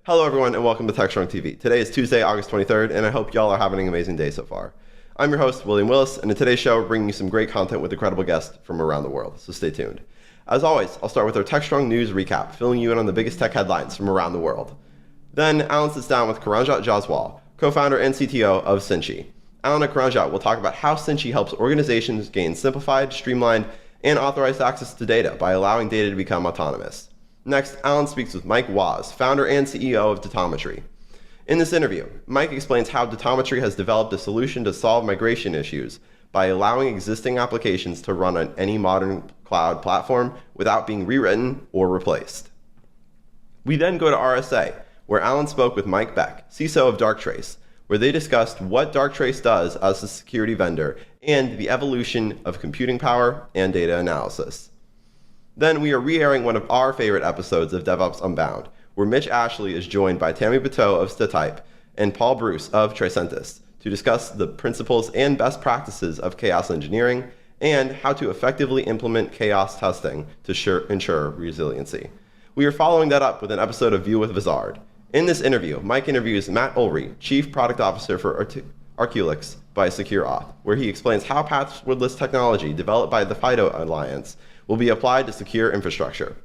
Hello everyone and welcome to Techstrong TV. Today is Tuesday, August 23rd, and I hope y'all are having an amazing day so far. I'm your host, William Willis, and in today's show, we're bringing you some great content with incredible guests from around the world, so stay tuned. As always, I'll start with our Techstrong news recap, filling you in on the biggest tech headlines from around the world. Then, Alan sits down with Karanjot Jaswal, co-founder and CTO of Cinchi. Alan and Karanjot will talk about how Cinchi helps organizations gain simplified, streamlined, and authorized access to data by allowing data to become autonomous. Next, Alan speaks with Mike Waz, founder and CEO of Datometry. In this interview, Mike explains how Datometry has developed a solution to solve migration issues by allowing existing applications to run on any modern cloud platform without being rewritten or replaced. We then go to RSA, where Alan spoke with Mike Beck, CISO of Darktrace, where they discussed what Darktrace does as a security vendor and the evolution of computing power and data analysis. Then we are re-airing one of our favorite episodes of DevOps Unbound, where Mitch Ashley is joined by Tammy Bateau of Statype and Paul Bruce of Tricentis to discuss the principles and best practices of chaos engineering and how to effectively implement chaos testing to ensure resiliency. We are following that up with an episode of View with Vizard. In this interview, Mike interviews Matt Ulrey, Chief Product Officer for Arculix by SecureAuth, where he explains how passwordless technology developed by the FIDO Alliance will be applied to secure infrastructure.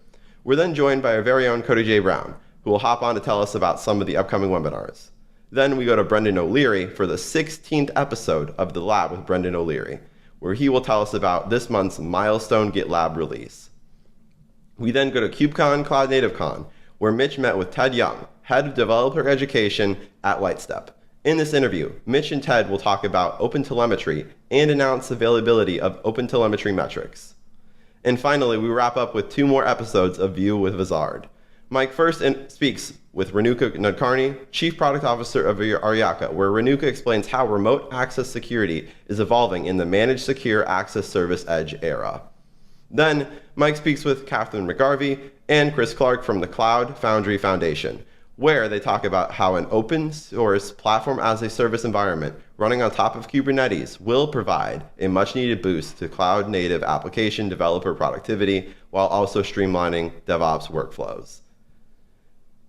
We're then joined by our very own Cody J. Brown, who will hop on to tell us about some of the upcoming webinars. Then we go to Brendan O'Leary for the 16th episode of The Lab with Brendan O'Leary, where he will tell us about this month's milestone GitLab release. We then go to KubeCon Cloud Native Con, where Mitch met with Ted Young, Head of Developer Education at Lightstep. In this interview, Mitch and Ted will talk about OpenTelemetry and announce availability of OpenTelemetry metrics. And finally, we wrap up with 2 more episodes of View with Vizard. Mike first speaks with Renuka Nadkarni, Chief Product Officer of Aryaka, where Renuka explains how remote access security is evolving in the Managed Secure Access Service Edge era. Then, Mike speaks with Catherine McGarvey and Chris Clark from the Cloud Foundry Foundation, where they talk about how an open source platform as a service environment running on top of Kubernetes will provide a much needed boost to cloud native application developer productivity while also streamlining DevOps workflows.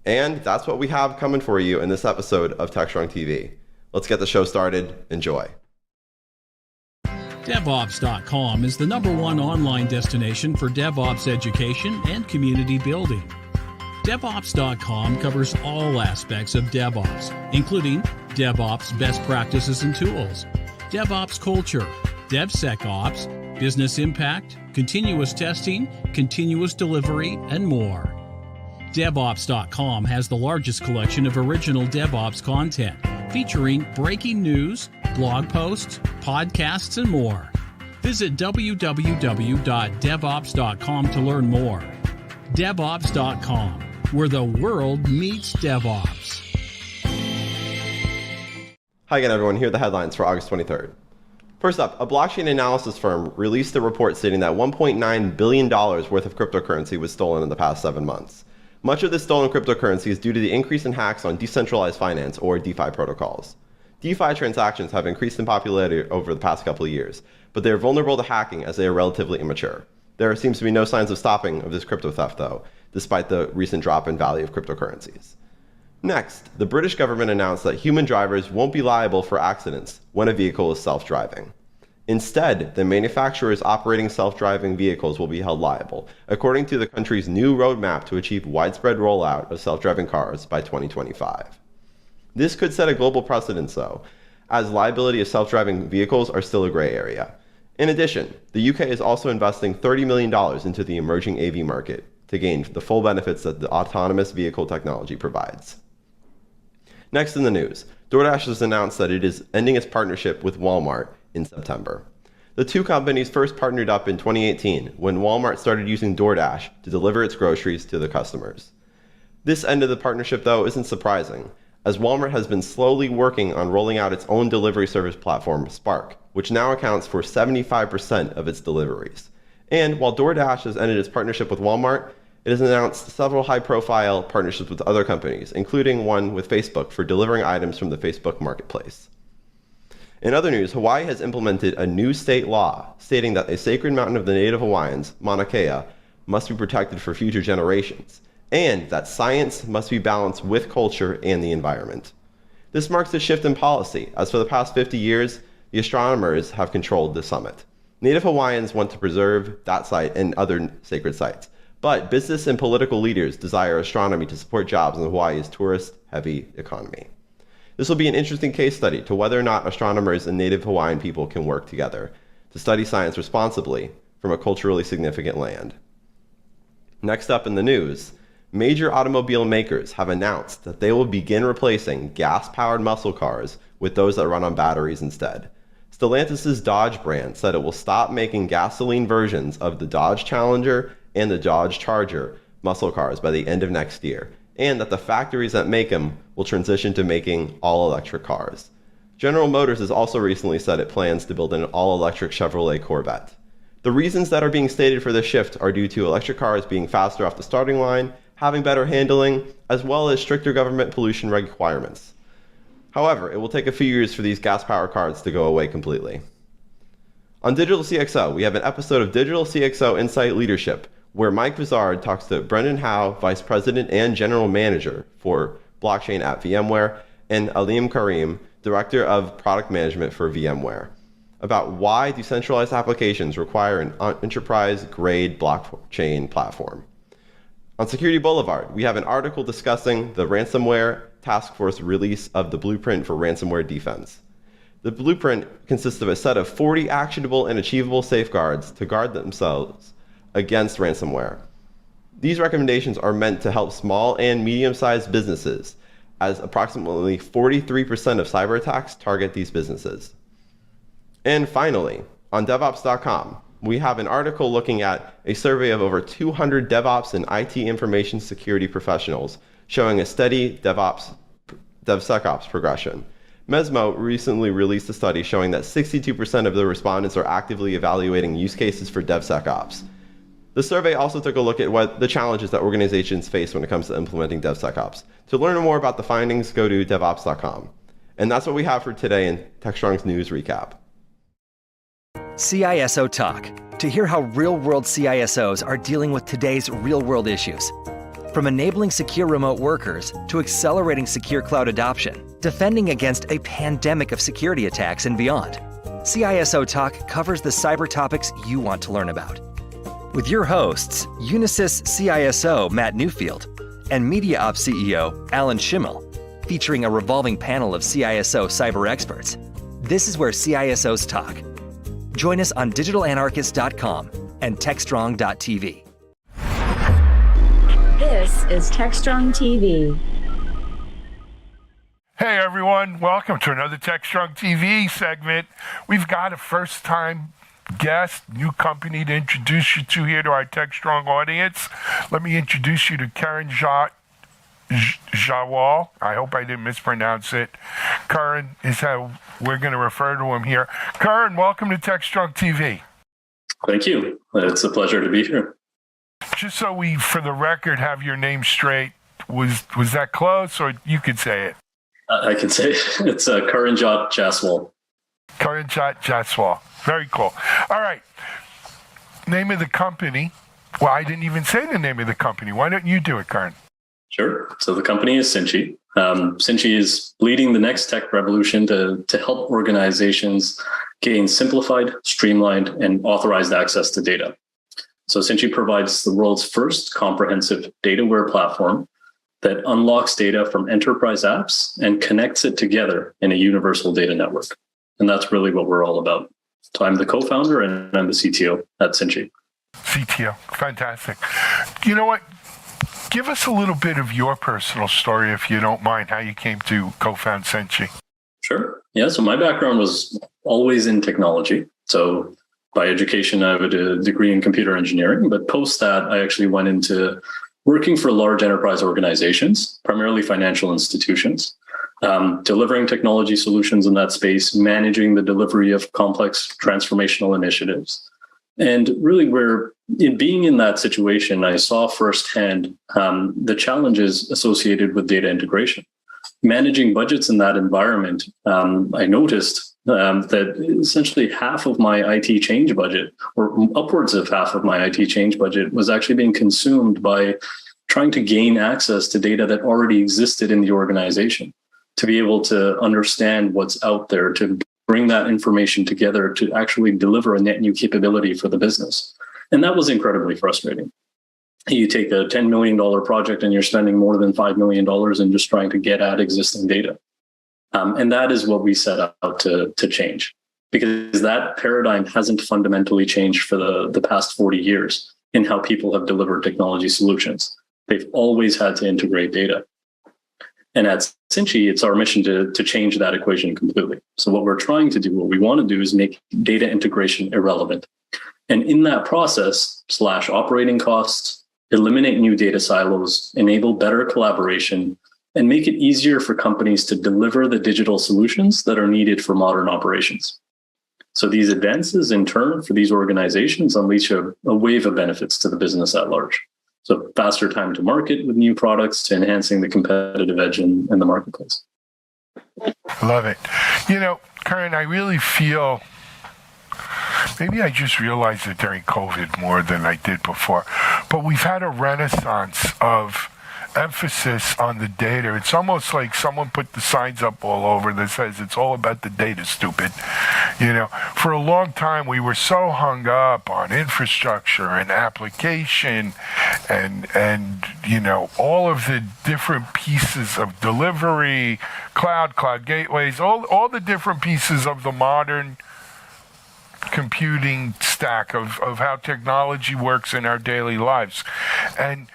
And that's what we have coming for you in this episode of Techstrong TV. Let's get the show started. Enjoy. DevOps.com is the #1 online destination for DevOps education and community building. DevOps.com covers all aspects of DevOps, including DevOps best practices and tools, DevOps culture, DevSecOps, business impact, continuous testing, continuous delivery, and more. DevOps.com has the largest collection of original DevOps content, featuring breaking news, blog posts, podcasts, and more. Visit www.devops.com to learn more. DevOps.com, where the world meets DevOps. Hi again, everyone. Here are the headlines for August 23rd. First up, a blockchain analysis firm released a report stating that $1.9 billion worth of cryptocurrency was stolen in the past 7 months. Much of this stolen cryptocurrency is due to the increase in hacks on decentralized finance, or DeFi protocols. DeFi transactions have increased in popularity over the past couple of years, but they are vulnerable to hacking as they are relatively immature. There seems to be no signs of stopping of this crypto theft, though, despite the recent drop in value of cryptocurrencies. Next, the British government announced that human drivers won't be liable for accidents when a vehicle is self-driving. Instead, the manufacturers operating self-driving vehicles will be held liable, according to the country's new roadmap to achieve widespread rollout of self-driving cars by 2025. This could set a global precedent, though, as liability of self-driving vehicles are still a gray area. In addition, the UK is also investing $30 million into the emerging AV market to gain the full benefits that the autonomous vehicle technology provides. Next in the news, DoorDash has announced that it is ending its partnership with Walmart in September. The two companies first partnered up in 2018 when Walmart started using DoorDash to deliver its groceries to the customers. This end of the partnership, though, isn't surprising, as Walmart has been slowly working on rolling out its own delivery service platform, Spark, which now accounts for 75% of its deliveries. And while DoorDash has ended its partnership with Walmart, it has announced several high-profile partnerships with other companies, including one with Facebook for delivering items from the Facebook marketplace. In other news, Hawaii has implemented a new state law stating that a sacred mountain of the native Hawaiians, Mauna Kea, must be protected for future generations. and that science must be balanced with culture and the environment. This marks a shift in policy, as for the past 50 years, the astronomers have controlled the summit. Native Hawaiians want to preserve that site and other sacred sites, but business and political leaders desire astronomy to support jobs in Hawaii's tourist-heavy economy. This will be an interesting case study to whether or not astronomers and Native Hawaiian people can work together to study science responsibly from a culturally significant land. Next up in the news, major automobile makers have announced that they will begin replacing gas-powered muscle cars with those that run on batteries instead. Stellantis' Dodge brand said it will stop making gasoline versions of the Dodge Challenger and the Dodge Charger muscle cars by the end of next year, and that the factories that make them will transition to making all-electric cars. General Motors has also recently said it plans to build an all-electric Chevrolet Corvette. The reasons that are being stated for this shift are due to electric cars being faster off the starting line, having better handling, as well as stricter government pollution requirements. However, it will take a few years for these gas-powered cars to go away completely. On Digital CXO, we have an episode of Digital CXO Insight Leadership, where Mike Vizard talks to Brendan Howe, Vice President and General Manager for Blockchain at VMware, and Alim Karim, Director of Product Management for VMware, about why decentralized applications require an enterprise-grade blockchain platform. On Security Boulevard, we have an article discussing the Ransomware Task Force release of the blueprint for ransomware defense. The blueprint consists of a set of 40 actionable and achievable safeguards to guard themselves against ransomware. These recommendations are meant to help small and medium-sized businesses, as approximately 43% of cyber attacks target these businesses. And finally, on DevOps.com, we have an article looking at a survey of over 200 DevOps and IT information security professionals, showing a steady DevSecOps progression. Mesmo recently released a study showing that 62% of the respondents are actively evaluating use cases for DevSecOps. The survey also took a look at what the challenges that organizations face when it comes to implementing DevSecOps. To learn more about the findings, go to DevOps.com. And that's what we have for today in Techstrong's News Recap. CISO Talk, to hear how real-world CISOs are dealing with today's real-world issues. From enabling secure remote workers to accelerating secure cloud adoption, defending against a pandemic of security attacks and beyond, CISO Talk covers the cyber topics you want to learn about. With your hosts, Unisys CISO Matt Newfield and MediaOps CEO Alan Schimmel, featuring a revolving panel of CISO cyber experts. This is where CISOs talk. Join us on digitalanarchist.com and techstrong.tv. This is Techstrong TV. Hey everyone, welcome to another Techstrong TV segment. We've got a first-time guest, new company to introduce you to here to our Techstrong audience. Let me introduce you to Karen Jawal. I hope I didn't mispronounce it. Karen is how we're going to refer to him here. Karen, welcome to Techstrong TV. Thank you. It's a pleasure to be here. Just so we, for the record, have your name straight, was that close, or you could say it? I can say it. It's Karanjot Jaswal. Karanjot Jaswal. Very cool. All right. Name of the company. Well, I didn't even say the name of the company. Why don't you do it, Karen? Sure. So the company is Cinchi. Cinchi is leading the next tech revolution to help organizations gain simplified, streamlined, and authorized access to data. So Cinchi provides the world's first comprehensive data-aware platform that unlocks data from enterprise apps and connects it together in a universal data network. And that's really what we're all about. So I'm the co-founder and I'm the CTO at Cinchi. CTO. Fantastic. You know what? Give us a little bit of your personal story, if you don't mind, how you came to co-found Cinchi. Sure. Yeah. So my background was always in technology. So by education, I have a degree in computer engineering, but post that, I actually went into working for large enterprise organizations, primarily financial institutions, delivering technology solutions in that space, managing the delivery of complex transformational initiatives. And really, being in that situation, I saw firsthand the challenges associated with data integration. Managing budgets in that environment, I noticed that essentially half of my IT change budget, or upwards of half of my IT change budget, was actually being consumed by trying to gain access to data that already existed in the organization, to be able to understand what's out there, to bring that information together to actually deliver a net new capability for the business. And that was incredibly frustrating. You take a $10 million project and you're spending more than $5 million in just trying to get at existing data. And that is what we set out to change, because that paradigm hasn't fundamentally changed for the past 40 years in how people have delivered technology solutions. They've always had to integrate data. And at Cinchi, it's our mission to change that equation completely. So what we're trying to do, what we want to do is make data integration irrelevant. And in that process, slash operating costs, eliminate new data silos, enable better collaboration, and make it easier for companies to deliver the digital solutions that are needed for modern operations. So these advances, in turn, for these organizations unleash a wave of benefits to the business at large. So faster time to market with new products to enhancing the competitive edge in the marketplace. Love it. You know, Karan, I really feel, maybe I just realized it during COVID more than I did before, but we've had a renaissance of emphasis on the data. It's almost like someone put the signs up all over that says it's all about the data, stupid. You know, for a long time we were so hung up on infrastructure and application and you know, all of the different pieces of delivery, cloud gateways, all the different pieces of the modern computing stack of how technology works in our daily lives. And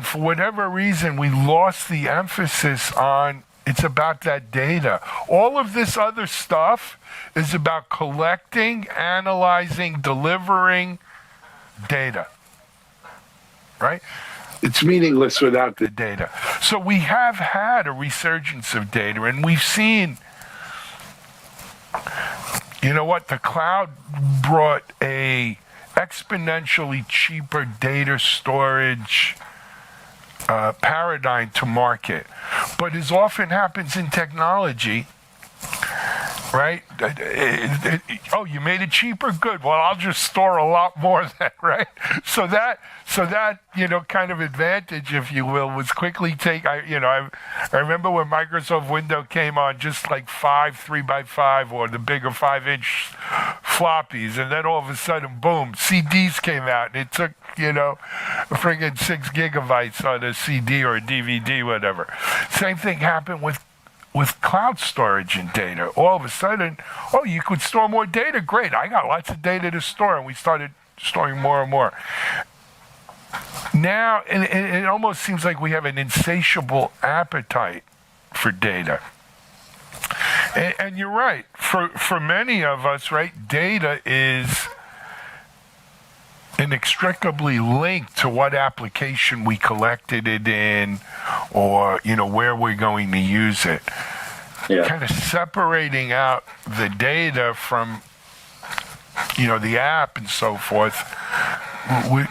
for whatever reason, we lost the emphasis on it's about that data. All of this other stuff is about collecting, analyzing, delivering data, right? It's meaningless without the data. So we have had a resurgence of data, and we've seen, you know what, the cloud brought a exponentially cheaper data storage paradigm to market. But as often happens in technology, right? Oh, you made it cheaper? Good. Well, I'll just store a lot more of that, right? So that you know, kind of advantage, if you will, was quickly I remember when Microsoft Windows came on, just like 5 3x5 or the bigger 5-inch floppies, and then all of a sudden, boom, CDs came out, and it took, you know, a friggin' 6 gigabytes on a CD or a DVD, whatever. Same thing happened with cloud storage and data. All of a sudden, oh, you could store more data. Great, I got lots of data to store, and we started storing more and more. Now, and it almost seems like we have an insatiable appetite for data. And you're right. For many of us, right, data is inextricably linked to what application we collected it in, or, you know, where we're going to use it. Yeah. Kind of separating out the data from, you know, the app and so forth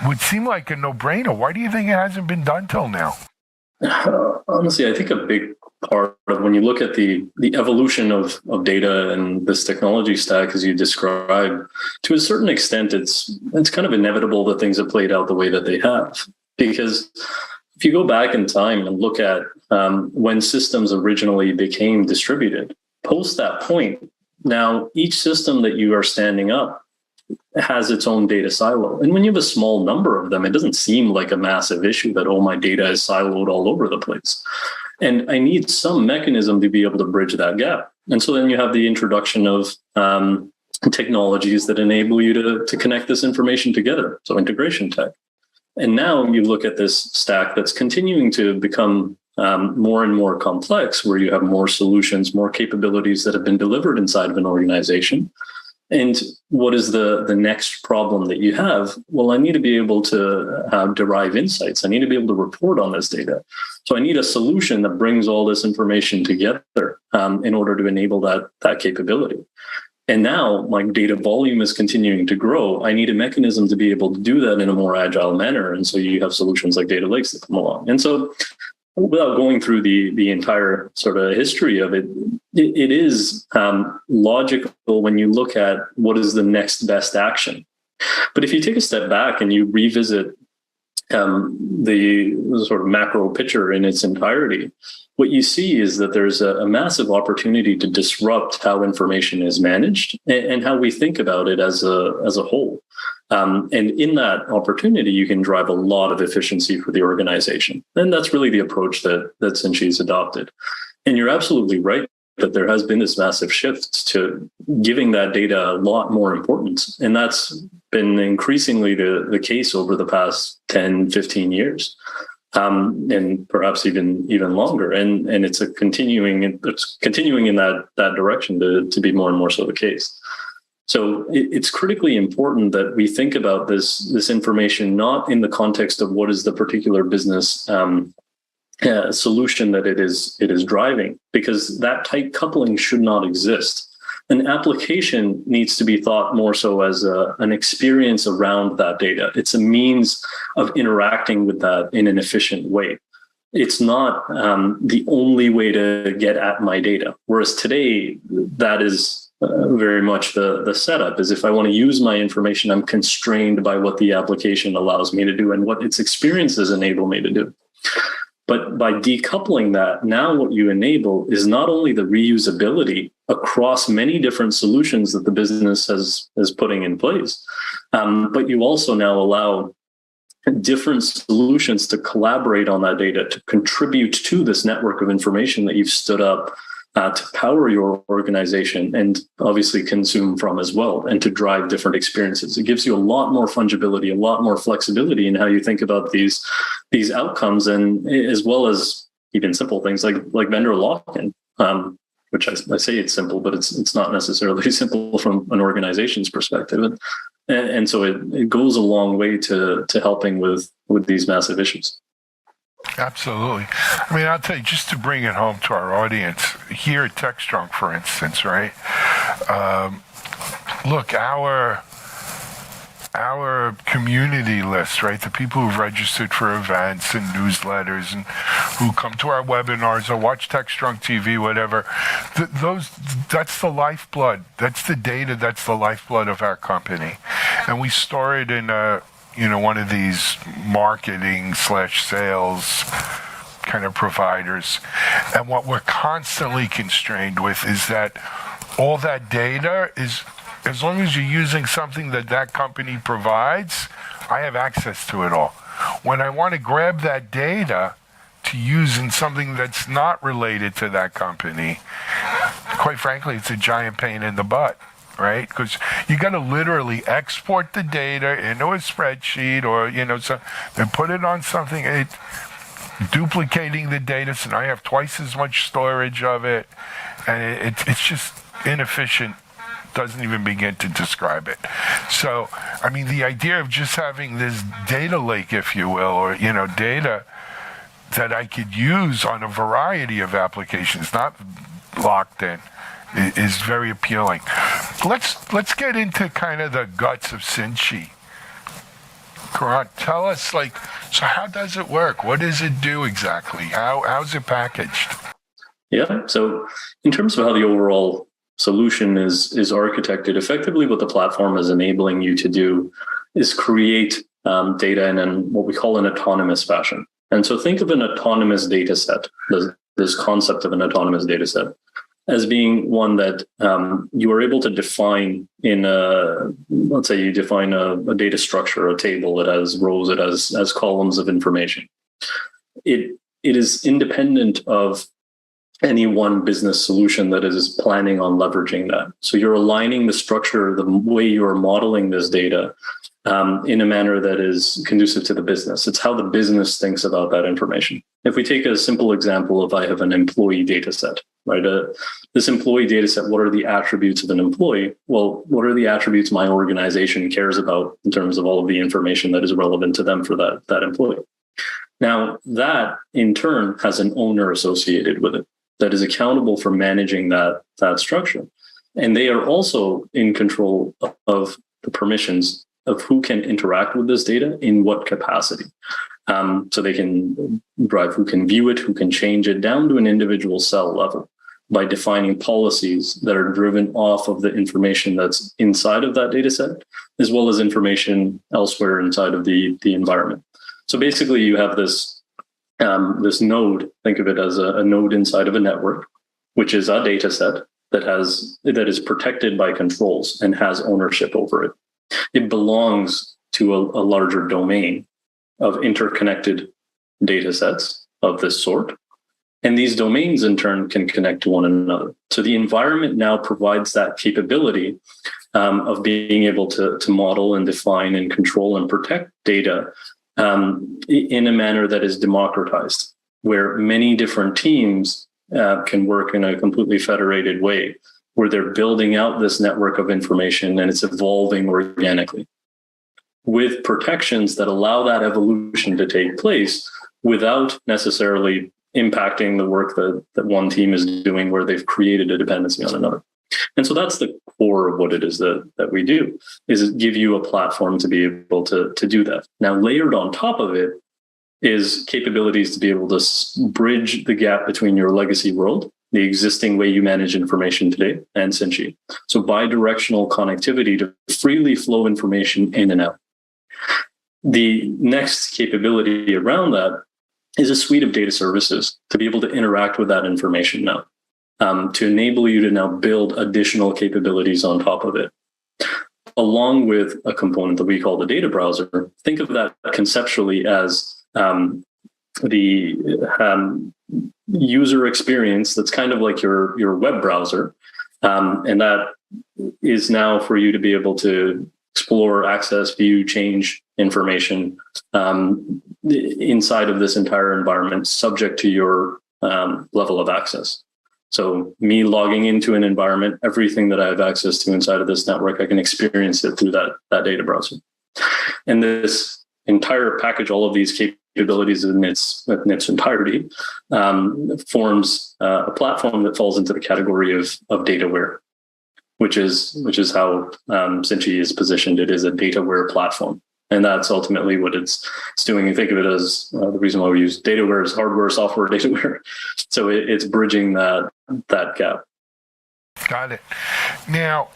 would seem like a no-brainer. Why do you think it hasn't been done till now? Honestly, I think a big part of when you look at the evolution of data and this technology stack, as you described, to a certain extent, it's kind of inevitable that things have played out the way that they have. Because if you go back in time and look at when systems originally became distributed, post that point, now each system that you are standing up has its own data silo. And when you have a small number of them, it doesn't seem like a massive issue that, oh, my data is siloed all over the place. And I need some mechanism to be able to bridge that gap. And so then you have the introduction of technologies that enable you to connect this information together. So integration tech. And now you look at this stack that's continuing to become more and more complex, where you have more solutions, more capabilities that have been delivered inside of an organization. And what is the next problem that you have? Well, I need to be able to derive insights. I need to be able to report on this data. So I need a solution that brings all this information together in order to enable that capability. And now my data volume is continuing to grow. I need a mechanism to be able to do that in a more agile manner. And so you have solutions like data lakes that come along. And so without going through the entire sort of history of it, it is logical when you look at what is the next best action. But if you take a step back and you revisit the sort of macro picture in its entirety, what you see is that there's a massive opportunity to disrupt how information is managed and how we think about it as a whole. And in that opportunity, you can drive a lot of efficiency for the organization. And that's really the approach that Sinchi's adopted. And you're absolutely right that there has been this massive shift to giving that data a lot more importance. And that's been increasingly the case over the past 10, 15 years. And perhaps even longer. And it's continuing in that direction to be more and more so the case. So it's critically important that we think about this information not in the context of what is the particular business solution that it is driving, because that tight coupling should not exist. An application needs to be thought more so as an experience around that data. It's a means of interacting with that in an efficient way. It's not the only way to get at my data. Whereas today, that is very much the setup is if I want to use my information, I'm constrained by what the application allows me to do and what its experiences enable me to do. But by decoupling that, now what you enable is not only the reusability across many different solutions that the business is putting in place, but you also now allow different solutions to collaborate on that data, to contribute to this network of information that you've stood up to power your organization and obviously consume from as well, and to drive different experiences. It gives you a lot more fungibility, a lot more flexibility in how you think about these outcomes, and as well as even simple things like vendor lock-in, which I say it's simple, but it's not necessarily simple from an organization's perspective. And so it goes a long way to helping with these massive issues. Absolutely. I mean, I'll tell you, just to bring it home to our audience, here at Techstrong, for instance, right? Look, our community list, right? The people who've registered for events and newsletters and who come to our webinars or watch Techstrong TV, whatever, that's the lifeblood. That's the data. That's the lifeblood of our company. And we store it in one of these marketing/sales kind of providers. And what we're constantly constrained with is that all that data is, as long as you're using something that company provides, I have access to it all. When I want to grab that data to use in something that's not related to that company, quite frankly, it's a giant pain in the butt. Right? Because you got to literally export the data into a spreadsheet or, then put it on something, duplicating the data. So now I have twice as much storage of it. And it's just inefficient. Doesn't even begin to describe it. So, I mean, the idea of just having this data lake, if you will, or, data that I could use on a variety of applications, not locked in, is very appealing. Let's get into kind of the guts of Sinchi. Karan, tell us, so how does it work? What does it do exactly? How's it packaged? Yeah, so in terms of how the overall solution is architected, effectively what the platform is enabling you to do is create data in what we call an autonomous fashion. And so think of an autonomous data set, this concept of an autonomous data set, as being one that you are able to define in let's say you define a data structure, a table. It has rows, it has columns of information. It is independent of any one business solution that is planning on leveraging that. So you're aligning the structure, the way you're modeling this data in a manner that is conducive to the business. It's how the business thinks about that information. If we take a simple example of I have an employee data set, right? This employee data set, what are the attributes of an employee? Well, what are the attributes my organization cares about in terms of all of the information that is relevant to them for that employee? Now, that in turn has an owner associated with it that is accountable for managing that structure. And they are also in control of the permissions of who can interact with this data in what capacity. So they can drive who can view it, who can change it down to an individual cell level by defining policies that are driven off of the information that's inside of that data set, as well as information elsewhere inside of the environment. So basically, you have this this node. Think of it as a node inside of a network, which is a data set that is protected by controls and has ownership over it. It belongs to a larger domain of interconnected data sets of this sort. And these domains in turn can connect to one another. So the environment now provides that capability of being able to model and define and control and protect data in a manner that is democratized, where many different teams can work in a completely federated way, where they're building out this network of information and it's evolving organically with protections that allow that evolution to take place without necessarily impacting the work that one team is doing, where they've created a dependency on another. And so that's the core of what it is that we do, is give you a platform to be able to do that. Now, layered on top of it is capabilities to be able to bridge the gap between your legacy world, the existing way you manage information today, and Sinchi. So bidirectional connectivity to freely flow information in and out. The next capability around that is a suite of data services to be able to interact with that information now, to enable you to now build additional capabilities on top of it, along with a component that we call the data browser. Think of that conceptually as the user experience that's kind of like your web browser, and that is now for you to be able to explore, access, view, change information inside of this entire environment, subject to your level of access. So me logging into an environment, everything that I have access to inside of this network, I can experience it through that data browser. And this entire package, all of these capabilities in its entirety, forms a platform that falls into the category of dataware, which is how Sinchi is positioned. It is a dataware platform. And that's ultimately what it's doing. You think of it as the reason why we use dataware is hardware, software, dataware. So it's bridging that gap. Got it. Now,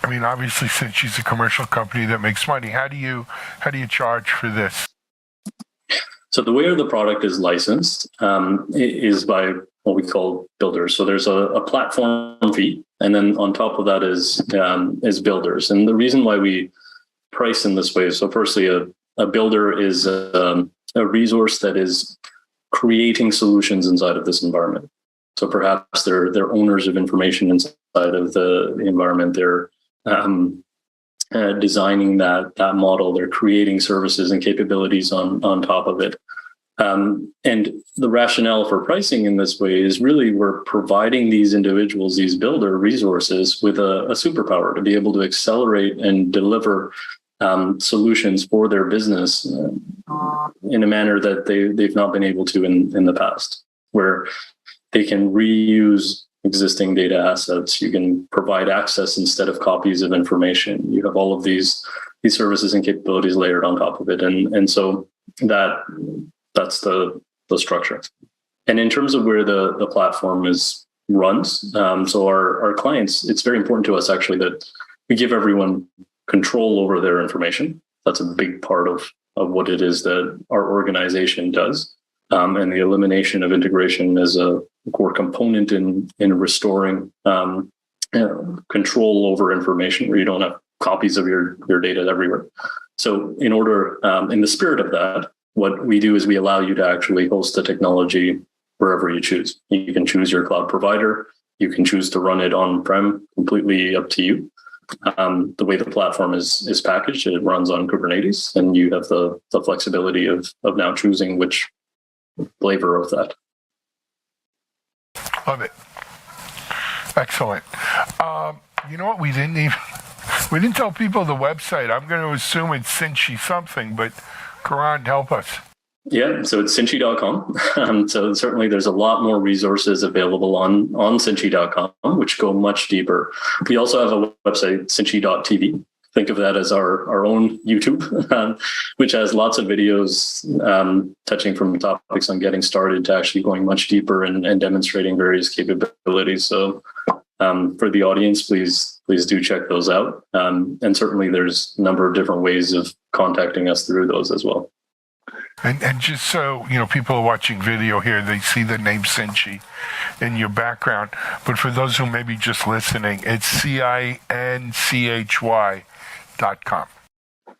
I mean, obviously, Sinchi's a commercial company that makes money. How do you charge for this? So the way the product is licensed is by what we call builders. So there's a platform fee, and then on top of that is builders. And the reason why we price in this way is, so firstly, a builder is a resource that is creating solutions inside of this environment. So perhaps they're owners of information inside of the environment. They're designing that model. They're creating services and capabilities on top of it. And the rationale for pricing in this way is really we're providing these individuals, these builder resources, with a superpower to be able to accelerate and deliver solutions for their business in a manner that they've not been able to in the past, where they can reuse existing data assets. You can provide access instead of copies of information. You have all of these services and capabilities layered on top of it. And so that's the structure. And in terms of where the platform runs, so our clients, it's very important to us actually that we give everyone control over their information. That's a big part of what it is that our organization does. And the elimination of integration as a core component in restoring control over information, where you don't have copies of your data everywhere. So in the spirit of that, what we do is we allow you to actually host the technology wherever you choose. You can choose your cloud provider. You can choose to run it on-prem, completely up to you. The way the platform is packaged, it runs on Kubernetes, and you have the flexibility of now choosing which flavor of that. Love it. Excellent. You know what? We didn't tell people the website. I'm going to assume it's Sinchi something, but Karan, help us. Yeah, so it's Sinchi.com. So certainly there's a lot more resources available on Sinchi.com, which go much deeper. We also have a website, Sinchi.tv. Think of that as our own YouTube, which has lots of videos touching from topics on getting started to actually going much deeper and demonstrating various capabilities. So for the audience, please do check those out. And certainly there's a number of different ways of contacting us through those as well. And just so, people are watching video here, they see the name Cinchy in your background. But for those who may be just listening, it's CINCHY.com.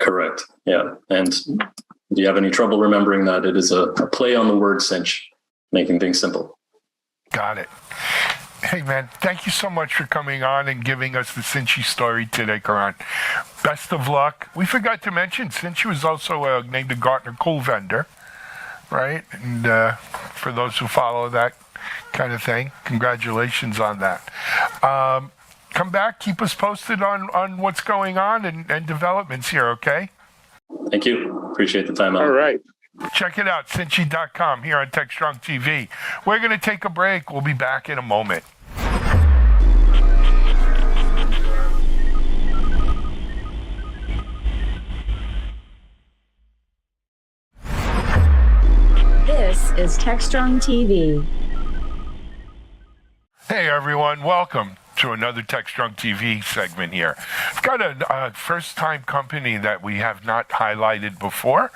Correct. Yeah. And do you have any trouble remembering that? It is a play on the word cinch, making things simple. Got it. Hey, man, thank you so much for coming on and giving us the Cinchy story today, Karan. Best of luck. We forgot to mention, Cinchy was also named a Gartner Cool Vendor, right? And for those who follow that kind of thing, congratulations on that. Come back, keep us posted on what's going on and developments here, okay? Thank you. Appreciate the time. All right. Check it out, Cinchy.com here on Techstrong TV. We're going to take a break. We'll be back in a moment. This is Techstrong TV. Hey everyone, welcome to another Techstrong TV segment here. I've got a first-time company that we have not highlighted before.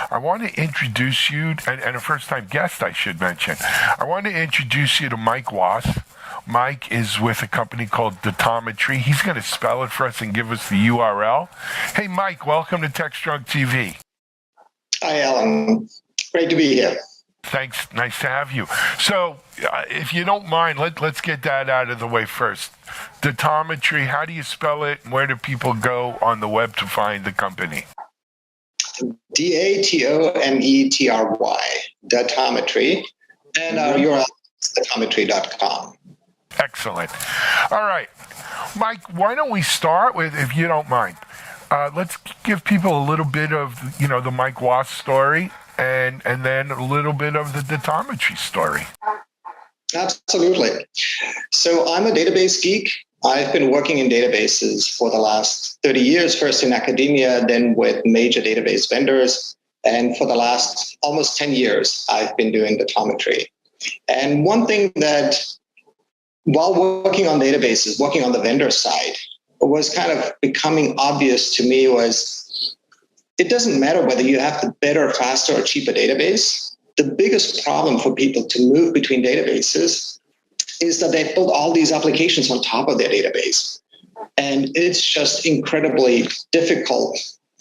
I want to introduce you, and a first-time guest I should mention. I want to introduce you to Mike Wass. Mike is with a company called Datometry. He's going to spell it for us and give us the URL. Hey Mike, welcome to Techstrong TV. Hi Alan, great to be here. Thanks. Nice to have you. So, if you don't mind, let's get that out of the way first. Datometry, how do you spell it? And where do people go on the web to find the company? Datometry, Datometry, and our URL is datometry.com. Excellent. All right. Mike, why don't we start with, if you don't mind, let's give people a little bit of, the Mike Wass story. And then a little bit of the Datometry story. Absolutely. So I'm a database geek. I've been working in databases for the last 30 years, first in academia, then with major database vendors. And for the last almost 10 years, I've been doing Datometry. And one thing that, while working on databases, working on the vendor side, was kind of becoming obvious to me was, it doesn't matter whether you have the better, faster, or cheaper database. The biggest problem for people to move between databases is that they build all these applications on top of their database. And it's just incredibly difficult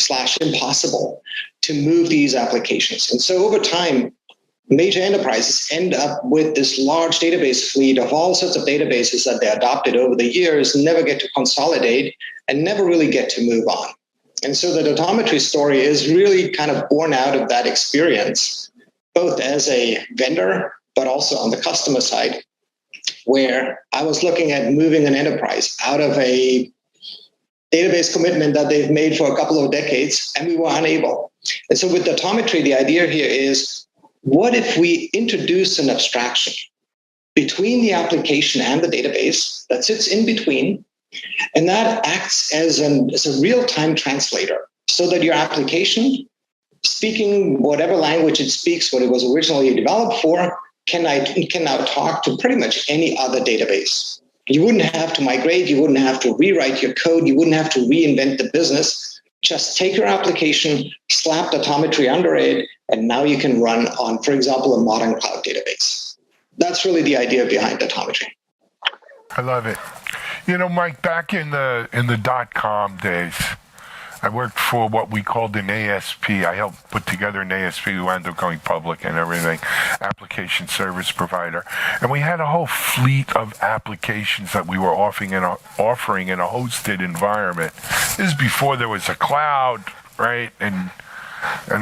/ impossible to move these applications. And so over time, major enterprises end up with this large database fleet of all sorts of databases that they adopted over the years, never get to consolidate, and never really get to move on. And so the Datometry story is really kind of born out of that experience, both as a vendor, but also on the customer side, where I was looking at moving an enterprise out of a database commitment that they've made for a couple of decades, and we were unable. And so with Datometry, the idea here is, what if we introduce an abstraction between the application and the database that sits in between, and that acts as a real-time translator, so that your application, speaking whatever language it speaks, what it was originally developed for, can now talk to pretty much any other database. You wouldn't have to migrate, you wouldn't have to rewrite your code, you wouldn't have to reinvent the business. Just take your application, slap Datometry under it, and now you can run on, for example, a modern cloud database. That's really the idea behind Datometry. I love it. Mike, back in the .com days, I worked for what we called an ASP. I helped put together an ASP. We wound up going public and everything, application service provider. And we had a whole fleet of applications that we were offering in a hosted environment. This is before there was a cloud, right? And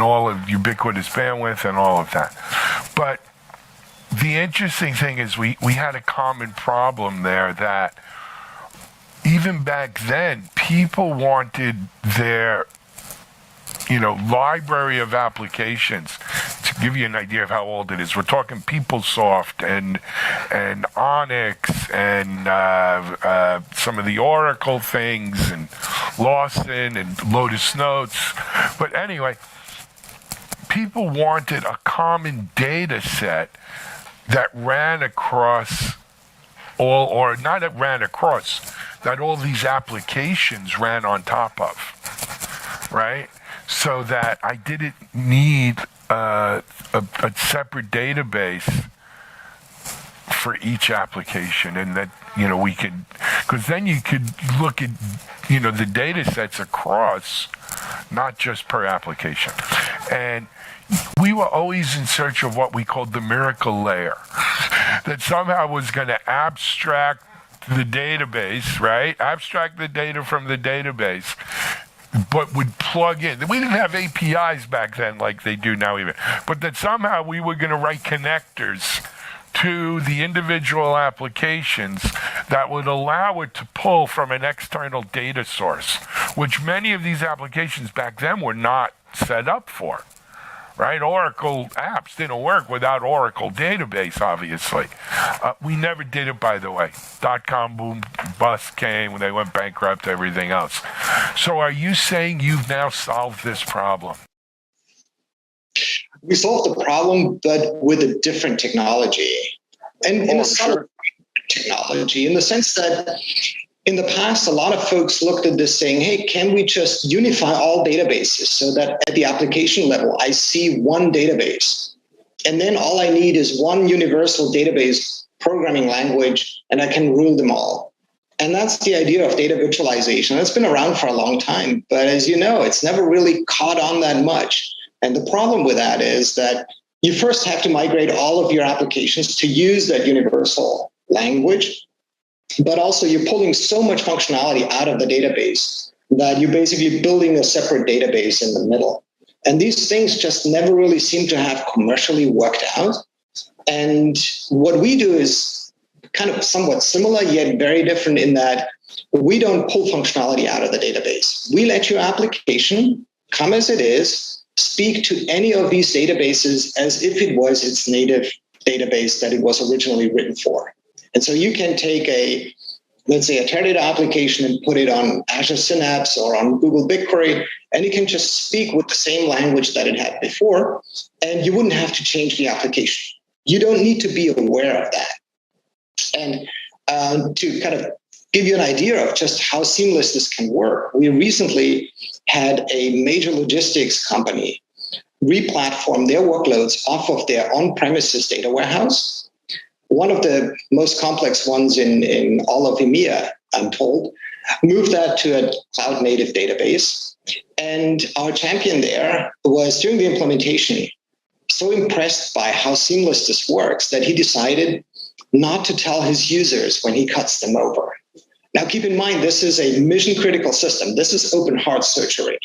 all of ubiquitous bandwidth and all of that. But the interesting thing is we had a common problem there that even back then, people wanted their, library of applications. To give you an idea of how old it is, we're talking PeopleSoft and Onyx and some of the Oracle things and Lawson and Lotus Notes. But anyway, people wanted a common data set that ran across that all these applications ran on top of, right? So that I didn't need a separate database for each application, and that we could, because then you could look at the data sets across, not just per application. And we were always in search of what we called the miracle layer, that somehow was going to abstract the database, right? Abstract the data from the database, but would plug in. We didn't have APIs back then like they do now even, but that somehow we were going to write connectors to the individual applications that would allow it to pull from an external data source, which many of these applications back then were not set up for. Right? Oracle apps didn't work without Oracle database, obviously. We never did it, by the way. .com boom bust came when they went bankrupt, everything else. So are you saying you've now solved this problem? We solved the problem, but with a different technology. And in a subtle technology, in the sense that in the past, a lot of folks looked at this saying, hey, can we just unify all databases so that at the application level, I see one database? And then all I need is one universal database programming language, and I can rule them all. And that's the idea of data virtualization. It's been around for a long time, but as you know, it's never really caught on that much. And the problem with that is that you first have to migrate all of your applications to use that universal language. But also you're pulling so much functionality out of the database that you're basically building a separate database in the middle. And these things just never really seem to have commercially worked out. And what we do is kind of somewhat similar, yet very different in that we don't pull functionality out of the database. We let your application come as it is, speak to any of these databases as if it was its native database that it was originally written for. And so you can take let's say a Teradata application and put it on Azure Synapse or on Google BigQuery, and it can just speak with the same language that it had before, and you wouldn't have to change the application. You don't need to be aware of that. And to kind of give you an idea of just how seamless this can work, we recently had a major logistics company re-platform their workloads off of their on-premises data warehouse. One of the most complex ones in all of EMEA, I'm told, moved that to a cloud-native database. And our champion there was, during the implementation, so impressed by how seamless this works that he decided not to tell his users when he cuts them over. Now, keep in mind, this is a mission-critical system. This is open heart surgery.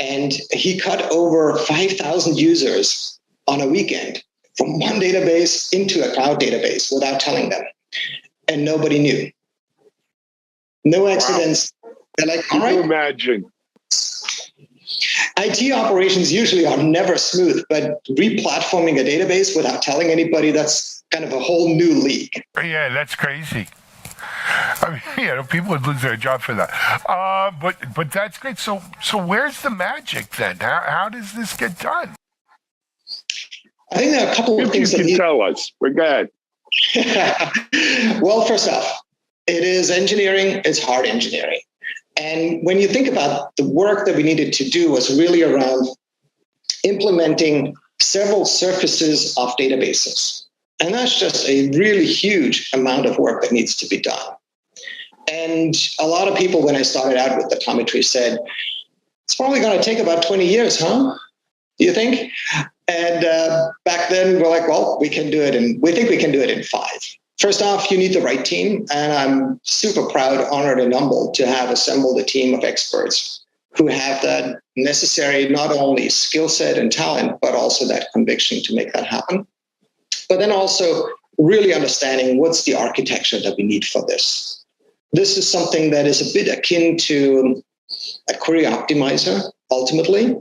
And he cut over 5,000 users on a weekend from one database into a cloud database without telling them. And nobody knew. No accidents. Wow. They're like, all right. Can you imagine? IT operations usually are never smooth, but re-platforming a database without telling anybody, that's kind of a whole new league. Yeah, that's crazy. I mean, people would lose their job for that. But that's great. So where's the magic then? How does this get done? I think there are a couple of things that you can tell us. We're good. Well, first off, it is engineering. It's hard engineering. And when you think about the work that we needed to do was really around implementing several surfaces of databases. And that's just a really huge amount of work that needs to be done. And a lot of people, when I started out with Datometry, said, it's probably going to take about 20 years, huh? Do you think? And back then we're like, well, we think we can do it in 5. First off, you need the right team. And I'm super proud, honored, and humbled to have assembled a team of experts who have that necessary, not only skill set and talent, but also that conviction to make that happen. But then also really understanding what's the architecture that we need for this. This is something that is a bit akin to a query optimizer, ultimately.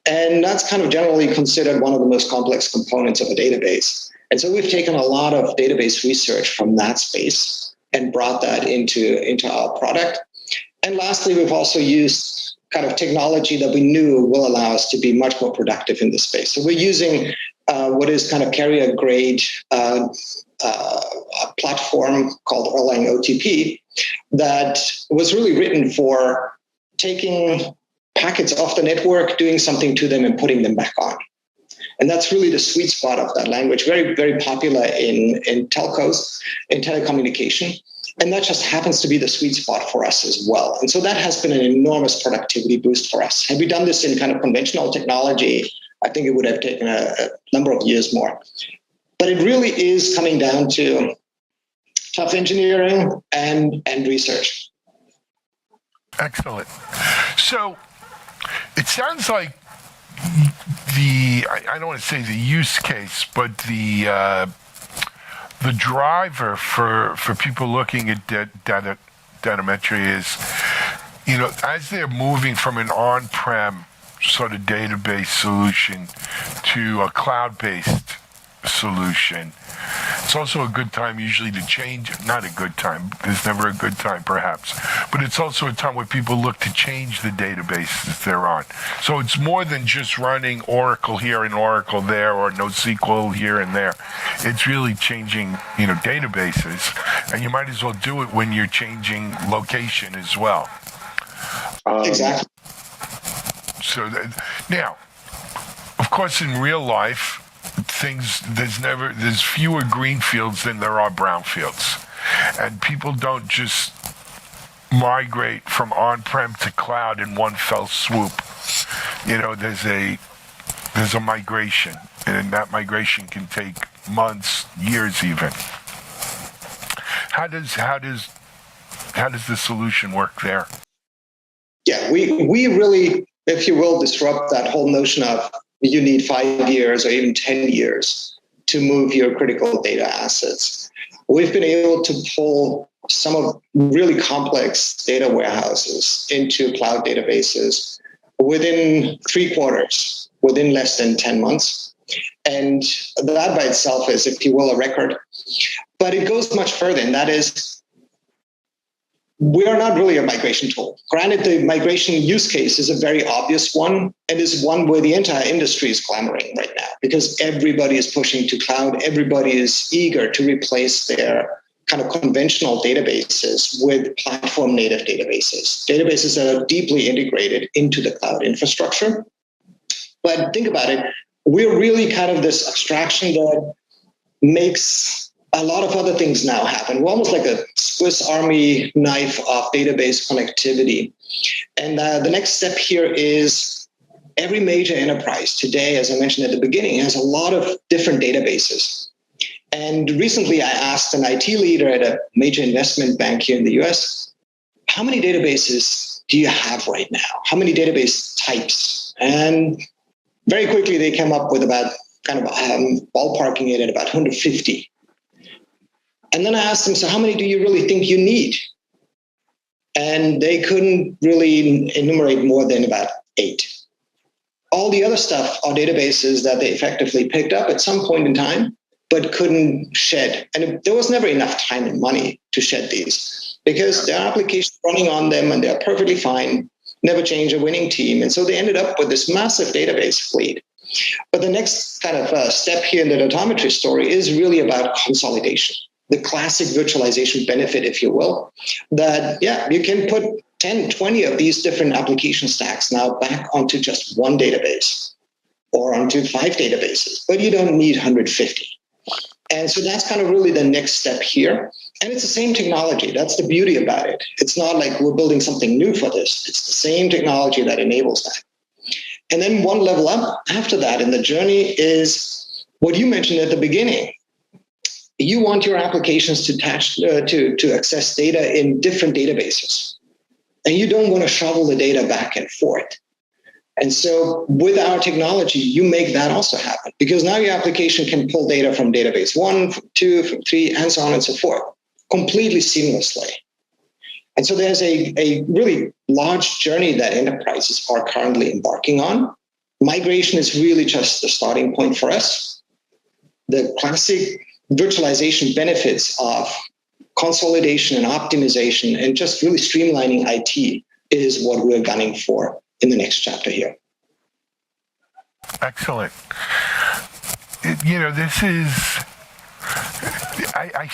And that's kind of generally considered one of the most complex components of a database. And so we've taken a lot of database research from that space and brought that into our product. And lastly, we've also used kind of technology that we knew will allow us to be much more productive in this space. So we're using what is kind of carrier grade platform called Erlang OTP that was really written for taking packets off the network, doing something to them and putting them back on. And that's really the sweet spot of that language, very, very popular in telcos, in telecommunication. And that just happens to be the sweet spot for us as well. And so that has been an enormous productivity boost for us. Had we done this in kind of conventional technology, I think it would have taken a number of years more. But it really is coming down to tough engineering and research. Excellent. So it sounds like I don't want to say the use case, but the driver for people looking at datametry is, as they're moving from an on-prem sort of database solution to a cloud-based solution, it's also a good time usually to change. Not a good time. There's never a good time, perhaps. But it's also a time where people look to change the databases they're on. So it's more than just running Oracle here and Oracle there, or NoSQL here and there. It's really changing, databases. And you might as well do it when you're changing location as well. Exactly. So now, of course, in real life, there's fewer greenfields than there are brownfields, and people don't just migrate from on-prem to cloud in one fell swoop. There's a migration, and that migration can take months, years even. How does the solution work there? Yeah, we really, if you will, disrupt that whole notion of you need 5 years or even 10 years to move your critical data assets. We've been able to pull some of really complex data warehouses into cloud databases within 3 quarters, within less than 10 months. And that by itself is, if you will, a record. But it goes much further, and that is, we are not really a migration tool. Granted, the migration use case is a very obvious one, and is one where the entire industry is clamoring right now, because everybody is pushing to cloud. Everybody is eager to replace their kind of conventional databases with platform native databases that are deeply integrated into the cloud infrastructure. But think about it, we're really kind of this abstraction that makes a lot of other things now happen. We're almost like a Swiss Army knife of database connectivity. And the next step here is every major enterprise today, as I mentioned at the beginning, has a lot of different databases. And recently I asked an IT leader at a major investment bank here in the US, how many databases do you have right now? How many database types? And very quickly they came up with about kind of ballparking it at about 150. And then I asked them, so how many do you really think you need? And they couldn't really enumerate more than about 8. All the other stuff are databases that they effectively picked up at some point in time, but couldn't shed. And there was never enough time and money to shed these, because there are applications running on them and they're perfectly fine, never change, a winning team. And so they ended up with this massive database fleet. But the next kind of step here in the datametry story is really about consolidation. The classic virtualization benefit, if you will, that, you can put 10, 20 of these different application stacks now back onto just one database or onto 5 databases, but you don't need 150. And so that's kind of really the next step here. And it's the same technology. That's the beauty about it. It's not like we're building something new for this. It's the same technology that enables that. And then one level up after that in the journey is what you mentioned at the beginning. You want your applications to access data in different databases, and you don't want to shovel the data back and forth. And so with our technology, you make that also happen, because now your application can pull data from database 1, from 2, from 3, and so on and so forth, completely seamlessly. And so there's a really large journey that enterprises are currently embarking on. Migration is really just the starting point for us. The classic virtualization benefits of consolidation and optimization and just really streamlining IT is what we're gunning for in the next chapter here. Excellent. This is,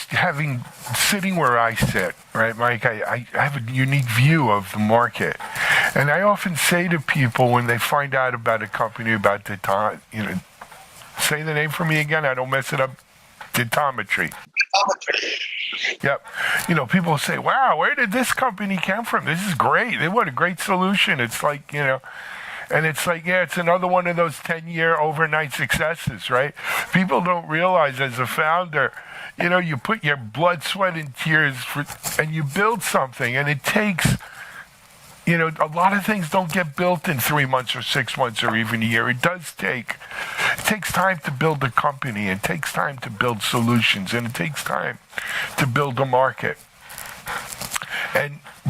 having sitting where I sit, right, Mike, I have a unique view of the market. And I often say to people when they find out about a company, about the time, Say the name for me again. I don't mess it up. Datometry. Yep. You know, people say, wow, where did this company come from? This is great. What a great solution. It's like, you know, and it's like, yeah, it's another one of those 10-year overnight successes, right? People don't realize as a founder, you know, you put your blood, sweat, and tears and you build something, and it takes, you know, a lot of things don't get built in 3 months or 6 months or even a year. It takes time to build a company. It takes time to build solutions, and it takes time to build a market.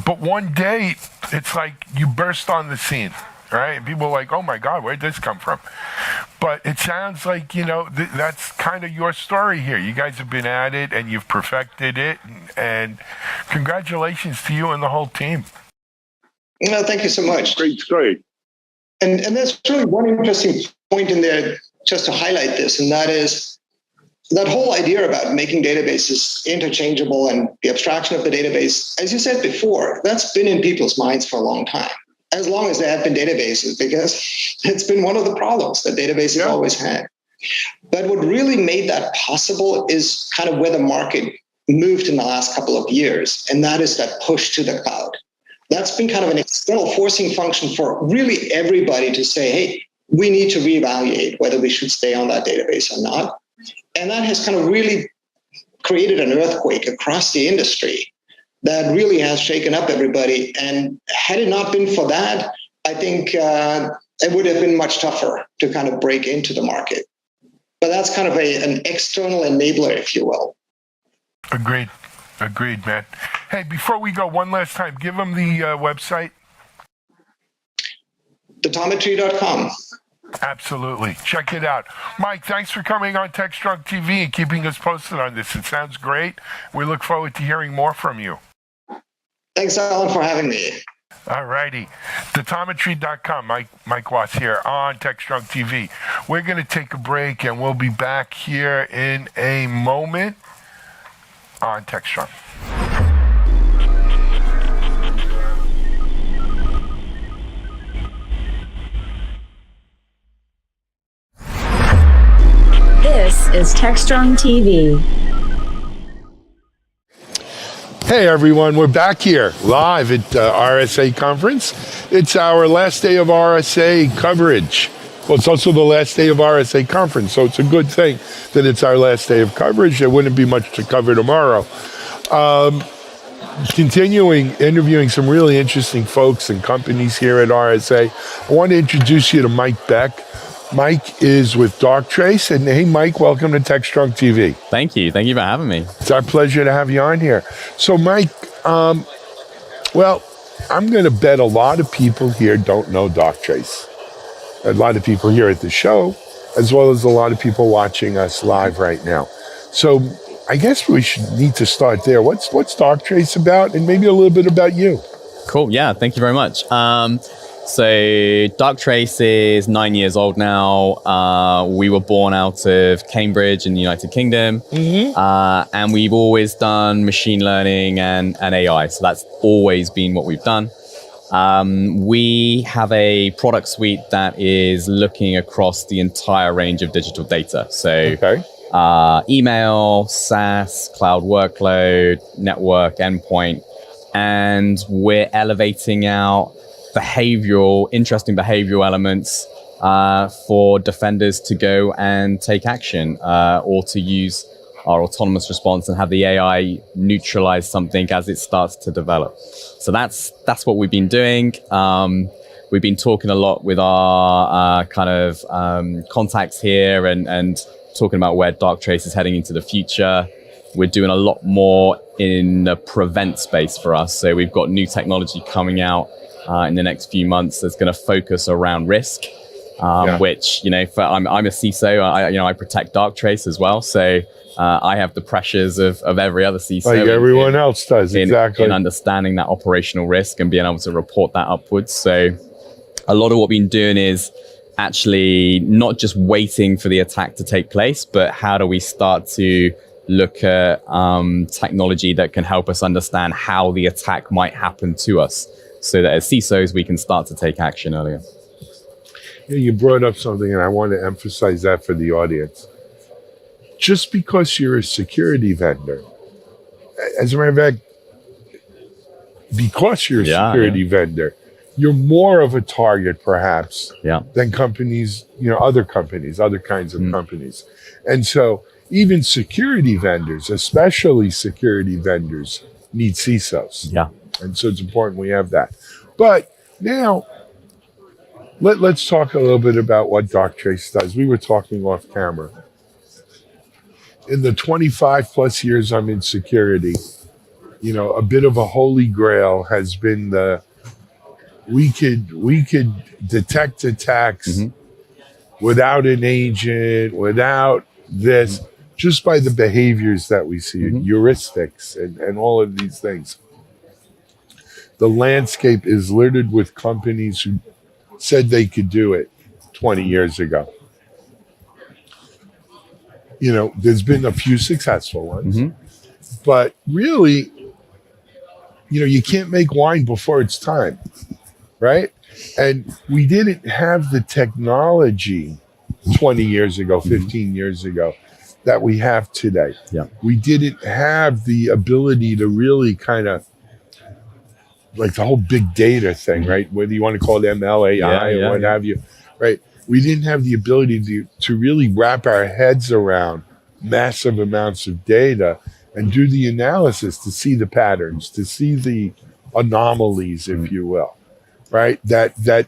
But one day, it's like you burst on the scene, right? And people are like, oh my God, where'd this come from? But it sounds like, you know, that's kind of your story here. You guys have been at it, and you've perfected it, and congratulations to you and the whole team. No, thank you so much. Great. And that's really one interesting point in there, just to highlight this, and that is that whole idea about making databases interchangeable and the abstraction of the database. As you said before, that's been in people's minds for a long time, as long as there have been databases, because it's been one of the problems that databases always had. But what really made that possible is kind of where the market moved in the last couple of years, and that is that push to the cloud. That's been kind of an external forcing function for really everybody to say, hey, we need to reevaluate whether we should stay on that database or not. And that has kind of really created an earthquake across the industry that really has shaken up everybody. And had it not been for that, I think it would have been much tougher to kind of break into the market. But that's kind of an external enabler, if you will. Agreed, man. Hey, before we go, one last time, give them the website. Datometry.com. Absolutely. Check it out. Mike, thanks for coming on Techstrong TV and keeping us posted on this. It sounds great. We look forward to hearing more from you. Thanks, Alan, for having me. All righty. Datometry.com. Mike Watts here on Techstrong TV. We're going to take a break, and we'll be back here in a moment on Techstrong. This is Techstrong TV. Hey everyone, we're back here live at RSA conference. It's our last day of RSA coverage. Well, it's also the last day of RSA conference, so it's a good thing that it's our last day of coverage. There wouldn't be much to cover tomorrow. Continuing interviewing some really interesting folks and companies here at RSA. I want to introduce you to Mike Beck. Mike is with Darktrace, and hey, Mike, welcome to Techstrong TV. Thank you for having me. It's our pleasure to have you on here. So, Mike, well, I'm going to bet a lot of people here don't know Darktrace. A lot of people here at the show, as well as a lot of people watching us live right now. So, I guess we should need to start there. What's Darktrace about, and maybe a little bit about you? Cool. Yeah. Thank you very much. So Darktrace is 9 years old now. We were born out of Cambridge in the United Kingdom. Mm-hmm. And we've always done machine learning and AI. So that's always been what we've done. We have a product suite that is looking across the entire range of digital data. So email, SaaS, cloud workload, network, endpoint. And we're elevating out interesting behavioral elements for defenders to go and take action or to use our autonomous response and have the AI neutralize something as it starts to develop. So that's what we've been doing. We've been talking a lot with our contacts here and talking about where Darktrace is heading into the future. We're doing a lot more in the prevent space for us. So we've got new technology coming out in the next few months that's going to focus around risk, which, I'm a CISO. I protect Darktrace as well. So I have the pressures of every other CISO. Like everyone else does, exactly. In understanding that operational risk and being able to report that upwards. So a lot of what we've been doing is actually not just waiting for the attack to take place, but how do we start to look at technology that can help us understand how the attack might happen to us, so that as CISOs, we can start to take action earlier. You brought up something, and I want to emphasize that for the audience. Just because you're a security vendor, as a matter of fact, because you're a security vendor, you're more of a target perhaps than companies, other companies, other kinds of companies. And so even security vendors, especially security vendors, need CISOs. Yeah. And so it's important we have that. But now let's talk a little bit about what Darktrace does. We were talking off camera. In the 25 plus years I'm in security, a bit of a holy grail has been we could detect attacks without an agent, without this, just by the behaviors that we see, heuristics and all of these things. The landscape is littered with companies who said they could do it 20 years ago. There's been a few successful ones, but really, you can't make wine before it's time, right? And we didn't have the technology 20 years ago, 15 years ago that we have today. Yeah. We didn't have the ability to really kind of, like the whole big data thing, right? Whether you want to call it ML, AI, or what have you, right? We didn't have the ability to really wrap our heads around massive amounts of data and do the analysis to see the patterns, to see the anomalies, if you will, right? That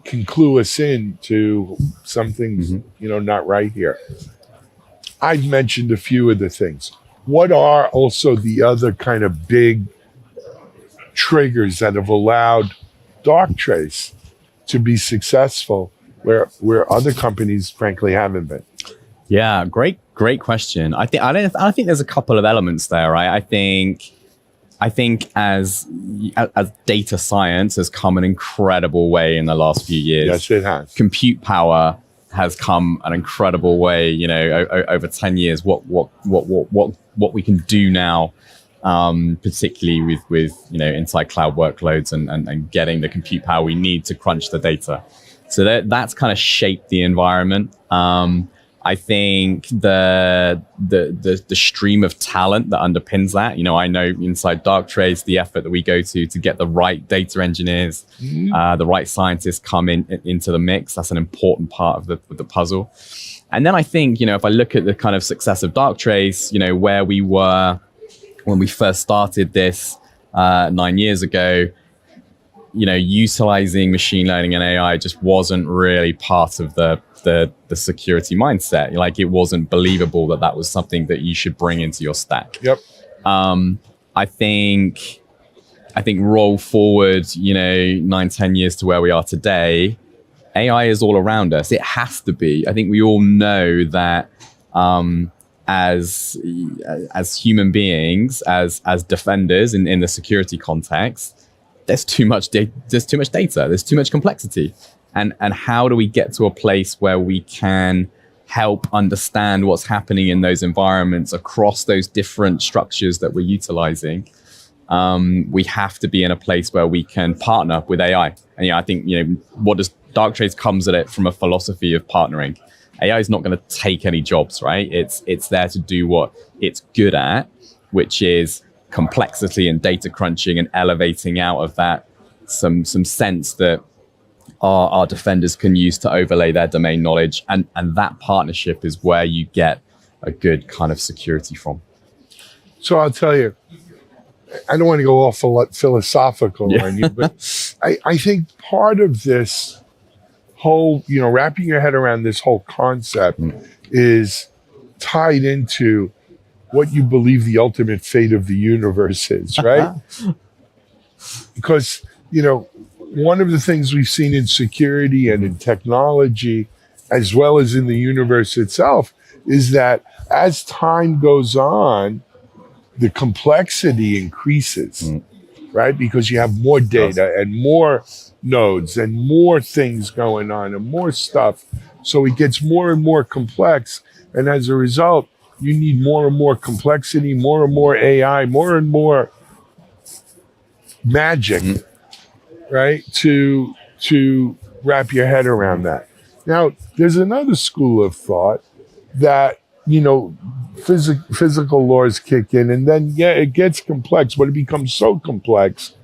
can clue us in to something's, not right here. I've mentioned a few of the things. What are also the other kind of big triggers that have allowed Darktrace to be successful where other companies frankly haven't been? Yeah, great question. I think there's a couple of elements there, right? I think as data science has come an incredible way in the last few years. Yes, it has. Compute power has come an incredible way, over 10 years, what we can do now, particularly with inside cloud workloads and getting the compute power we need to crunch the data. So that's kind of shaped the environment. I think the stream of talent that underpins that, I know inside Darktrace, the effort that we go to get the right data engineers, the right scientists come into the mix. That's an important part of the puzzle. And then I think, if I look at the kind of success of Darktrace, where we were when we first started this 9 years ago, utilizing machine learning and AI just wasn't really part of the security mindset. Like, it wasn't believable that was something that you should bring into your stack. Yep. I think roll forward, 9-10 years to where we are today, AI is all around us. It has to be. I think we all know that as human beings, as defenders in the security context, there's too much data, there's too much complexity. And how do we get to a place where we can help understand what's happening in those environments across those different structures that we're utilizing? We have to be in a place where we can partner with AI. And I think, what does Darktrace comes at it from a philosophy of partnering. AI is not going to take any jobs, right? It's there to do what it's good at, which is complexity and data crunching and elevating out of that some sense that our defenders can use to overlay their domain knowledge. And that partnership is where you get a good kind of security from. So I'll tell you, I don't want to go off a lot philosophical on you, but I think part of this whole, wrapping your head around this whole concept is tied into what you believe the ultimate fate of the universe is, right? Because, one of the things we've seen in security and in technology, as well as in the universe itself, is that as time goes on, the complexity increases, right? Because you have more data and more nodes and more things going on and more stuff. So it gets more and more complex. And as a result, you need more and more complexity, more and more AI, more and more magic, right? To wrap your head around that. Now, there's another school of thought that, physical laws kick in, and then, it gets complex, but it becomes so complex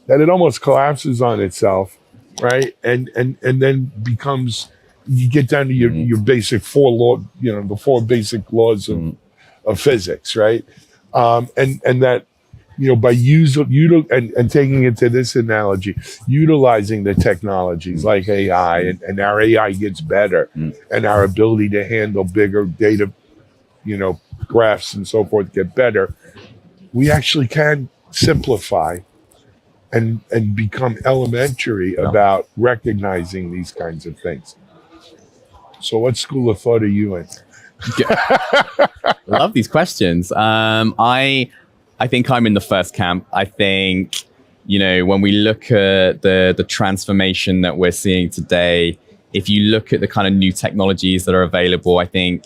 that it almost collapses on itself, right? And then becomes, you get down to your basic the four basic laws of physics, right? And that, by and taking it to this analogy, utilizing the technologies like AI, and our AI gets better, and our ability to handle bigger data, graphs and so forth get better, we actually can simplify and become elementary about recognizing these kinds of things. So what school of thought are you in? I love these questions. I think I'm in the first camp. I think, when we look at the transformation that we're seeing today, if you look at the kind of new technologies that are available, I think,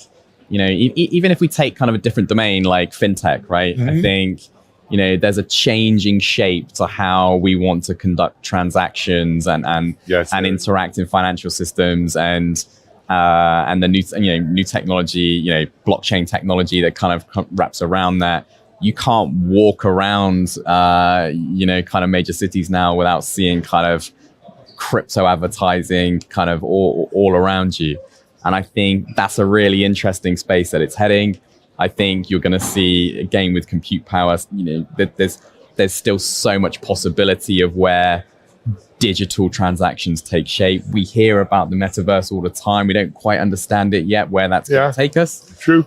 even if we take kind of a different domain like fintech, right? I think, there's a changing shape to how we want to conduct transactions and interact in financial systems, and the new technology, blockchain technology that kind of wraps around that. You can't walk around, kind of major cities now without seeing kind of crypto advertising kind of all around you. And I think that's a really interesting space that it's heading. I think you're going to see, again, with compute power, there's still so much possibility of where digital transactions take shape. We hear about the metaverse all the time. We don't quite understand it yet, where that's going to take us. True.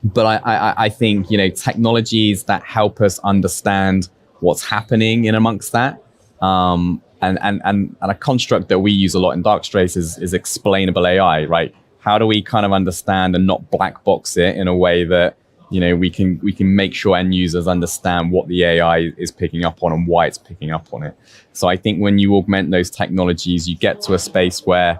But I think, technologies that help us understand what's happening in amongst that, and a construct that we use a lot in Darktrace is explainable AI, right? How do we kind of understand and not black box it in a way that, we can make sure end users understand what the AI is picking up on and why it's picking up on it. So I think when you augment those technologies, you get to a space where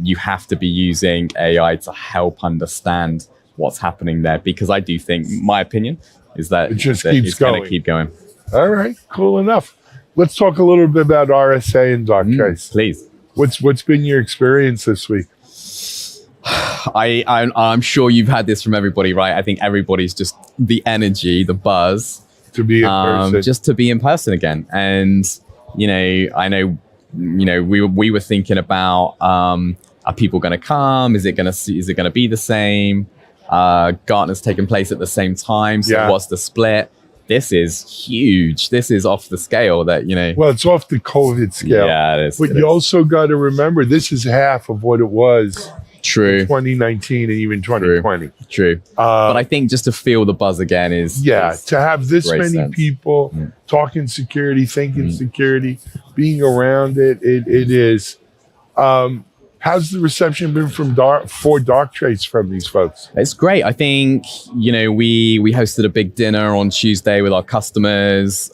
you have to be using AI to help understand what's happening there, because I do think, my opinion is that it just keeps going. Gonna keep going. All right, cool enough. Let's talk a little bit about RSA and Darktrace. Please. What's been your experience this week? I'm sure you've had this from everybody, right? I think everybody's just the energy, the buzz to be in person, just to be in person again. And I know, we were thinking about, are people going to come? Is it going to be the same? Gartner's taken place at the same time. So what's the split? This is huge. This is off the scale that, Well, it's off the COVID scale. Yeah, it is. But you also got to remember, this is half of what it was. True. In 2019 and even 2020. True. But I think just to feel the buzz again is to have this many people talking security, thinking security, being around it is. How's the reception been for Darktrace from these folks? It's great. I think, we hosted a big dinner on Tuesday with our customers.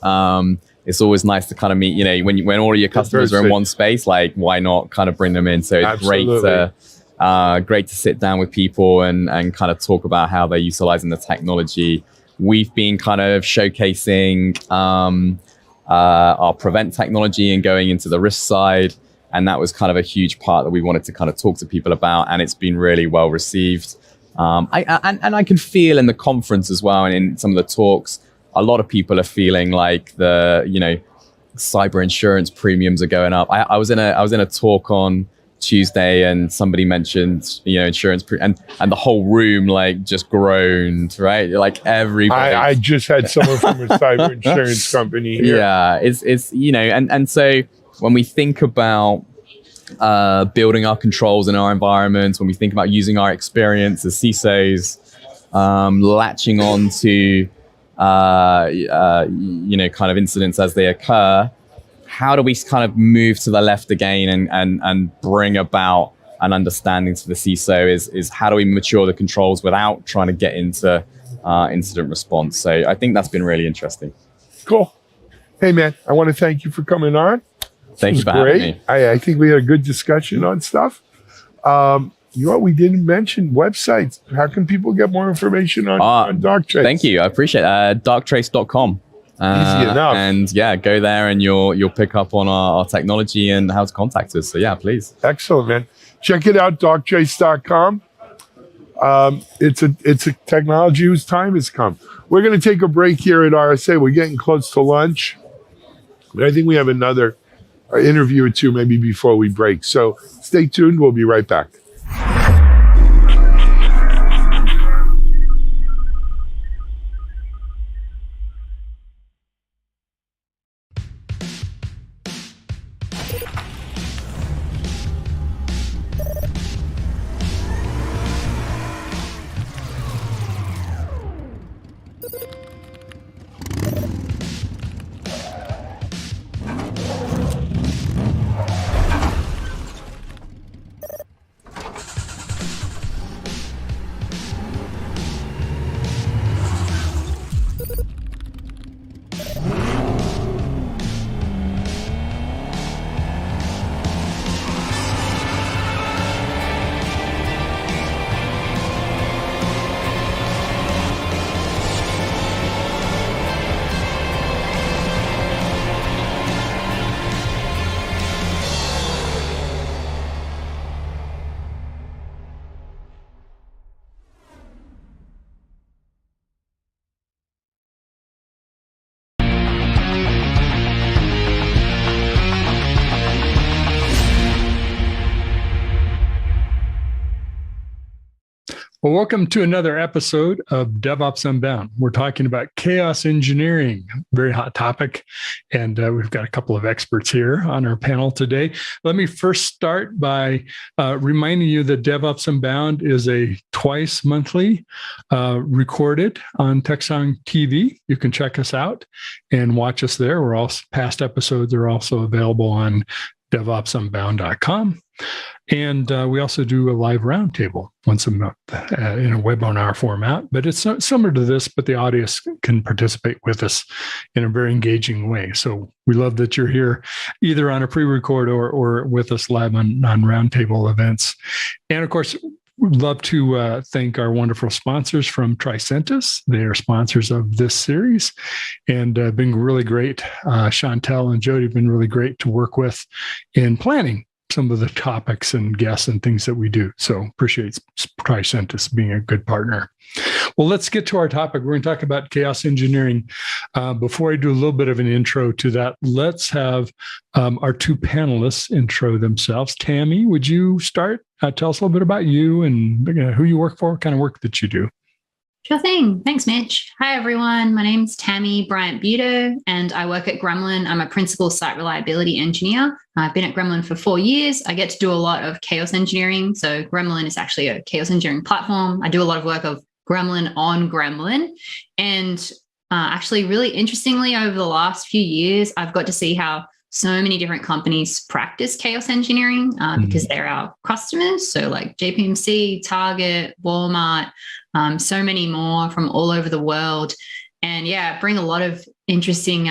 It's always nice to kind of meet, when all of your customers are in one space, like why not kind of bring them in? So it's great to sit down with people and kind of talk about how they're utilizing the technology. We've been kind of showcasing our prevent technology and going into the risk side. And that was kind of a huge part that we wanted to kind of talk to people about, and it's been really well received. I can feel in the conference as well, and in some of the talks, a lot of people are feeling like cyber insurance premiums are going up. I was in a talk on Tuesday, and somebody mentioned insurance and the whole room just groaned, right? Like everybody. I just had someone from a cyber insurance company here. Yeah, it's and so. When we think about building our controls in our environments, when we think about using our experience as CISOs, latching on to, kind of incidents as they occur, how do we kind of move to the left again and bring about an understanding to the CISO is how do we mature the controls without trying to get into incident response? So I think that's been really interesting. Cool. Hey, man, I want to thank you for coming on. Thank you for having me. I think we had a good discussion on stuff. We didn't mention websites. How can people get more information on Darktrace? Thank you. I appreciate it. Darktrace.com. Easy enough. And yeah, go there and you'll pick up on our technology and how to contact us. So yeah, please. Excellent, man. Check it out, doctrace.com. It's a technology whose time has come. We're going to take a break here at RSA. We're getting close to lunch, but I think we have another interview or two maybe before we break. So stay tuned. We'll be right back. Well, welcome to another episode of DevOps Unbound. We're talking about chaos engineering, very hot topic. And we've got a couple of experts here on our panel today. Let me first start by reminding you that DevOps Unbound is a twice monthly recorded on Techstrong TV. You can check us out and watch us there. We're also, past episodes are also available on DevOpsUnbound.com. And we also do a live roundtable once a month in a webinar format. But it's similar to this, but the audience can participate with us in a very engaging way. So we love that you're here either on a pre-record or with us live on roundtable events. And of course, we'd love to thank our wonderful sponsors from Tricentis. They are sponsors of this series and been really great. Chantel and Jody have been really great to work with in planning some of the topics and guests and things that we do. So appreciate Tricentis being a good partner. Well, let's get to our topic. We're going to talk about chaos engineering. Before I do a little bit of an intro to that, let's have our two panelists intro themselves. Tammy, would you start? Tell us a little bit about you and who you work for, what kind of work that you do. Sure thing. Thanks, Mitch. Hi, everyone. My name's Tammy Bryant-Buto, and I work at Gremlin. I'm a principal site reliability engineer. I've been at Gremlin for 4 years. I get to do a lot of chaos engineering. So Gremlin is actually a chaos engineering platform. I do a lot of work of Gremlin on Gremlin. And actually, really interestingly, over the last few years, I've got to see how so many different companies practice chaos engineering because they're our customers. So like JPMC, Target, Walmart, so many more from all over the world. And yeah, bring a lot of interesting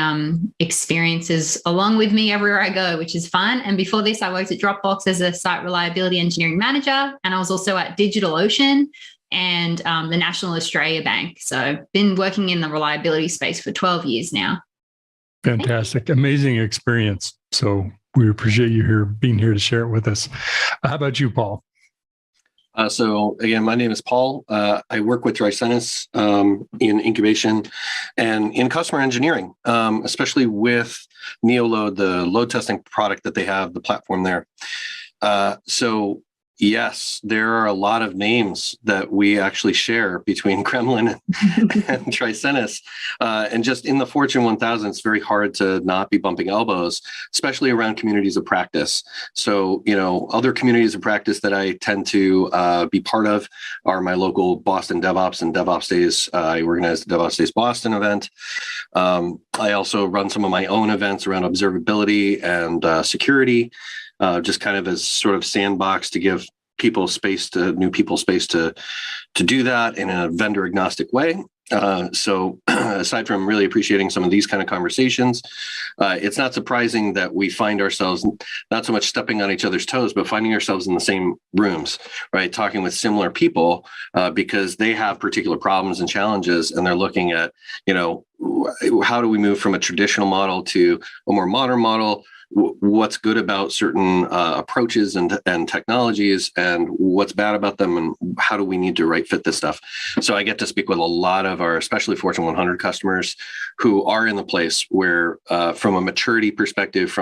experiences along with me everywhere I go, which is fun. And before this, I worked at Dropbox as a site reliability engineering manager. And I was also at DigitalOcean and the National Australia Bank. So been working in the reliability space for 12 years now. Fantastic. Amazing experience. So we appreciate you here being here to share it with us. How about you, Paul? So again, my name is Paul. I work with Tricentis in incubation and in customer engineering, especially with NeoLoad, the load testing product that they have, the platform there. So yes, there are a lot of names that we actually share between Gremlin and Tricentis. And just in the Fortune 1000, it's very hard to not be bumping elbows, especially around communities of practice. So, you know, other communities of practice that I tend to be part of are my local Boston DevOps and DevOps Days. I organized the DevOps Days Boston event. I also run some of my own events around observability and security. Just kind of as sort of sandbox to give new people space to do that in a vendor agnostic way. So aside from really appreciating some of these kind of conversations, it's not surprising that we find ourselves not so much stepping on each other's toes, but finding ourselves in the same rooms, right? Talking with similar people because they have particular problems and challenges, and they're looking at, how do we move from a traditional model to a more modern model? What's good about certain approaches and technologies, and what's bad about them, and how do we need to right fit this stuff? So I get to speak with a lot of our, especially Fortune 100 customers, who are in the place where, from a maturity perspective,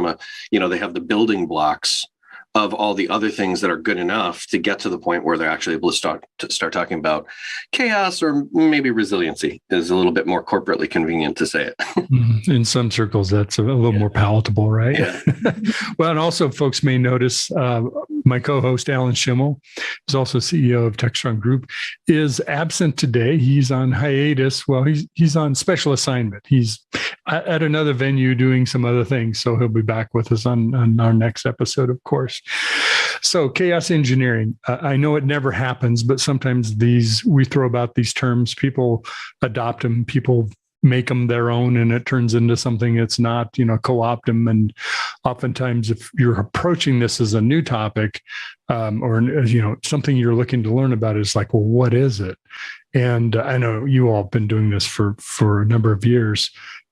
they have the building blocks of all the other things that are good enough to get to the point where they're actually able to start talking about chaos, or maybe resiliency is a little bit more corporately convenient to say it. In some circles, that's a little more palatable, right? Yeah. Well, and also folks may notice my co-host, Alan Schimmel, who's also CEO of Techstrong Group, is absent today. He's on hiatus. Well, he's on special assignment. He's at another venue doing some other things. So he'll be back with us on our next episode, of course. So chaos engineering, I know it never happens, but sometimes we throw about these terms, people adopt them, people make them their own, and it turns into something it's not, co-opt them. And oftentimes if you're approaching this as a new topic, or something you're looking to learn about, is like, well, what is it? And I know you all have been doing this for a number of years.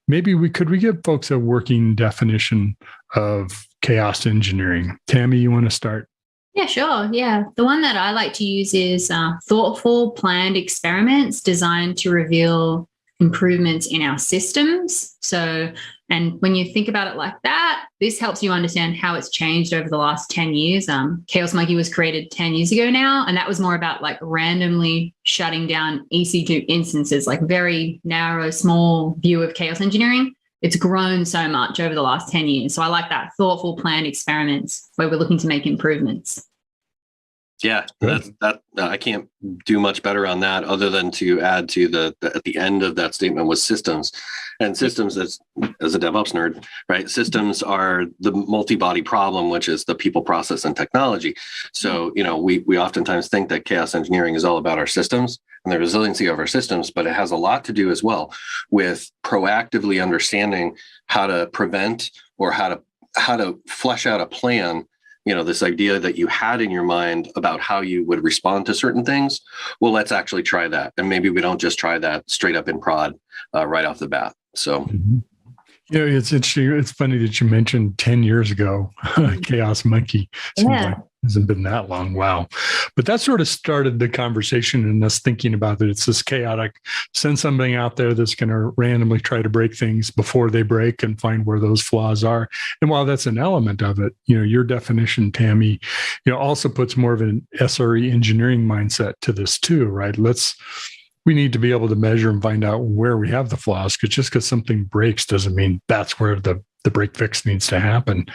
Maybe we give folks a working definition of chaos engineering. Tammy, you want to start? Yeah, sure. Yeah. The one that I like to use is thoughtful, planned experiments designed to reveal improvements in our systems. So, and when you think about it like that, this helps you understand how it's changed over the last 10 years. Chaos Monkey was created 10 years ago now, and that was more about like randomly shutting down EC2 instances, like very narrow, small view of chaos engineering. It's grown so much over the last 10 years. So I like that thoughtful, planned experiments where we're looking to make improvements. Yeah, I can't do much better on that, other than to add to at the end of that statement was systems. And systems, as a DevOps nerd, right? Systems are the multi-body problem, which is the people, process, and technology. So, we oftentimes think that chaos engineering is all about our systems and the resiliency of our systems, but it has a lot to do as well with proactively understanding how to prevent, or how to flesh out a plan. This idea that you had in your mind about how you would respond to certain things. Well, let's actually try that. And maybe we don't just try that straight up in prod right off the bat. So, it's interesting. It's funny that you mentioned 10 years ago, Chaos Monkey. Seems like it hasn't been that long. Wow. But that sort of started the conversation and us thinking about it. It's this chaotic, send something out there that's going to randomly try to break things before they break and find where those flaws are. And while that's an element of it, your definition, Tammy, also puts more of an SRE engineering mindset to this too, right? We need to be able to measure and find out where we have the flaws, because just because something breaks doesn't mean that's where the break fix needs to happen.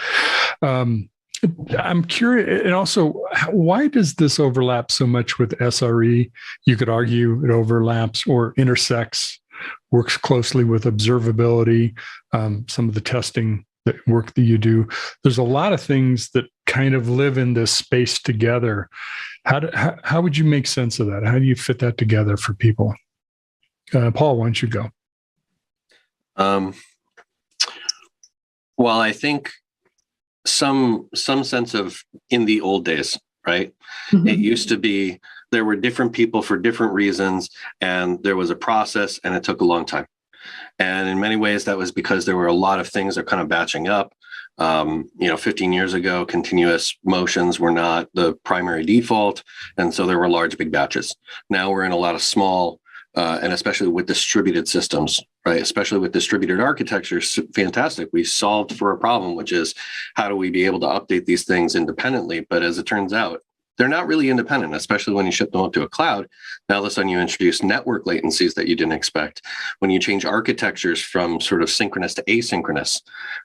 I'm curious, and also, why does this overlap so much with SRE? You could argue it overlaps or intersects, works closely with observability, some of the testing work that you do. There's a lot of things that kind of live in this space together. How would you make sense of that? How do you fit that together for people? Paul, why don't you go? Well, I think some sense of, in the old days, right? Mm-hmm. It used to be there were different people for different reasons, and there was a process, and it took a long time. And in many ways, that was because there were a lot of things that kind of batching up. 15 years ago, continuous motions were not the primary default. And so there were large, big batches. Now we're in a lot of small, and especially with distributed systems, right? Especially with distributed architecture, fantastic. We solved for a problem, which is how do we be able to update these things independently? But as it turns out, they're not really independent, especially when you ship them up to a cloud. Now, all of a sudden, you introduce network latencies that you didn't expect. When you change architectures from sort of synchronous to asynchronous,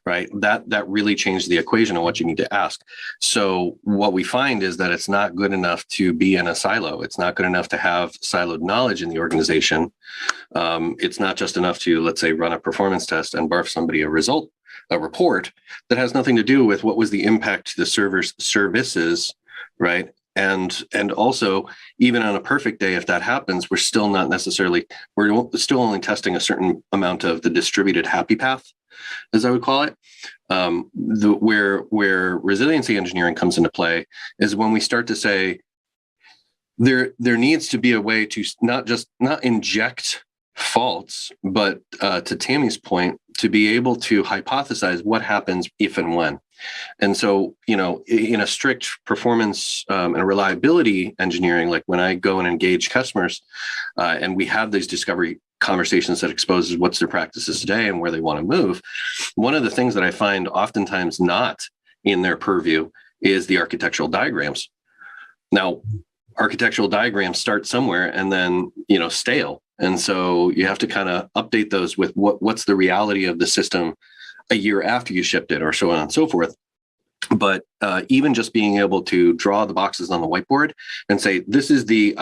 right? That really changed the equation of what you need to ask. So what we find is that it's not good enough to be in a silo. It's not good enough to have siloed knowledge in the organization. It's not just enough to, let's say, run a performance test and barf somebody a report that has nothing to do with what was the impact to the server's services, right? And also, even on a perfect day, if that happens, we're still only testing a certain amount of the distributed happy path, as I would call it. Where resiliency engineering comes into play is when we start to say there needs to be a way to not inject faults, but to Tammy's point, to be able to hypothesize what happens if and when. And so, in a strict performance and reliability engineering, like when I go and engage customers and we have these discovery conversations that exposes what's their practices today and where they want to move, one of the things that I find oftentimes not in their purview is the architectural diagrams. Now, architectural diagrams start somewhere and then, stale. And so you have to kind of update those with what's the reality of the system a year after you shipped it, or so on and so forth. But even just being able to draw the boxes on the whiteboard and say, this is the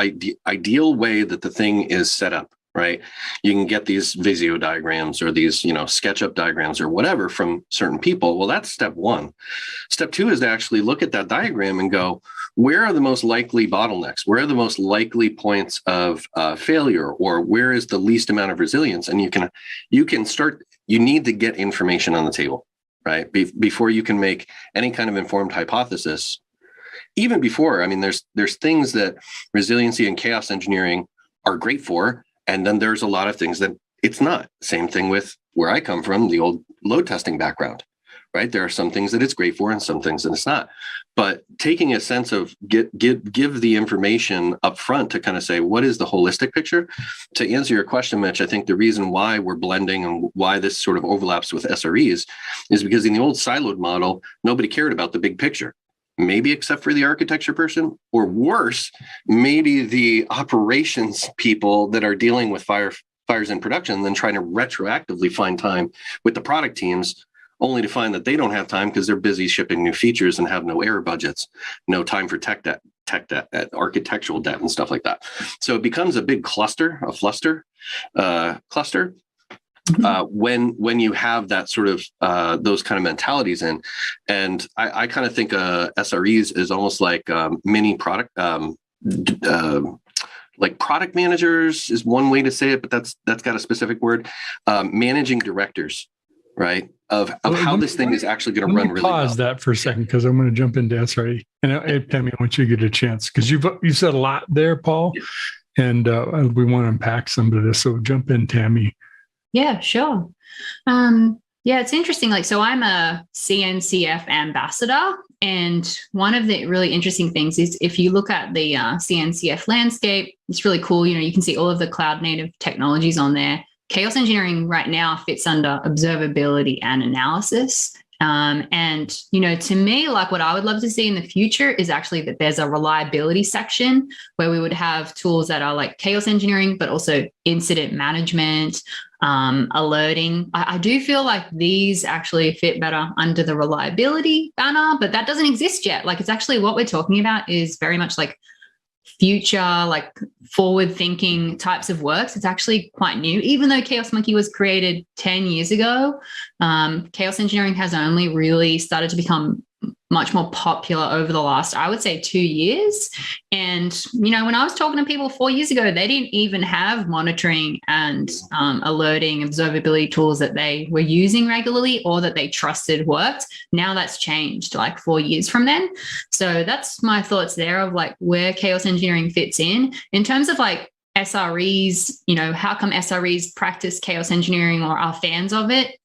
ideal way that the thing is set up, right? You can get these Visio diagrams or these, SketchUp diagrams or whatever from certain people. Well, that's step one. Step two is to actually look at that diagram and go, where are the most likely bottlenecks? Where are the most likely points of failure, or where is the least amount of resilience? And you can start. You need to get information on the table, right? Before you can make any kind of informed hypothesis. Even before, there's things that resiliency and chaos engineering are great for, and then there's a lot of things that it's not. Same thing with where I come from, the old load testing background, right? There are some things that it's great for and some things that it's not. But taking a sense of give the information up front to kind of say, what is the holistic picture? To answer your question, Mitch, I think the reason why we're blending and why this sort of overlaps with SREs is because in the old siloed model, nobody cared about the big picture. Maybe except for the architecture person, or worse, maybe the operations people that are dealing with fires in production, then trying to retroactively find time with the product teams, only to find that they don't have time because they're busy shipping new features and have no error budgets, no time for tech debt, architectural debt, and stuff like that. So it becomes a big cluster when you have that sort of those kind of mentalities in. And I kind of think SREs is almost like mini product, like product managers is one way to say it, but that's got a specific word. Managing directors, right? Of how this thing is actually going to run really well. Pause that for a second, because I'm going to jump into SRE. And Tammy, I want you to get a chance, because you said a lot there, Paul, and we want to unpack some of this. So jump in, Tammy. Yeah, sure. It's interesting. So I'm a CNCF ambassador. And one of the really interesting things is if you look at the CNCF landscape, it's really cool. You can see all of the cloud native technologies on there. Chaos engineering right now fits under observability and analysis. And to me, like what I would love to see in the future is actually that there's a reliability section where we would have tools that are like chaos engineering, but also incident management, alerting. I do feel like these actually fit better under the reliability banner, but that doesn't exist yet. Like, it's actually what we're talking about is very much like future, like forward thinking types of works. It's actually quite new. Even though Chaos Monkey was created 10 years ago, chaos engineering has only really started to become much more popular over the last, I would say, 2 years. And, when I was talking to people 4 years ago, they didn't even have monitoring and alerting observability tools that they were using regularly or that they trusted worked. Now that's changed like 4 years from then. So that's my thoughts there of like where chaos engineering fits in terms of like SREs, how come SREs practice chaos engineering or are fans of it?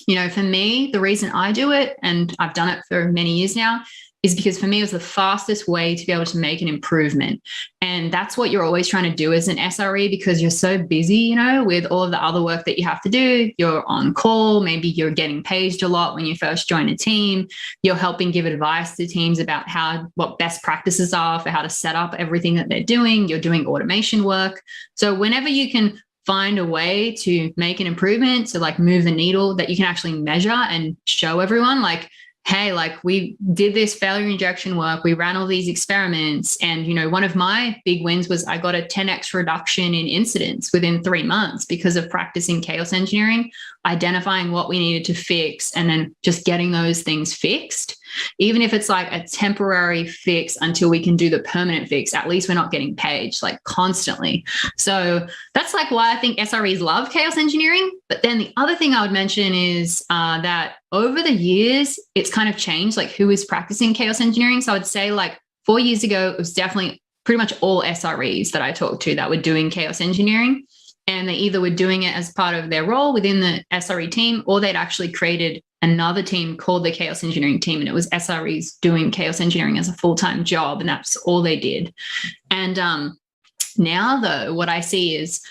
For me, the reason I do it, and I've done it for many years now, is because for me, it was the fastest way to be able to make an improvement. And that's what you're always trying to do as an SRE, because you're so busy, with all of the other work that you have to do. You're on call. Maybe you're getting paged a lot when you first join a team. You're helping give advice to teams about what best practices are for how to set up everything that they're doing. You're doing automation work. So whenever you can find a way to make an improvement, to like move the needle that you can actually measure and show everyone, like, hey, like we did this failure injection work, we ran all these experiments, and one of my big wins was I got a 10x reduction in incidents within 3 months because of practicing chaos engineering, identifying what we needed to fix, and then just getting those things fixed. Even if it's like a temporary fix until we can do the permanent fix, at least we're not getting paged like constantly. So that's like why I think SREs love chaos engineering. But then the other thing I would mention is that over the years, it's kind of changed, like who is practicing chaos engineering. So I would say like 4 years ago, it was definitely pretty much all SREs that I talked to that were doing chaos engineering. And they either were doing it as part of their role within the SRE team, or they'd actually created another team called the chaos engineering team. And it was SREs doing chaos engineering as a full-time job. And that's all they did. And now, though, what I see is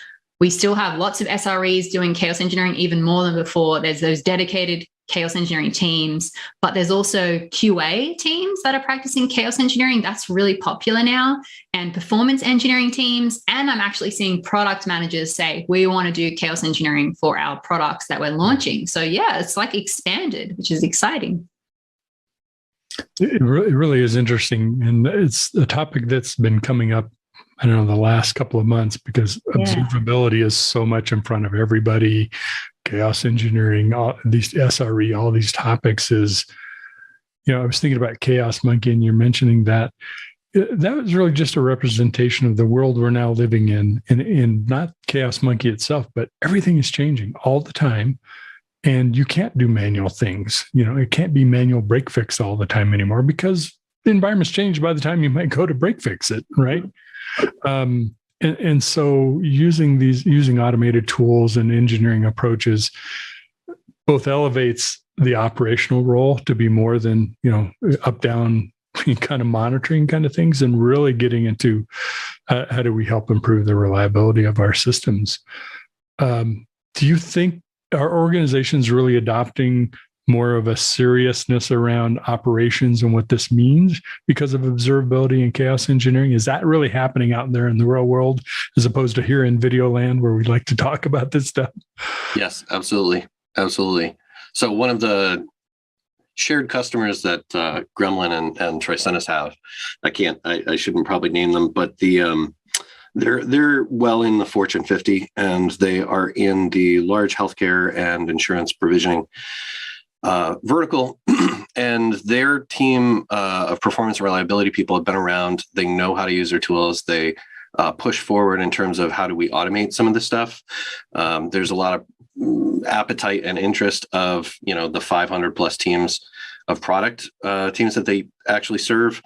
we still have lots of SREs doing chaos engineering, even more than before. There's those dedicated chaos engineering teams, but there's also QA teams that are practicing chaos engineering. That's really popular now, and performance engineering teams. And I'm actually seeing product managers say, we want to do chaos engineering for our products that we're launching. So yeah, it's like expanded, which is exciting. It really is interesting. And it's a topic that's been coming up, I don't know, the last couple of months, because observability is so much in front of everybody. Chaos engineering, all these SRE, all these topics is, I was thinking about Chaos Monkey, and you're mentioning that. That was really just a representation of the world we're now living in, and not Chaos Monkey itself, but everything is changing all the time. And you can't do manual things. It can't be manual break fix all the time anymore, because the environment's changed by the time you might go to break fix it, right? And so using automated tools and engineering approaches both elevates the operational role to be more than, up, down kind of monitoring kind of things, and really getting into how do we help improve the reliability of our systems. Do you think our organizations really adopting more of a seriousness around operations and what this means because of observability and chaos engineering? Is that really happening out there in the real world, as opposed to here in video land where we like to talk about this stuff? Yes, absolutely. Absolutely. So one of the shared customers that Gremlin and Tricentis have, I shouldn't probably name them, but they're well in the Fortune 50, and they are in the large healthcare and insurance provisioning vertical. And their team of performance and reliability people have been around. They know how to use their tools. They push forward in terms of how do we automate some of this stuff. There's a lot of appetite and interest of the 500 plus teams of product teams that they actually serve,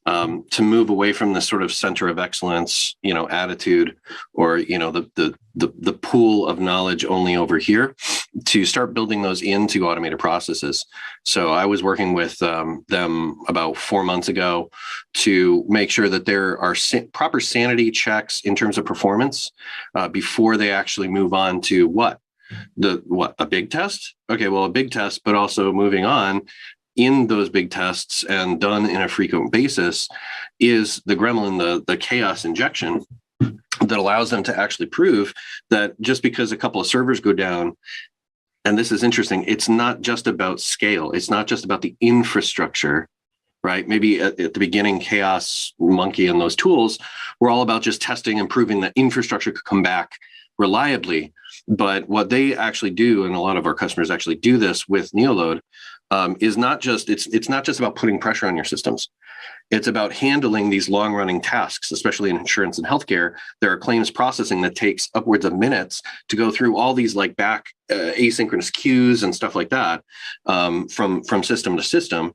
to move away from this sort of center of excellence, attitude, or the pool of knowledge only over here, to start building those into automated processes. So I was working with them about 4 months ago to make sure that there are proper sanity checks in terms of performance before they actually move on to a big test. Okay, well, a big test, but also moving on in those big tests and done in a frequent basis is the Gremlin, the chaos injection that allows them to actually prove that just because a couple of servers go down, and this is interesting, it's not just about scale. It's not just about the infrastructure, right? Maybe at the beginning, Chaos Monkey and those tools were all about just testing and proving that infrastructure could come back reliably. But what they actually do, and a lot of our customers actually do this with Neoload, is not just it's not just about putting pressure on your systems. It's about handling these long-running tasks, especially in insurance and healthcare. There are claims processing that takes upwards of minutes to go through all these like back asynchronous queues and stuff like that, from system to system.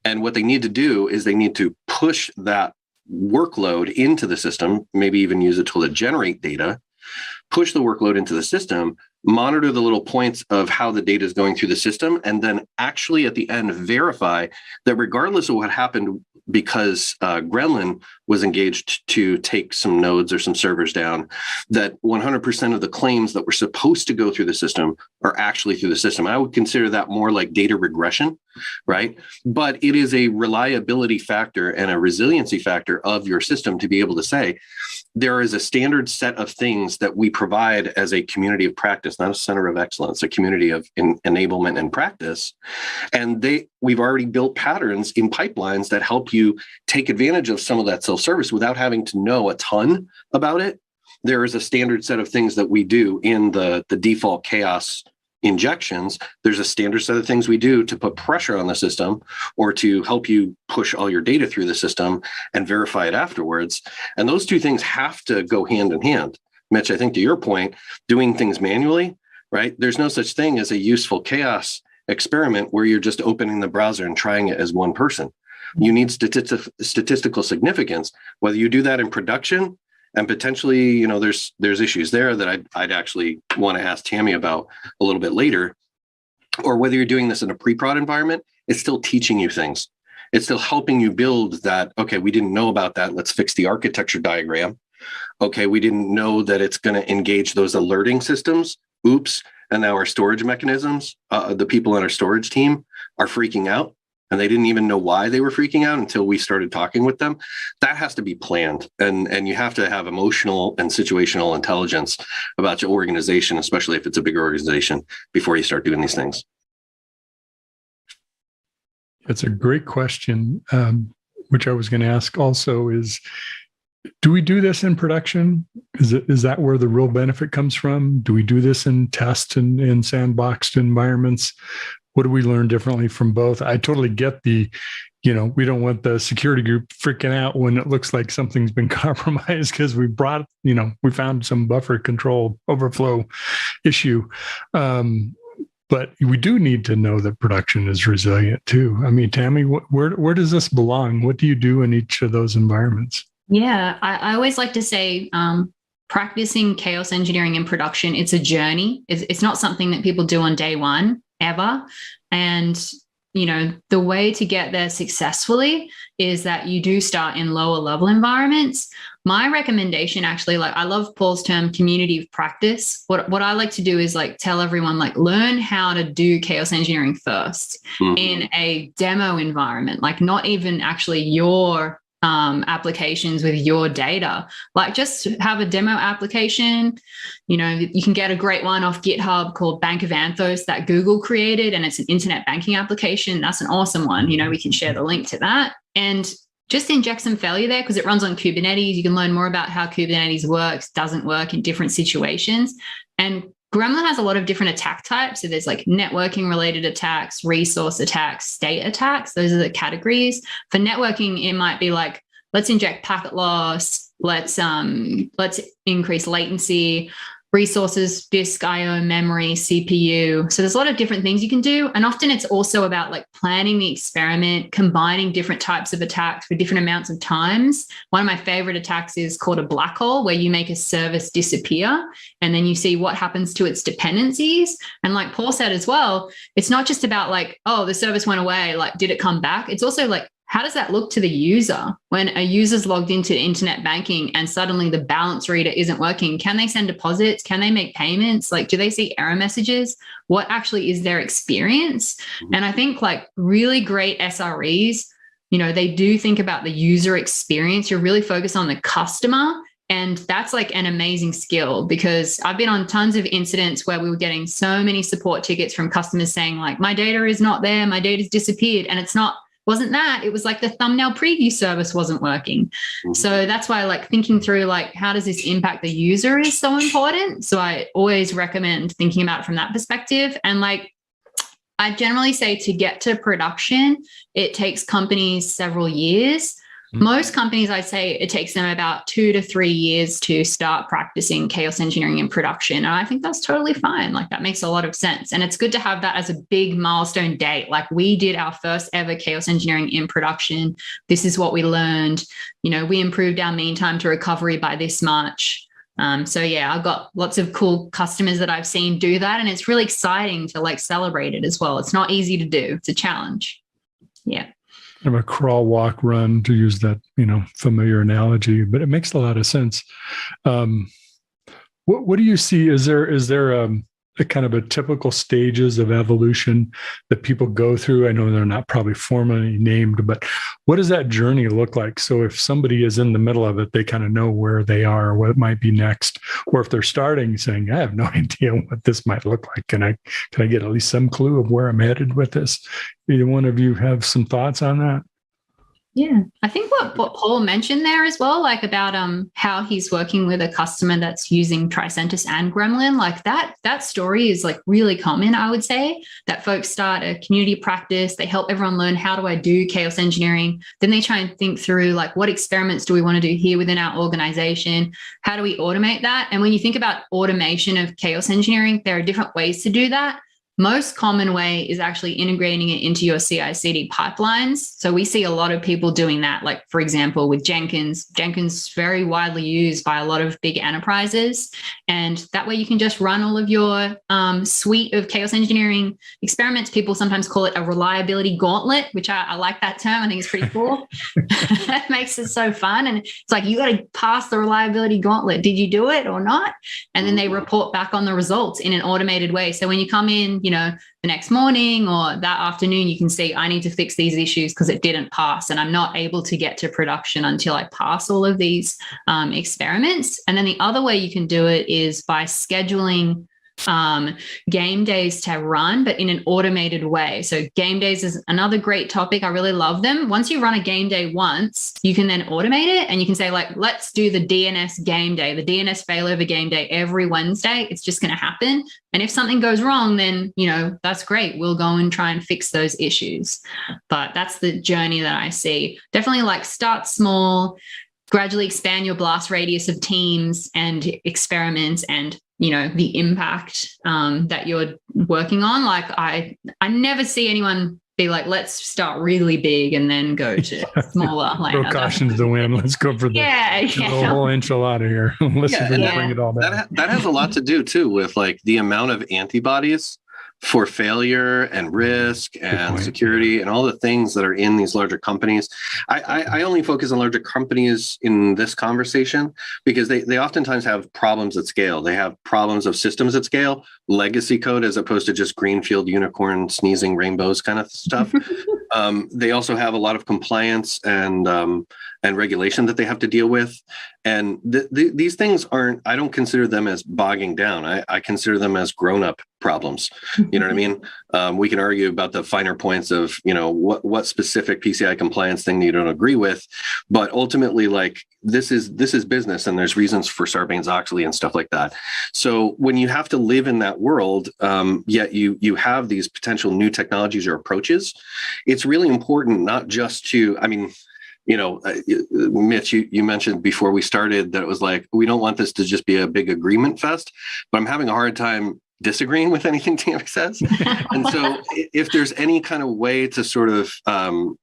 And what they need to do is they need to push that workload into the system, maybe even use a tool to generate data, push the workload into the system, monitor the little points of how the data is going through the system, and then actually at the end verify that regardless of what happened, because Gremlin was engaged to take some nodes or some servers down, that 100% of the claims that were supposed to go through the system are actually through the system. I would consider that more like data regression right? But it is a reliability factor and a resiliency factor of your system to be able to say, there is a standard set of things that we provide as a community of practice, not a center of excellence, a community of enablement and practice. And we've already built patterns in pipelines that help you take advantage of some of that self-service without having to know a ton about it. There is a standard set of things that we do in the default chaos injections. There's a standard set of things we do to put pressure on the system or to help you push all your data through the system and verify it afterwards. And those two things have to go hand in hand. Mitch, I think to your point, doing things manually, right? There's no such thing as a useful chaos experiment where you're just opening the browser and trying it as one person. You need statistical significance, whether you do that in production. And potentially, there's issues there that I'd actually want to ask Tammy about a little bit later. Or whether you're doing this in a pre-prod environment, it's still teaching you things. It's still helping you build that, okay, we didn't know about that. Let's fix the architecture diagram. Okay, we didn't know that it's going to engage those alerting systems. Oops. And now our storage mechanisms, the people on our storage team are freaking out. And they didn't even know why they were freaking out until we started talking with them. That has to be planned. And you have to have emotional and situational intelligence about your organization, especially if it's a bigger organization, before you start doing these things. It's a great question, which I was going to ask also is, do we do this in production? Is that where the real benefit comes from? Do we do this in test and in sandboxed environments? What do we learn differently from both? I totally get we don't want the security group freaking out when it looks like something's been compromised because we found some buffer control overflow issue. But we do need to know that production is resilient too. I mean, Tammy, where does this belong? What do you do in each of those environments? Yeah, I always like to say, practicing chaos engineering in production, it's a journey. It's not something that people do on day one ever. And, the way to get there successfully is that you do start in lower level environments. My recommendation actually, I love Paul's term community of practice. What I like to do is tell everyone, learn how to do chaos engineering first in a demo environment, not even actually your applications with your data. Just have a demo application. You can get a great one off GitHub called Bank of Anthos that Google created, and it's an internet banking application. That's an awesome one. We can share the link to that and just inject some failure there because it runs on Kubernetes. You can learn more about how Kubernetes works, doesn't work in different situations. And Gremlin has a lot of different attack types. So there's networking related attacks, resource attacks, state attacks. Those are the categories. For networking, it might be let's inject packet loss, let's increase latency, resources, disk IO, memory, CPU. So there's a lot of different things you can do. And often it's also about planning the experiment, combining different types of attacks for different amounts of times. One of my favorite attacks is called a black hole, where you make a service disappear and then you see what happens to its dependencies. And like Paul said as well, it's not just about the service went away, did it come back? It's also how does that look to the user when a user's logged into internet banking and suddenly the balance reader isn't working? Can they send deposits? Can they make payments? Do they see error messages? What actually is their experience? And I think really great SREs, they do think about the user experience. You're really focused on the customer. And that's an amazing skill, because I've been on tons of incidents where we were getting so many support tickets from customers saying my data is not there, my data's disappeared. And wasn't that, it was the thumbnail preview service wasn't working. So that's why thinking through how does this impact the user is so important. So I always recommend thinking about it from that perspective. And I generally say to get to production, it takes companies several years. Most companies, I'd say it takes them about 2 to 3 years to start practicing chaos engineering in production. And I think that's totally fine. That makes a lot of sense. And it's good to have that as a big milestone date. We did our first ever chaos engineering in production. This is what we learned. We improved our mean time to recovery by this much. So yeah, I've got lots of cool customers that I've seen do that. And it's really exciting to celebrate it as well. It's not easy to do. It's a challenge. Yeah. Of a crawl, walk, run, to use that familiar analogy, but it makes a lot of sense. What do you see? Is there kind of a typical stages of evolution that people go through? I know they're not probably formally named, but what does that journey look like? So if somebody is in the middle of it, they kind of know where they are, what might be next. Or if they're starting saying, I have no idea what this might look like. Can I get at least some clue of where I'm headed with this? Either one of you have some thoughts on that? Yeah, I think what Paul mentioned there as well, like about how he's working with a customer that's using Tricentis and Gremlin, like that story is like really common, I would say, that folks start a community practice, they help everyone learn how do I do chaos engineering, then they try and think through like what experiments do we want to do here within our organization, how do we automate that? And when you think about automation of chaos engineering, there are different ways to do that. Most common way is actually integrating it into your CI/CD pipelines. So we see a lot of people doing that. Like, for example, with Jenkins. Jenkins is very widely used by a lot of big enterprises. And that way you can just run all of your suite of chaos engineering experiments. People sometimes call it a reliability gauntlet, which I like that term. I think it's pretty cool. That makes it so fun. And it's like, you got to pass the reliability gauntlet. Did you do it or not? And then they report back on the results in an automated way. So when you come in, the next morning or that afternoon, you can see, I need to fix these issues because it didn't pass and I'm not able to get to production until I pass all of these experiments. And then the other way you can do it is by scheduling game days to run, but in an automated way. So game days is another great topic. I really love them. Once you run a game day once, you can then automate it and you can say, like, let's do the DNS game day, the DNS failover game day every Wednesday. It's just going to happen. And if something goes wrong, then, that's great. We'll go and try and fix those issues. But that's the journey that I see. Definitely like start small, gradually expand your blast radius of teams and experiments and the impact that you're working on. Like I never see anyone be like, let's start really big and then go to smaller. Like, throw caution to the wind. Let's go for the whole enchilada here. Let's bring it all down. That has a lot to do too with like the amount of antibodies for failure and risk and security and all the things that are in these larger companies. I only focus on larger companies in this conversation because they oftentimes have problems at scale. They have problems of systems at scale, legacy code as opposed to just greenfield unicorn sneezing rainbows kind of stuff. They also have a lot of compliance and regulation that they have to deal with. And these things I don't consider them as bogging down. I consider them as grown-up problems. You know what I mean? We can argue about the finer points of, what specific PCI compliance thing you don't agree with, but ultimately, like, this is business and there's reasons for Sarbanes-Oxley and stuff like that. So when you have to live in that world, yet you have these potential new technologies or approaches, it's really important not just to, Mitch, you mentioned before we started that it was like, we don't want this to just be a big agreement fest, but I'm having a hard time disagreeing with anything Tammy says. And so if there's any kind of way to sort of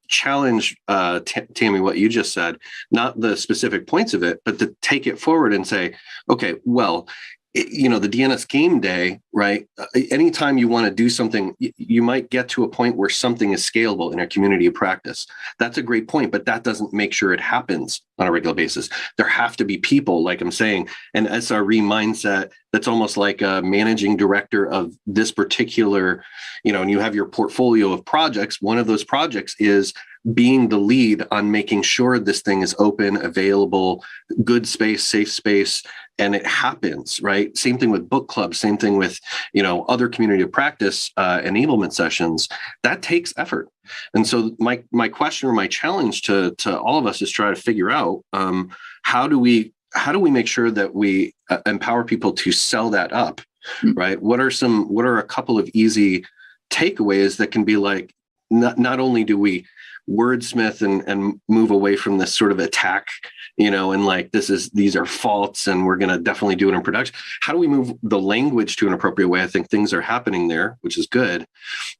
challenge, Tammy, what you just said, not the specific points of it, but to take it forward and say, okay, well, the DNS game day, right? Anytime you want to do something, you might get to a point where something is scalable in a community of practice. That's a great point, but that doesn't make sure it happens on a regular basis. There have to be people, like I'm saying, an SRE mindset that's almost like a managing director of this particular, and you have your portfolio of projects. One of those projects is being the lead on making sure this thing is open, available, good space, safe space, and it happens, right? Same thing with book clubs, same thing with, other community of practice enablement sessions. That takes effort. And so my question or my challenge to all of us is try to figure out how do we make sure that we empower people to sell that up, right? What are a couple of easy takeaways that can be like, not only do we wordsmith and move away from this sort of attack, and like these are faults and we're going to definitely do it in production. How do we move the language to an appropriate way? I think things are happening there, which is good,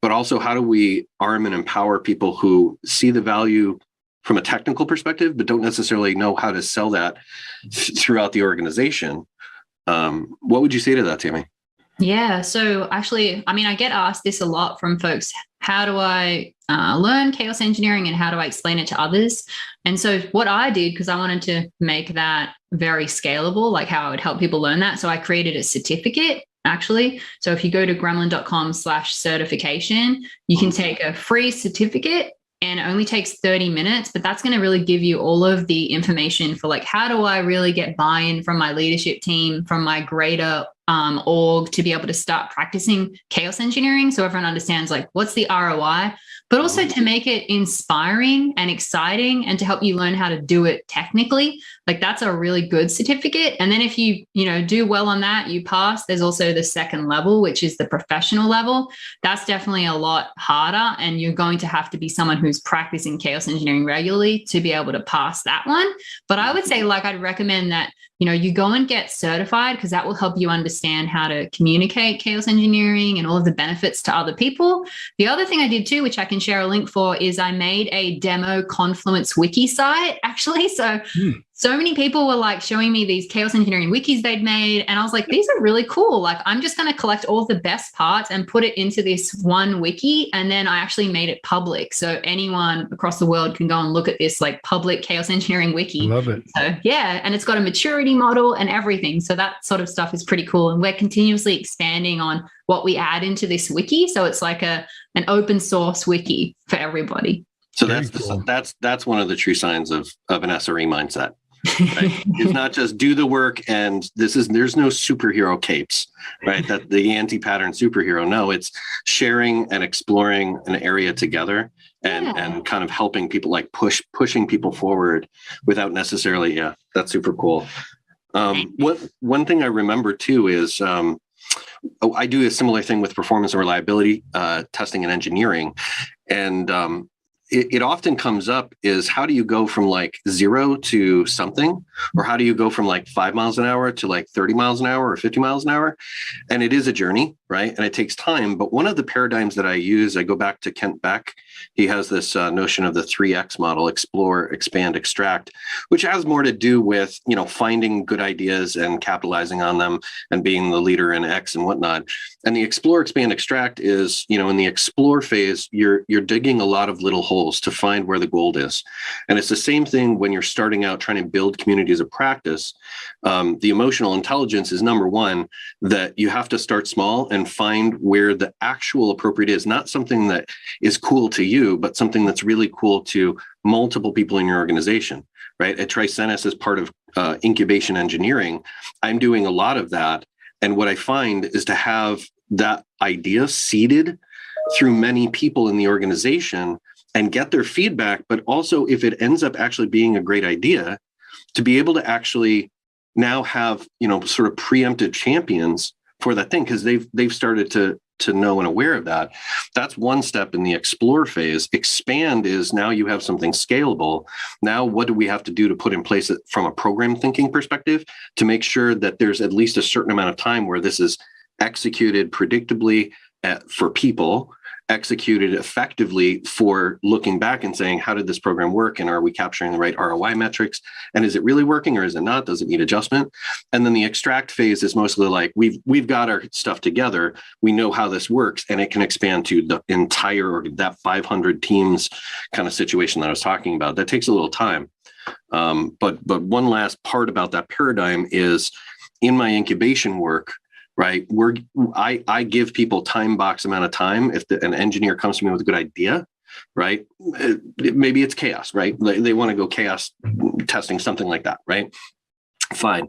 but also how do we arm and empower people who see the value from a technical perspective, but don't necessarily know how to sell that throughout the organization? What would you say to that, Tammy? Yeah. So actually, I get asked this a lot from folks. How do I learn chaos engineering and how do I explain it to others? And so what I did, because I wanted to make that very scalable, like how I would help people learn that. So I created a certificate actually. So if you go to gremlin.com/certification, you can take a free certificate, and it only takes 30 minutes, but that's going to really give you all of the information for like, how do I really get buy-in from my leadership team, from my greater org, to be able to start practicing chaos engineering, so everyone understands like what's the ROI, but also to make it inspiring and exciting and to help you learn how to do it technically. Like that's a really good certificate. And then if you do well on that, you pass, there's also the second level, which is the professional level. That's definitely a lot harder, and you're going to have to be someone who's practicing chaos engineering regularly to be able to pass that one. But I would say, like, I'd recommend that you go and get certified, because that will help you understand how to communicate chaos engineering and all of the benefits to other people. The other thing I did too, which I can share a link for, is I made a demo Confluence wiki site, actually. So many people were like showing me these chaos engineering wikis they'd made. And I was like, these are really cool. Like, I'm just going to collect all the best parts and put it into this one wiki. And then I actually made it public, so anyone across the world can go and look at this like public chaos engineering wiki. Love it. So yeah, and it's got a maturity model and everything. So that sort of stuff is pretty cool. And we're continuously expanding on what we add into this wiki. So it's like an open source wiki for everybody. So that's one of the true signs of an SRE mindset. Right? It's not just do the work and there's no superhero capes, right? That the anti-pattern superhero. No, it's sharing and exploring an area together and kind of helping people, like pushing people forward without necessarily. Yeah, that's super cool. One thing I remember too is I do a similar thing with performance and reliability testing and engineering, and it often comes up is, how do you go from like 0 to something, or how do you go from like 5 miles an hour to like 30 miles an hour or 50 miles an hour? And it is a journey, right? And it takes time. But one of the paradigms that I use, I go back to Kent Beck. He has this notion of the 3X model: explore, expand, extract, which has more to do with, finding good ideas and capitalizing on them and being the leader in X and whatnot. And the explore, expand, extract is, in the explore phase, you're digging a lot of little holes to find where the gold is. And it's the same thing when you're starting out trying to build communities of practice. The emotional intelligence is number one, that you have to start small and find where the actual appropriate is, not something that is cool to you, but something that's really cool to multiple people in your organization, right? At Tricentis, as part of incubation engineering, I'm doing a lot of that. And what I find is to have that idea seeded through many people in the organization and get their feedback, but also if it ends up actually being a great idea, to be able to actually now have, sort of preemptive champions for that thing, because they've started to know and aware of that. That's one step in the explore phase. Expand is now you have something scalable. Now, what do we have to do to put in place from a program thinking perspective to make sure that there's at least a certain amount of time where this is executed predictably for people, executed effectively for looking back and saying, how did this program work? And are we capturing the right ROI metrics? And is it really working, or is it not? Does it need adjustment? And then the extract phase is mostly like, we've got our stuff together. We know how this works, and it can expand to the entire, that 500 teams kind of situation that I was talking about. That takes a little time. But one last part about that paradigm is, in my incubation work, right, I give people time box amount of time. If an engineer comes to me with a good idea, right, maybe it's chaos, right? They want to go chaos testing, something like that, right? Fine.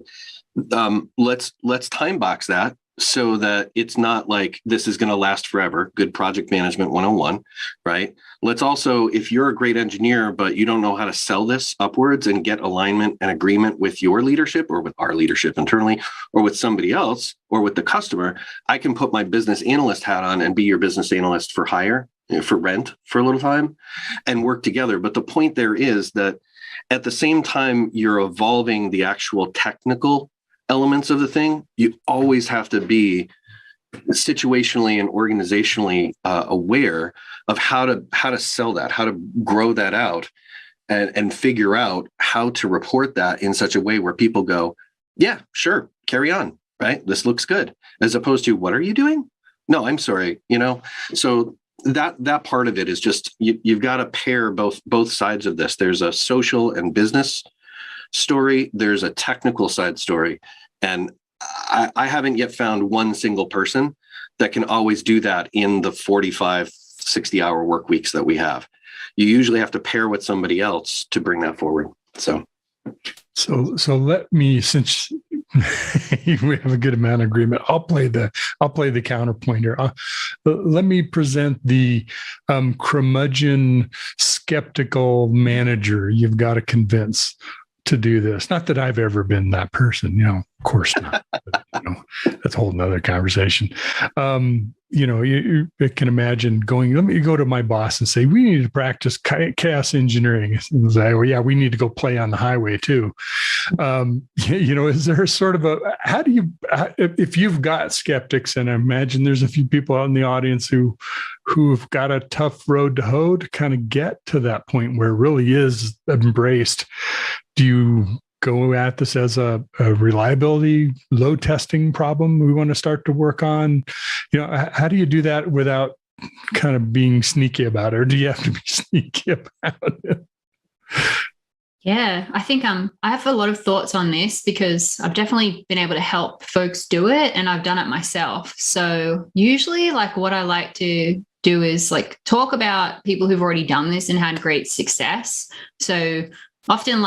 Let's time box that so that it's not like this is going to last forever. Good project management 101, right? Let's also, if you're a great engineer, but you don't know how to sell this upwards and get alignment and agreement with your leadership, or with our leadership internally, or with somebody else, or with the customer, I can put my business analyst hat on and be your business analyst for hire, for rent for a little time, and work together. But the point there is that at the same time you're evolving the actual technical elements of the thing, you always have to be situationally and organizationally aware of how to sell that, how to grow that out, and figure out how to report that in such a way where people go, yeah, sure, carry on, right? This looks good, as opposed to, what are you doing? No, I'm sorry, So that part of it is just, you've got to pair both sides of this. There's a social and business story. There's a technical side story. And I haven't yet found one single person that can always do that in the 45, 60-hour work weeks that we have. You usually have to pair with somebody else to bring that forward. So let me, since we have a good amount of agreement, I'll play the counterpoint here. Let me present the curmudgeon, skeptical manager you've got to convince to do this. Not that I've ever been that person, of course not. But, that's a whole nother conversation. You can imagine let me go to my boss and say, we need to practice chaos engineering. And say, well, yeah, we need to go play on the highway too. Is there sort of if you've got skeptics, and I imagine there's a few people out in the audience who've got a tough road to hoe to kind of get to that point where it really is embraced. Do you go at this as a reliability load testing problem we want to start to work on? How do you do that without kind of being sneaky about it, or do you have to be sneaky about it? Yeah, I think I have a lot of thoughts on this because I've definitely been able to help folks do it, and I've done it myself. So usually, what I like to do is talk about people who've already done this and had great success. So often,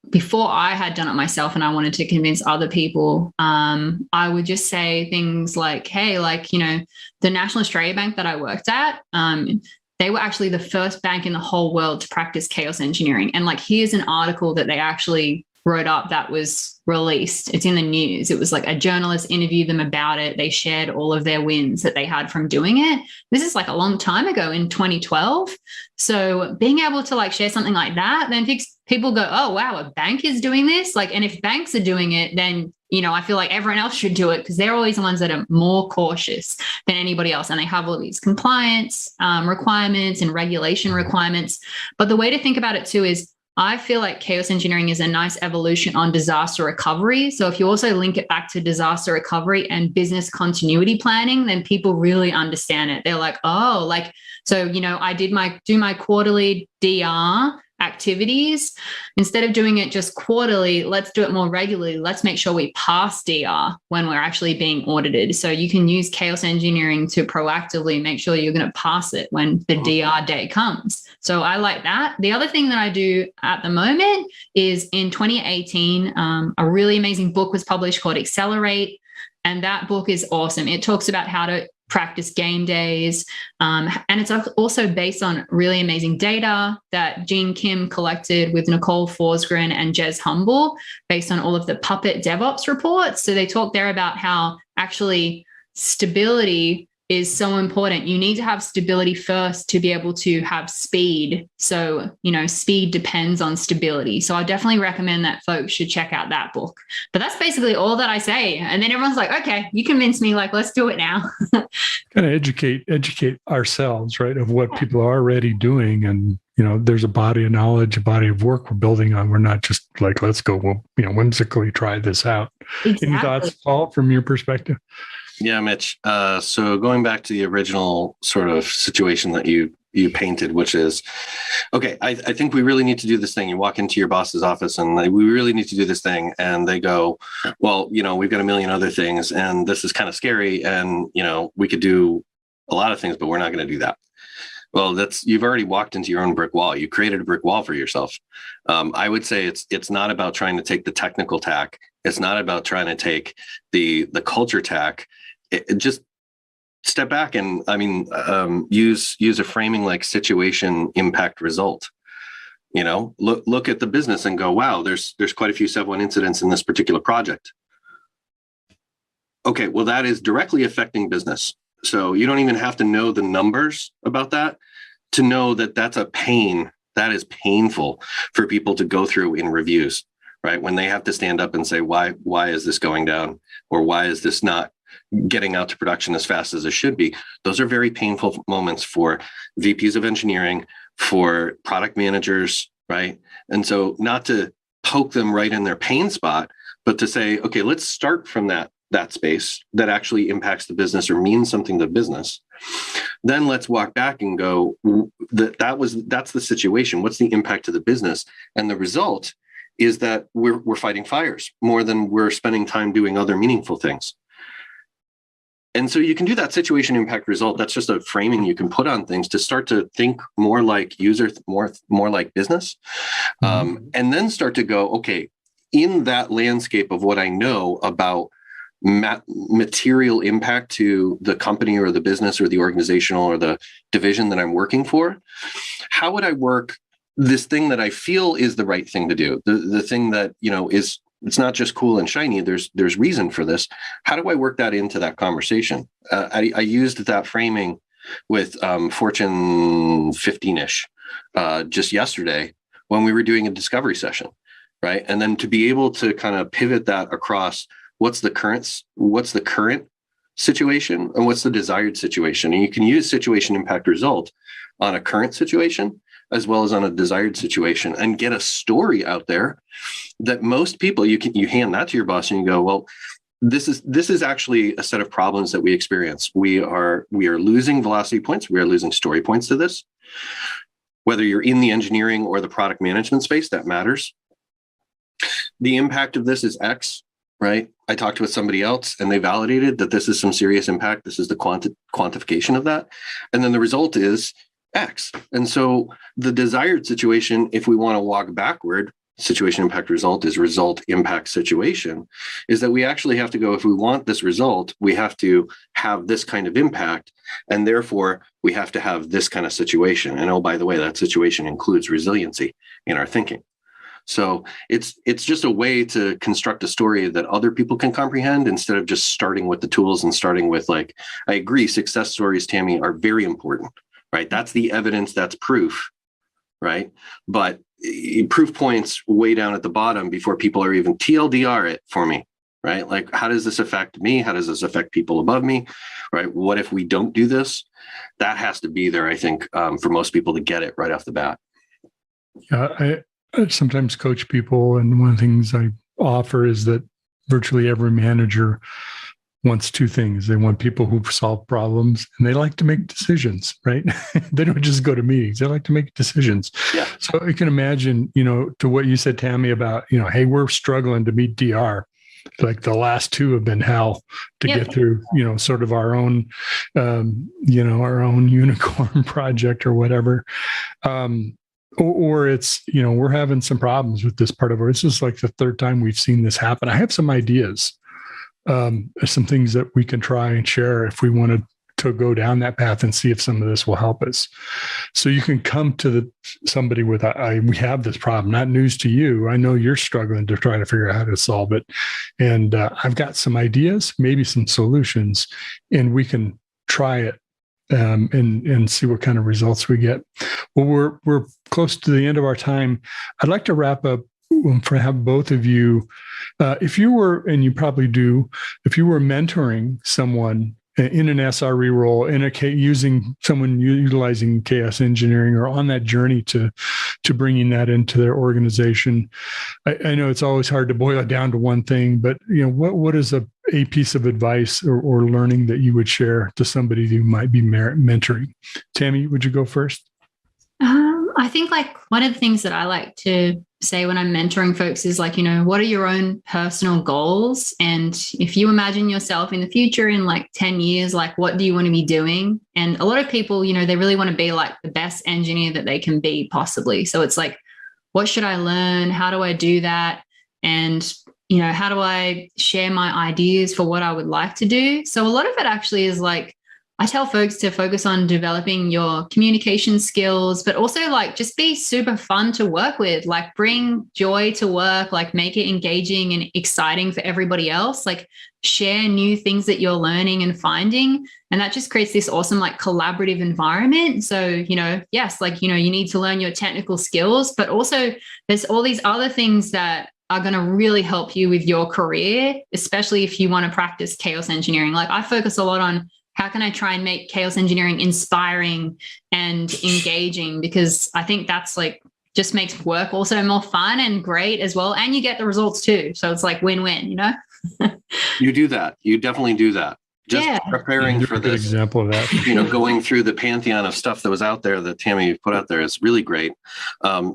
before I had done it myself and I wanted to convince other people, I would just say things like, hey, the National Australia Bank that I worked at, they were actually the first bank in the whole world to practice chaos engineering. And here's an article that they actually wrote up that was released. It's in the news. It was a journalist interviewed them about it. They shared all of their wins that they had from doing it. This is a long time ago in 2012. So being able to share something like that, then people go, oh, wow, a bank is doing this. And if banks are doing it, then, I feel like everyone else should do it because they're always the ones that are more cautious than anybody else. And they have all these compliance requirements and regulation requirements. But the way to think about it too is I feel like chaos engineering is a nice evolution on disaster recovery. So if you also link it back to disaster recovery and business continuity planning, then people really understand it. They're like, oh, I do my quarterly DR activities. Instead of doing it just quarterly, let's do it more regularly. Let's make sure we pass DR when we're actually being audited. So you can use chaos engineering to proactively make sure you're going to pass it when the DR day comes. So I like that. The other thing that I do at the moment is in 2018, a really amazing book was published called Accelerate. And that book is awesome. It talks about how to practice game days. And it's also based on really amazing data that Gene Kim collected with Nicole Forsgren and Jez Humble based on all of the Puppet DevOps reports. So they talk there about how actually stability is so important. You need to have stability first to be able to have speed. So, speed depends on stability. So I definitely recommend that folks should check out that book. But that's basically all that I say. And then everyone's like, okay, you convinced me, let's do it now. Kind of educate ourselves, right, of what people are already doing. And, there's a body of knowledge, a body of work we're building on. We're not just let's go, whimsically try this out. Exactly. Any thoughts, Paul, from your perspective? Yeah, Mitch. So going back to the original sort of situation that you painted, which is, okay, I think we really need to do this thing. You walk into your boss's office and we really need to do this thing. And they go, well, we've got a million other things and this is kind of scary. And, we could do a lot of things, but we're not going to do that. Well, you've already walked into your own brick wall. You created a brick wall for yourself. I would say it's not about trying to take the technical tack. It's not about trying to take the culture tack. It just step back and use a framing like situation, impact, result. Look at the business and go, wow, there's quite a few Sev1 incidents in this particular project. Okay, well, that is directly affecting business. So you don't even have to know the numbers about that to know that that's a pain. That is painful for people to go through in reviews, right? When they have to stand up and say, why is this going down? Or why is this not getting out to production as fast as it should be? Those are very painful moments for VPs of engineering, for product managers, right? And so not to poke them right in their pain spot, but to say, okay, let's start from that space that actually impacts the business or means something to business. Then let's walk back and go, that's the situation. What's the impact to the business? And the result is that we're fighting fires more than we're spending time doing other meaningful things. And so you can do that situation impact result. That's just a framing you can put on things to start to think more like user, more like business, and then start to go, okay, in that landscape of what I know about material impact to the company or the business or the organizational or the division that I'm working for, how would I work this thing that I feel is the right thing to do, the thing that, is, it's not just cool and shiny. There's reason for this. How do I work that into that conversation? I used that framing with Fortune 15-ish just yesterday when we were doing a discovery session, right? And then to be able to kind of pivot that across what's the current situation and what's the desired situation. And you can use situation impact result on a current situation as well as on a desired situation and get a story out there that most people, you hand that to your boss and you go, well, this is actually a set of problems that we experience. We are losing velocity points. We are losing story points to this. Whether you're in the engineering or the product management space, that matters. The impact of this is X, right? I talked with somebody else and they validated that this is some serious impact. This is the quantification of that. And then the result is X. And so the desired situation, if we want to walk backward, situation impact result is result impact situation, is that we actually have to go, if we want this result, we have to have this kind of impact. And therefore we have to have this kind of situation. And oh, by the way, that situation includes resiliency in our thinking. So it's just a way to construct a story that other people can comprehend instead of just starting with the tools and starting with, like, I agree, success stories, Tammy, are very important, right? That's the evidence, that's proof, right? But proof points way down at the bottom before people are even TLDR it for me, right? Like, how does this affect me? How does this affect people above me, right? What if we don't do this? That has to be there, I think, for most people to get it right off the bat. Yeah, I sometimes coach people, and one of the things I offer is that virtually every manager wants two things. They want people who solve problems, and they like to make decisions, right? They don't just go to meetings. They like to make decisions. Yeah. So you can imagine, to what you said, Tammy, about, hey, we're struggling to meet DR. Like the last two have been hell to get through, sort of our own, our own unicorn project or whatever. Or it's, we're having some problems with this part of it. This is like the third time we've seen this happen. I have some ideas, some things that we can try and share if we wanted to go down that path and see if some of this will help us. So you can come to somebody with, we have this problem, not news to you. I know you're struggling to try to figure out how to solve it. And I've got some ideas, maybe some solutions, and we can try it. And see what kind of results we get. Well, we're close to the end of our time. I'd like to wrap up for have both of you. If you were, and you probably do, if you were mentoring someone in an SRE role, using someone utilizing chaos engineering, or on that journey to bringing that into their organization, I know it's always hard to boil it down to one thing, but what is a piece of advice or learning that you would share to somebody who might be mentoring? Tammy, would you go first? I think one of the things that I like to say when I'm mentoring folks is what are your own personal goals? And if you imagine yourself in the future in 10 years, what do you want to be doing? And a lot of people, they really want to be the best engineer that they can be possibly. So it's what should I learn? How do I do that? And how do I share my ideas for what I would like to do? So a lot of it actually is I tell folks to focus on developing your communication skills, but also just be super fun to work with, bring joy to work, make it engaging and exciting for everybody else, share new things that you're learning and finding. And that just creates this awesome, collaborative environment. So, yes, you need to learn your technical skills, but also there's all these other things that are going to really help you with your career, especially if you want to practice chaos engineering. I focus a lot on how can I try and make chaos engineering inspiring and engaging, because I think that's just makes work also more fun and great as well. And you get the results too. So it's win-win, You do that. You definitely do that. just preparing for a good this example of that. Going through the pantheon of stuff that was out there that Tammy put out there is really great.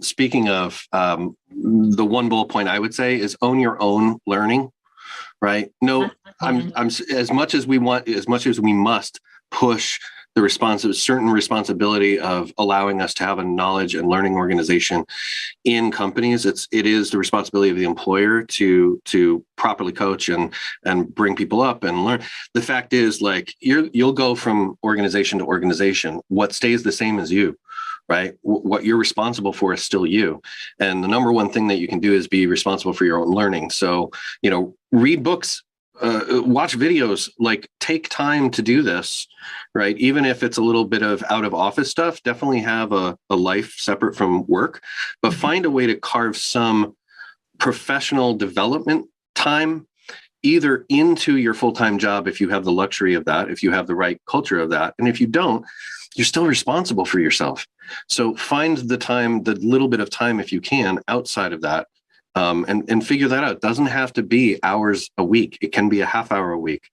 Speaking of the one bullet point I would say is own your own learning, right? No, I'm as much as we must push the certain responsibility of allowing us to have a knowledge and learning organization in companies. It is the responsibility of the employer to properly coach and bring people up and learn. The fact is, like, you'll go from organization to organization. What stays the same is you, right? What you're responsible for is still you. And the number one thing that you can do is be responsible for your own learning. So, read books, watch videos, like take time to do this, right? Even if it's a little bit of out of office stuff, definitely have a life separate from work, but find a way to carve some professional development time either into your full-time job if you have the luxury of that, if you have the right culture of that. And if you don't, you're still responsible for yourself. So find the time, the little bit of time, if you can, outside of that. And figure that out. It doesn't have to be hours a week. It can be a half hour a week.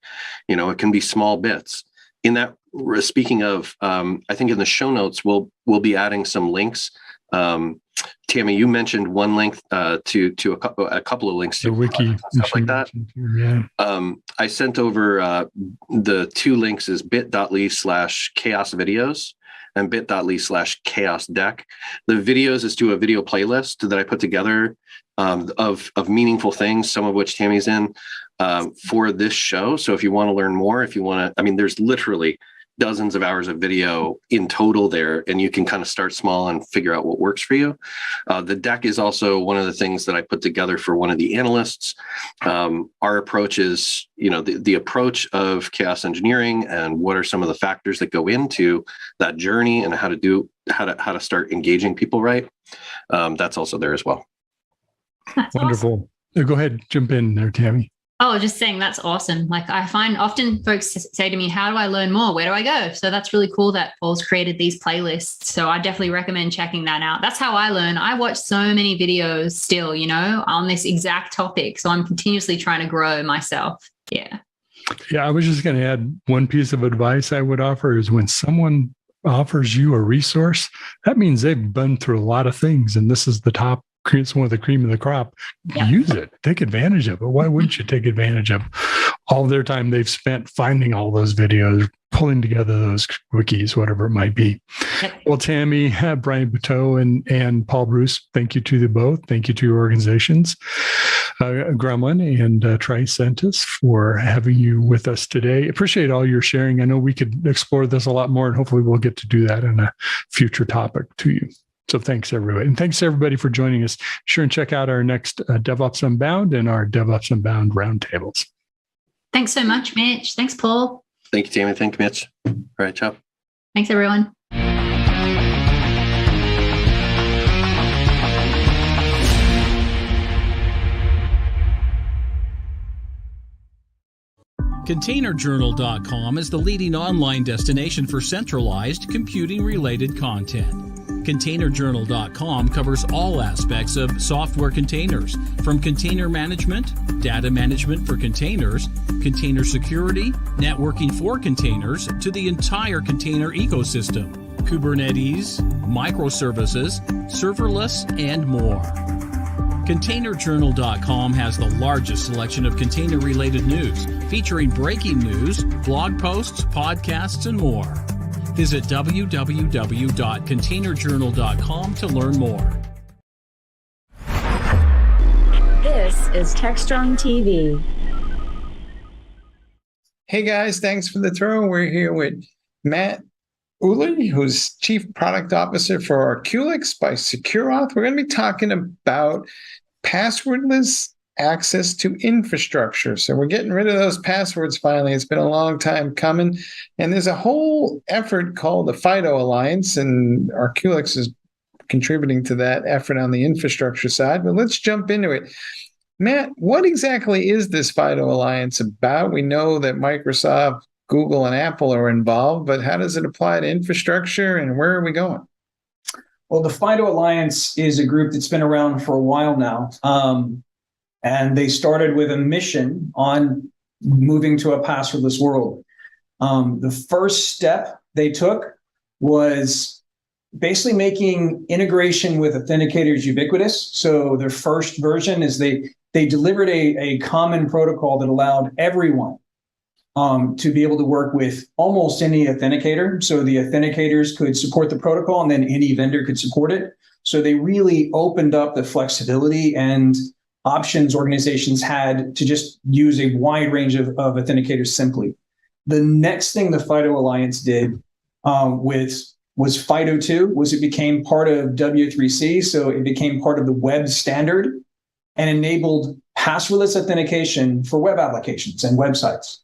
It can be small bits. In that, speaking of, I think in the show notes, we'll be adding some links. Tammy, you mentioned one link to a couple of links to the wiki, stuff like that. Yeah. I sent over the two links is bit.ly/chaos videos and bit.ly/chaos deck. The videos is to a video playlist that I put together of meaningful things, some of which Tammy's in for this show. So if you want to learn more, there's literally dozens of hours of video in total there, and you can kind of start small and figure out what works for you. The deck is also one of the things that I put together for one of the analysts. Our approach is, the approach of chaos engineering and what are some of the factors that go into that journey and how to start engaging people right. That's also there as well. That's wonderful. Awesome. Go ahead, jump in there, Tammy. Oh, just saying that's awesome. Like, I find often folks say to me, how do I learn more? Where do I go? So that's really cool that Paul's created these playlists. So I definitely recommend checking that out. That's how I learn. I watch so many videos still, on this exact topic. So I'm continuously trying to grow myself. Yeah. Yeah. I was just going to add one piece of advice I would offer is when someone offers you a resource, that means they've been through a lot of things. And this is the top. It's one of the cream of the crop. Yeah. Use it. Take advantage of it. Why wouldn't you take advantage of all their time they've spent finding all those videos, pulling together those wikis, whatever it might be? Well, Tammy, Brian Buteau, and Paul Bruce, thank you to you both. Thank you to your organizations, Gremlin and Tricentis, for having you with us today. Appreciate all your sharing. I know we could explore this a lot more, and hopefully we'll get to do that in a future topic to you. So thanks, everybody. And thanks, everybody, for joining us. Sure and check out our next DevOps Unbound and our DevOps Unbound roundtables. Thanks so much, Mitch. Thanks, Paul. Thank you, Tammy. Thank you, Mitch. All right, ciao. Thanks, everyone. ContainerJournal.com is the leading online destination for centralized computing-related content. ContainerJournal.com covers all aspects of software containers, from container management, data management for containers, container security, networking for containers, to the entire container ecosystem, Kubernetes, microservices, serverless, and more. ContainerJournal.com has the largest selection of container-related news, featuring breaking news, blog posts, podcasts, and more. Visit www.containerjournal.com to learn more. This is Techstrong TV. Hey guys, thanks for the throw. We're here with Matt Uli, who's Chief Product Officer for Arculix by SecureAuth. We're going to be talking about passwordless access to infrastructure. So we're getting rid of those passwords finally. It's been a long time coming. And there's a whole effort called the FIDO Alliance, and Arculix is contributing to that effort on the infrastructure side. But let's jump into it. Matt, what exactly is this FIDO Alliance about? We know that Microsoft, Google, and Apple are involved, but how does it apply to infrastructure, and where are we going? Well, the FIDO Alliance is a group that's been around for a while now. And they started with a mission on moving to a passwordless world. The first step they took was basically making integration with authenticators ubiquitous. So their first version is they delivered a common protocol that allowed everyone to be able to work with almost any authenticator. So the authenticators could support the protocol, and then any vendor could support it. So they really opened up the flexibility and options organizations had to just use a wide range of authenticators simply. The next thing the FIDO Alliance did was FIDO2, was it became part of W3C. So it became part of the web standard and enabled passwordless authentication for web applications and websites.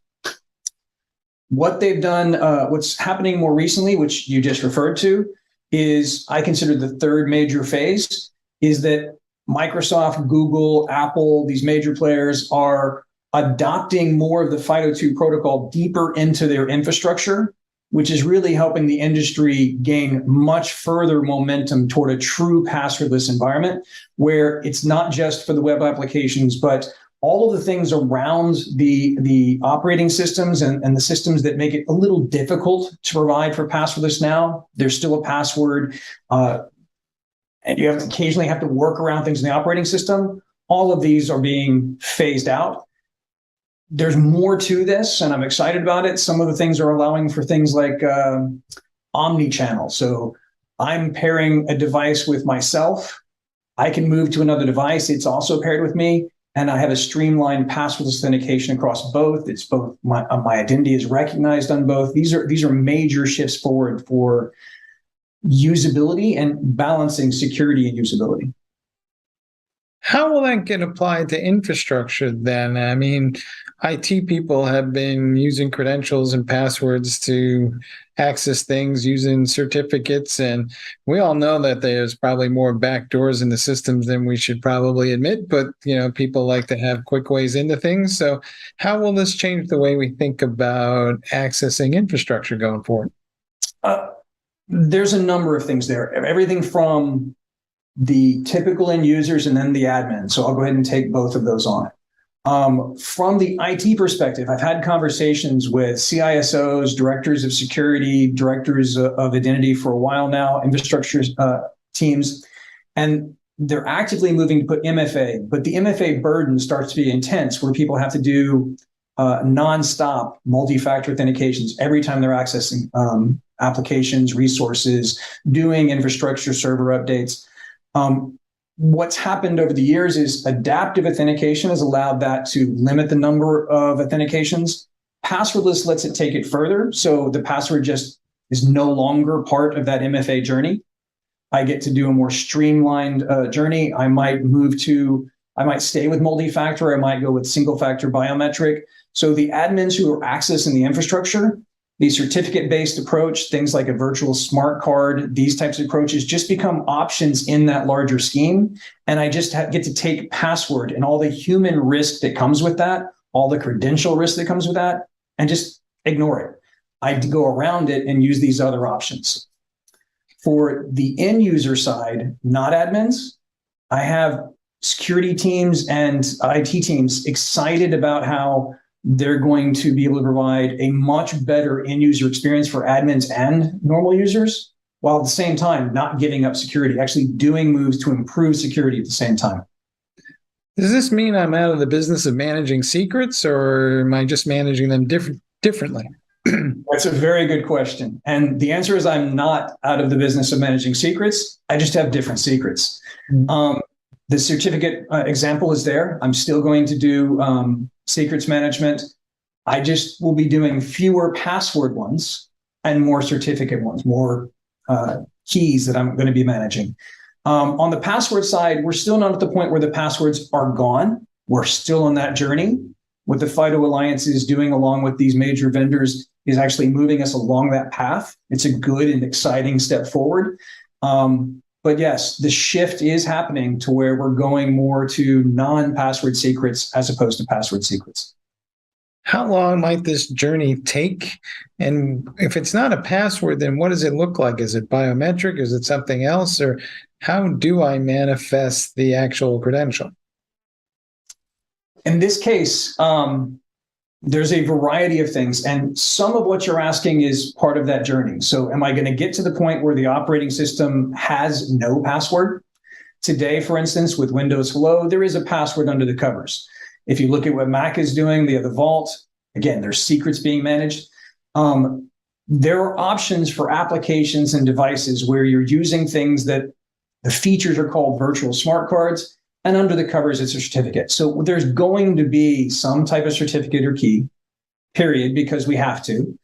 What they've done, what's happening more recently, which you just referred to, is I consider the third major phase, is that Microsoft, Google, Apple, these major players are adopting more of the FIDO2 protocol deeper into their infrastructure, which is really helping the industry gain much further momentum toward a true passwordless environment, where it's not just for the web applications, but all of the things around the operating systems and the systems that make it a little difficult to provide for passwordless now. There's still a password, and you have to occasionally have to work around things in the operating system. All of these are being phased out. There's more to this, and I'm excited about it. Some of the things are allowing for things like omni-channel. So I'm pairing a device with myself. I can move to another device. It's also paired with me. And I have a streamlined passwordless authentication across both. It's both my identity is recognized on both. These are major shifts forward for usability and balancing security and usability. How will that get applied to infrastructure then? I mean, IT people have been using credentials and passwords to access things using certificates, and we all know that there's probably more backdoors in the systems than we should probably admit, but people like to have quick ways into things. So how will this change the way we think about accessing infrastructure going forward? There's a number of things there. Everything from the typical end users and then the admin. So I'll go ahead and take both of those on. From the IT perspective, I've had conversations with CISOs, directors of security, directors of identity for a while now, infrastructure teams, and they're actively moving to put MFA, but the MFA burden starts to be intense where people have to do nonstop multi-factor authentications every time they're accessing applications, resources, doing infrastructure server updates. What's happened over the years is adaptive authentication has allowed that to limit the number of authentications. Passwordless lets it take it further. So the password just is no longer part of that MFA journey. I get to do a more streamlined journey. I might stay with multi-factor. I might go with single-factor biometric. So the admins who are accessing the infrastructure, the certificate-based approach, things like a virtual smart card, these types of approaches just become options in that larger scheme. And I just get to take password and all the human risk that comes with that, all the credential risk that comes with that, and just ignore it. I go around it and use these other options. For the end user side, not admins, I have security teams and IT teams excited about how they're going to be able to provide a much better end user experience for admins and normal users, while at the same time not giving up security, actually doing moves to improve security at the same time. Does this mean I'm out of the business of managing secrets, or am I just managing them differently? That's a very good question. And the answer is I'm not out of the business of managing secrets. I just have different secrets. The certificate example is there. I'm still going to do secrets management. I just will be doing fewer password ones and more certificate ones, more keys that I'm going to be managing. On the password side, we're still not at the point where the passwords are gone. We're still on that journey. What the FIDO Alliance is doing along with these major vendors is actually moving us along that path. It's a good and exciting step forward. But yes, the shift is happening to where we're going more to non-password secrets as opposed to password secrets. How long might this journey take? And if it's not a password, then what does it look like? Is it biometric? Is it something else? Or how do I manifest the actual credential? In this case, there's a variety of things. And some of what you're asking is part of that journey. So am I going to get to the point where the operating system has no password? Today, for instance, with Windows Hello, there is a password under the covers. If you look at what Mac is doing, they have the Vault. Again, there's secrets being managed. There are options for applications and devices where you're using things that the features are called virtual smart cards, and under the covers, it's a certificate. So there's going to be some type of certificate or key, period, because we have to.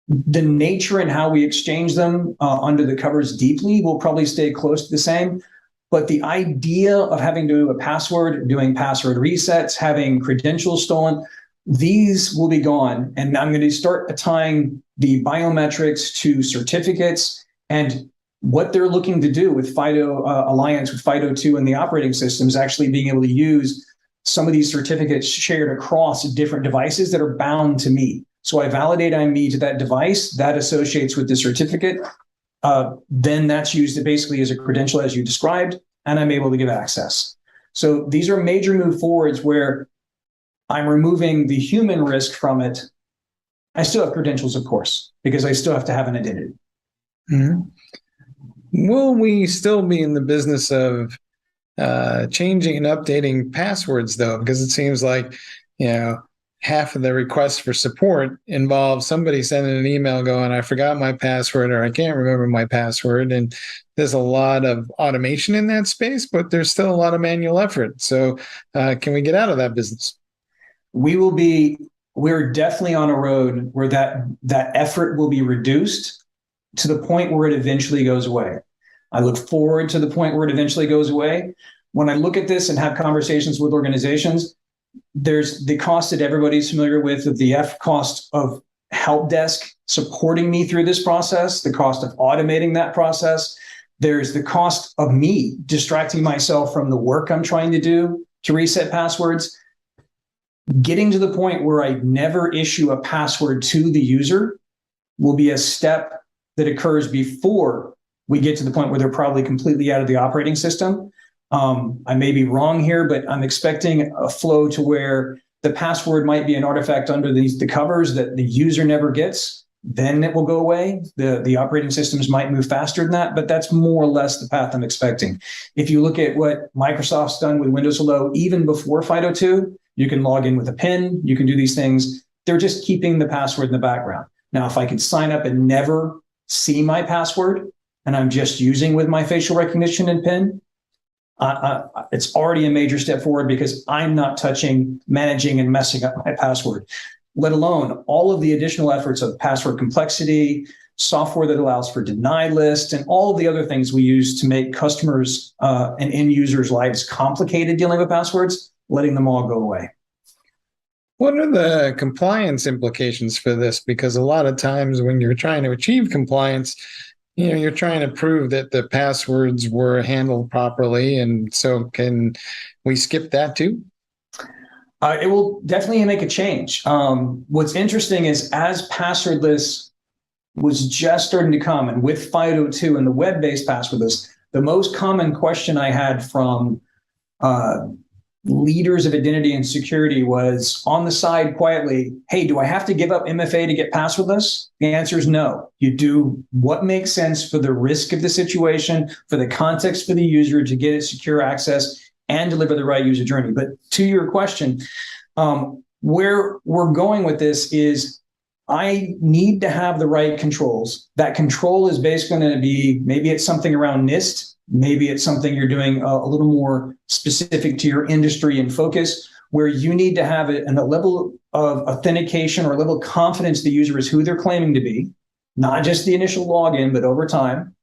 The nature and how we exchange them under the covers deeply will probably stay close to the same. But the idea of having to do a password, doing password resets, having credentials stolen, these will be gone. And I'm going to start tying the biometrics to certificates, and what they're looking to do with FIDO Alliance, with FIDO2 and the operating systems, actually being able to use some of these certificates shared across different devices that are bound to me. So I validate I'm me to that device, that associates with the certificate. Then that's used basically as a credential as you described, and I'm able to give access. So these are major move forwards where I'm removing the human risk from it. I still have credentials, of course, because I still have to have an identity. Mm-hmm. Will we still be in the business of changing and updating passwords, though? Because it seems like, half of the requests for support involve somebody sending an email going, I forgot my password, or I can't remember my password. And there's a lot of automation in that space, but there's still a lot of manual effort. So can we get out of that business? We're definitely on a road where that effort will be reduced to the point where it eventually goes away. I look forward to the point where it eventually goes away. When I look at this and have conversations with organizations, there's the cost that everybody's familiar with, of the cost of help desk supporting me through this process, the cost of automating that process. There's the cost of me distracting myself from the work I'm trying to do to reset passwords. Getting to the point where I never issue a password to the user will be a step that occurs before we get to the point where they're probably completely out of the operating system. I may be wrong here, but I'm expecting a flow to where the password might be an artifact under the covers that the user never gets. Then it will go away. The operating systems might move faster than that, but that's more or less the path I'm expecting. If you look at what Microsoft's done with Windows Hello, even before FIDO2, you can log in with a PIN, you can do these things. They're just keeping the password in the background. Now, if I could sign up and never see my password, and I'm just using with my facial recognition and PIN, it's already a major step forward, because I'm not touching, managing, and messing up my password, let alone all of the additional efforts of password complexity, software that allows for deny list, and all of the other things we use to make customers and end users' lives complicated dealing with passwords, letting them all go away. What are the compliance implications for this? Because a lot of times when you're trying to achieve compliance, you're trying to prove that the passwords were handled properly. And so can we skip that too? It will definitely make a change. What's interesting is, as passwordless was just starting to come, and with FIDO2 and the web-based passwordless, the most common question I had from leaders of identity and security was, on the side quietly, hey, do I have to give up MFA to get passwordless? The answer is no. You do what makes sense for the risk of the situation, for the context for the user, to get it secure access and deliver the right user journey. But to your question, where we're going with this is, I need to have the right controls. That control is basically going to be, maybe it's something around NIST, maybe it's something you're doing a little more specific to your industry and focus, where you need to have a level of authentication or a level of confidence the user is who they're claiming to be, not just the initial login, but over time.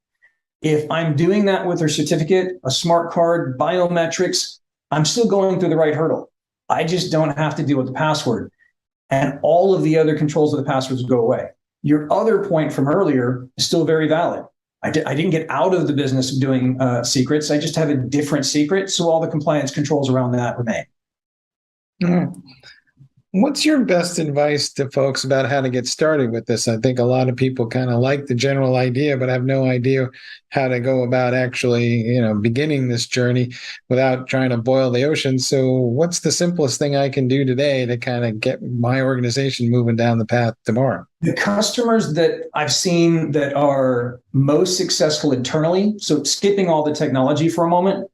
If I'm doing that with a certificate, a smart card, biometrics, I'm still going through the right hurdle. I just don't have to deal with the password. And all of the other controls of the passwords go away. Your other point from earlier is still very valid. I didn't get out of the business of doing secrets. I just have a different secret. So all the compliance controls around that remain. Mm-hmm. What's your best advice to folks about how to get started with this? I think a lot of people kind of like the general idea, but have no idea how to go about actually, beginning this journey without trying to boil the ocean. So what's the simplest thing I can do today to kind of get my organization moving down the path tomorrow? The customers that I've seen that are most successful internally, so skipping all the technology for a moment,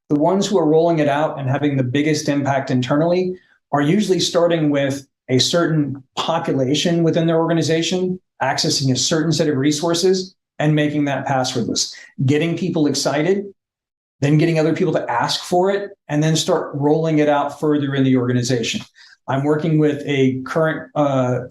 the ones who are rolling it out and having the biggest impact internally are usually starting with a certain population within their organization, accessing a certain set of resources and making that passwordless, getting people excited, then getting other people to ask for it, and then start rolling it out further in the organization. I'm working with a current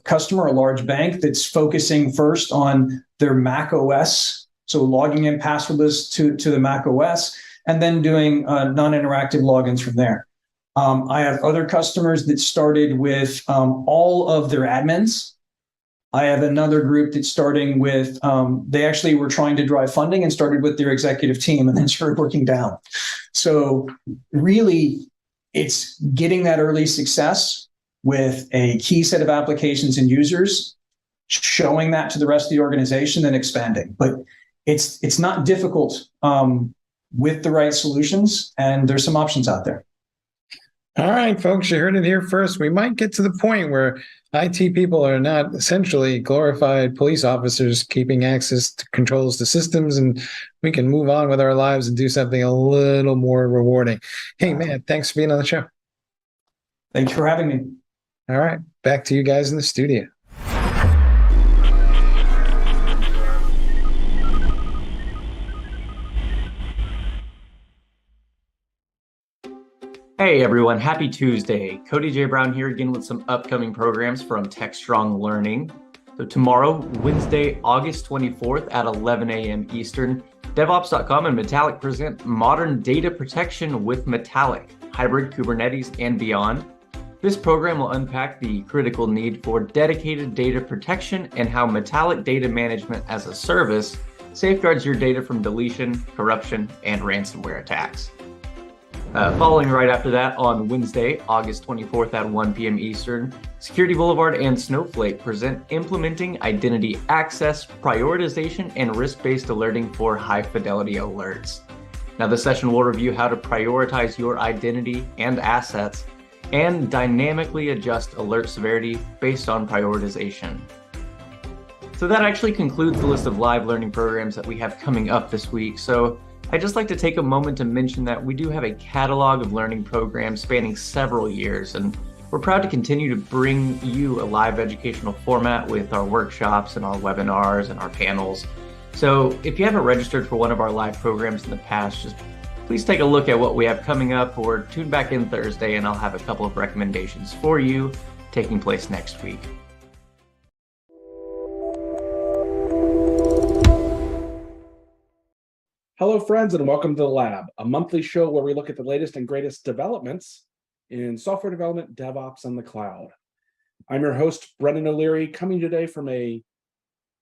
customer, a large bank that's focusing first on their Mac OS, so logging in passwordless to the Mac OS, and then doing non-interactive logins from there. I have other customers that started with all of their admins. I have another group that's starting with, they actually were trying to drive funding and started with their executive team and then started working down. So really, it's getting that early success with a key set of applications and users, showing that to the rest of the organization, then expanding. But it's not difficult with the right solutions, and there's some options out there. All right, folks, you heard it here first. We might get to the point where IT people are not essentially glorified police officers keeping access to controls to systems, and we can move on with our lives and do something a little more rewarding. Hey, Matt, thanks for being on the show. Thanks for having me. All right, back to you guys in the studio. Hey everyone, happy Tuesday. Cody J. Brown here again with some upcoming programs from Techstrong Learning. So tomorrow, Wednesday, August 24th at 11 a.m. Eastern, DevOps.com and Metallic present Modern Data Protection with Metallic, Hybrid Kubernetes and Beyond. This program will unpack the critical need for dedicated data protection and how Metallic Data Management as a Service safeguards your data from deletion, corruption, and ransomware attacks. Following right after that, on Wednesday, August 24th at 1 p.m. Eastern, Security Boulevard and Snowflake present Implementing Identity Access, Prioritization, and Risk-Based Alerting for High-Fidelity Alerts. Now, the session will review how to prioritize your identity and assets and dynamically adjust alert severity based on prioritization. So that actually concludes the list of live learning programs that we have coming up this week. So I'd just like to take a moment to mention that we do have a catalog of learning programs spanning several years, and we're proud to continue to bring you a live educational format with our workshops and our webinars and our panels. So if you haven't registered for one of our live programs in the past, just please take a look at what we have coming up, or tune back in Thursday and I'll have a couple of recommendations for you taking place next week. Hello, friends, and welcome to The Lab, a monthly show where we look at the latest and greatest developments in software development, DevOps, and the cloud. I'm your host, Brendan O'Leary, coming today from a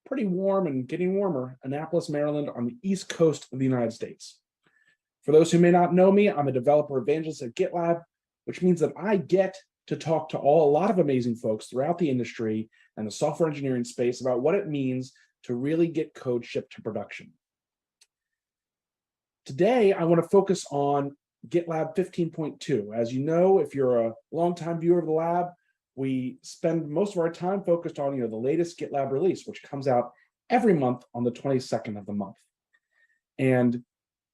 pretty warm and getting warmer Annapolis, Maryland, on the East Coast of the United States. For those who may not know me, I'm a developer evangelist at GitLab, which means that I get to talk to a lot of amazing folks throughout the industry and the software engineering space about what it means to really get code shipped to production. Today, I want to focus on GitLab 15.2. As you know, if you're a longtime viewer of the lab, we spend most of our time focused on the latest GitLab release, which comes out every month on the 22nd of the month. And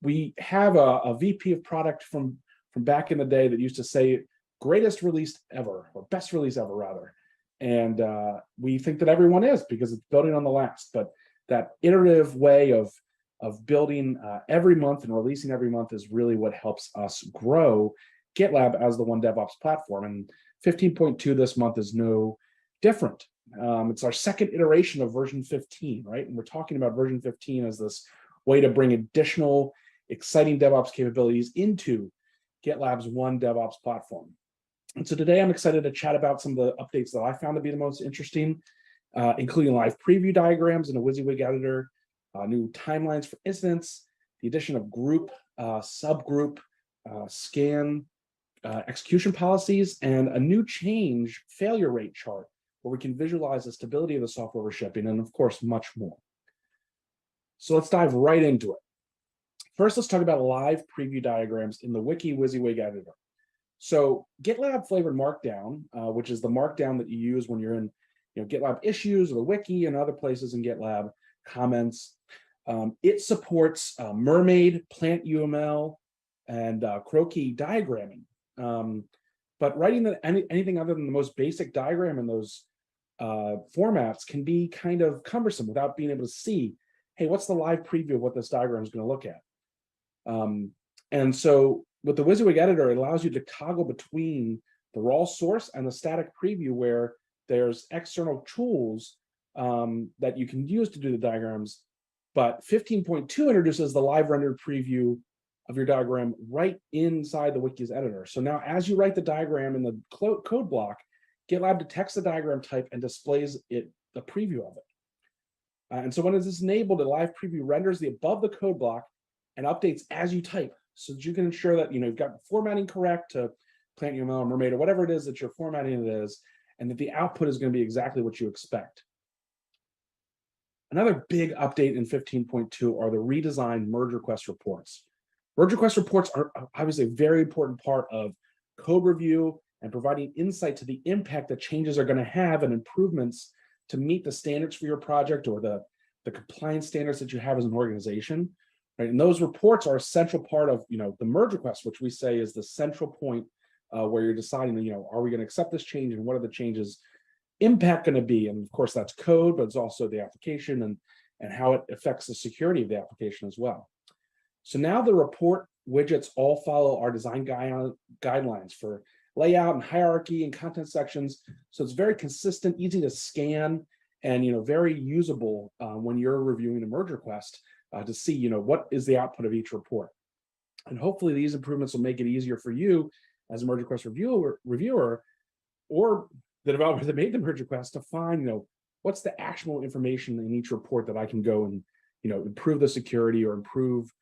we have a VP of product from back in the day that used to say, greatest release ever, or best release ever, rather. And we think that everyone is, because it's building on the last. But that iterative way of building every month and releasing every month is really what helps us grow GitLab as the one DevOps platform. And 15.2 this month is no different. It's our second iteration of version 15, right? And we're talking about version 15 as this way to bring additional exciting DevOps capabilities into GitLab's one DevOps platform. And so today I'm excited to chat about some of the updates that I found to be the most interesting, including live preview diagrams in a WYSIWYG editor, new timelines for incidents, the addition of group, subgroup, scan, execution policies, and a new change failure rate chart where we can visualize the stability of the software we're shipping, and of course, much more. So let's dive right into it. First, let's talk about live preview diagrams in the Wiki WYSIWYG editor. So GitLab flavored Markdown, which is the Markdown that you use when you're in GitLab issues or the Wiki and other places in GitLab comments. It supports Mermaid, Plant UML, and Croquis diagramming. But writing anything other than the most basic diagram in those formats can be kind of cumbersome without being able to see, hey, what's the live preview of what this diagram is going to look at? And so with the WYSIWYG editor, it allows you to toggle between the raw source and the static preview, where there's external tools that you can use to do the diagrams. But 15.2 introduces the live rendered preview of your diagram right inside the Wiki's editor. So now as you write the diagram in the code block, GitLab detects the diagram type and displays the preview of it. And so when it is enabled, the live preview renders the above the code block and updates as you type, so that you can ensure that you've got the formatting correct to Plant UML or Mermaid or whatever it is that you're formatting it is, and that the output is going to be exactly what you expect. Another big update in 15.2 are the redesigned merge request reports. Merge request reports are obviously a very important part of code review and providing insight to the impact that changes are going to have and improvements to meet the standards for your project or the compliance standards that you have as an organization. Right? And those reports are a central part of the merge request, which we say is the central point where you're deciding, are we going to accept this change and what are the changes impact going to be? And of course, that's code, but it's also the application and how it affects the security of the application as well. So now the report widgets all follow our design guidelines for layout and hierarchy and content sections. So it's very consistent, easy to scan, and very usable when you're reviewing a merge request to see what is the output of each report. And hopefully these improvements will make it easier for you as a merge request reviewer or the developer that made the merge request to find what's the actionable information in each report that I can go and improve the security or improve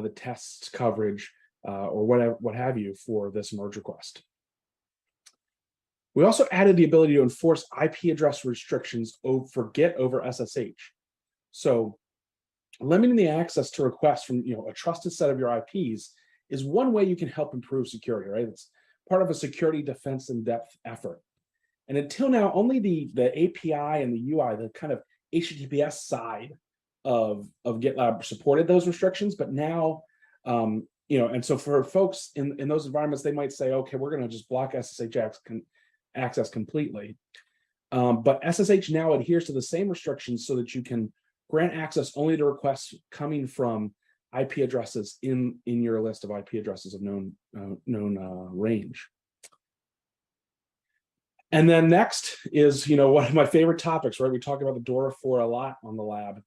the tests coverage or what have you for this merge request. We also added the ability to enforce IP address restrictions for Git over SSH. So limiting the access to requests from a trusted set of your IPs is one way you can help improve security, right? It's part of a security defense in-depth effort. And until now, only the API and the UI, the kind of HTTPS side of GitLab supported those restrictions, but now, and so for folks in those environments, they might say, okay, we're going to just block SSH access completely. But SSH now adheres to the same restrictions so that you can grant access only to requests coming from IP addresses in your list of IP addresses of known range. And then next is, one of my favorite topics, right? We talk about the DORA 4 a lot on the lab.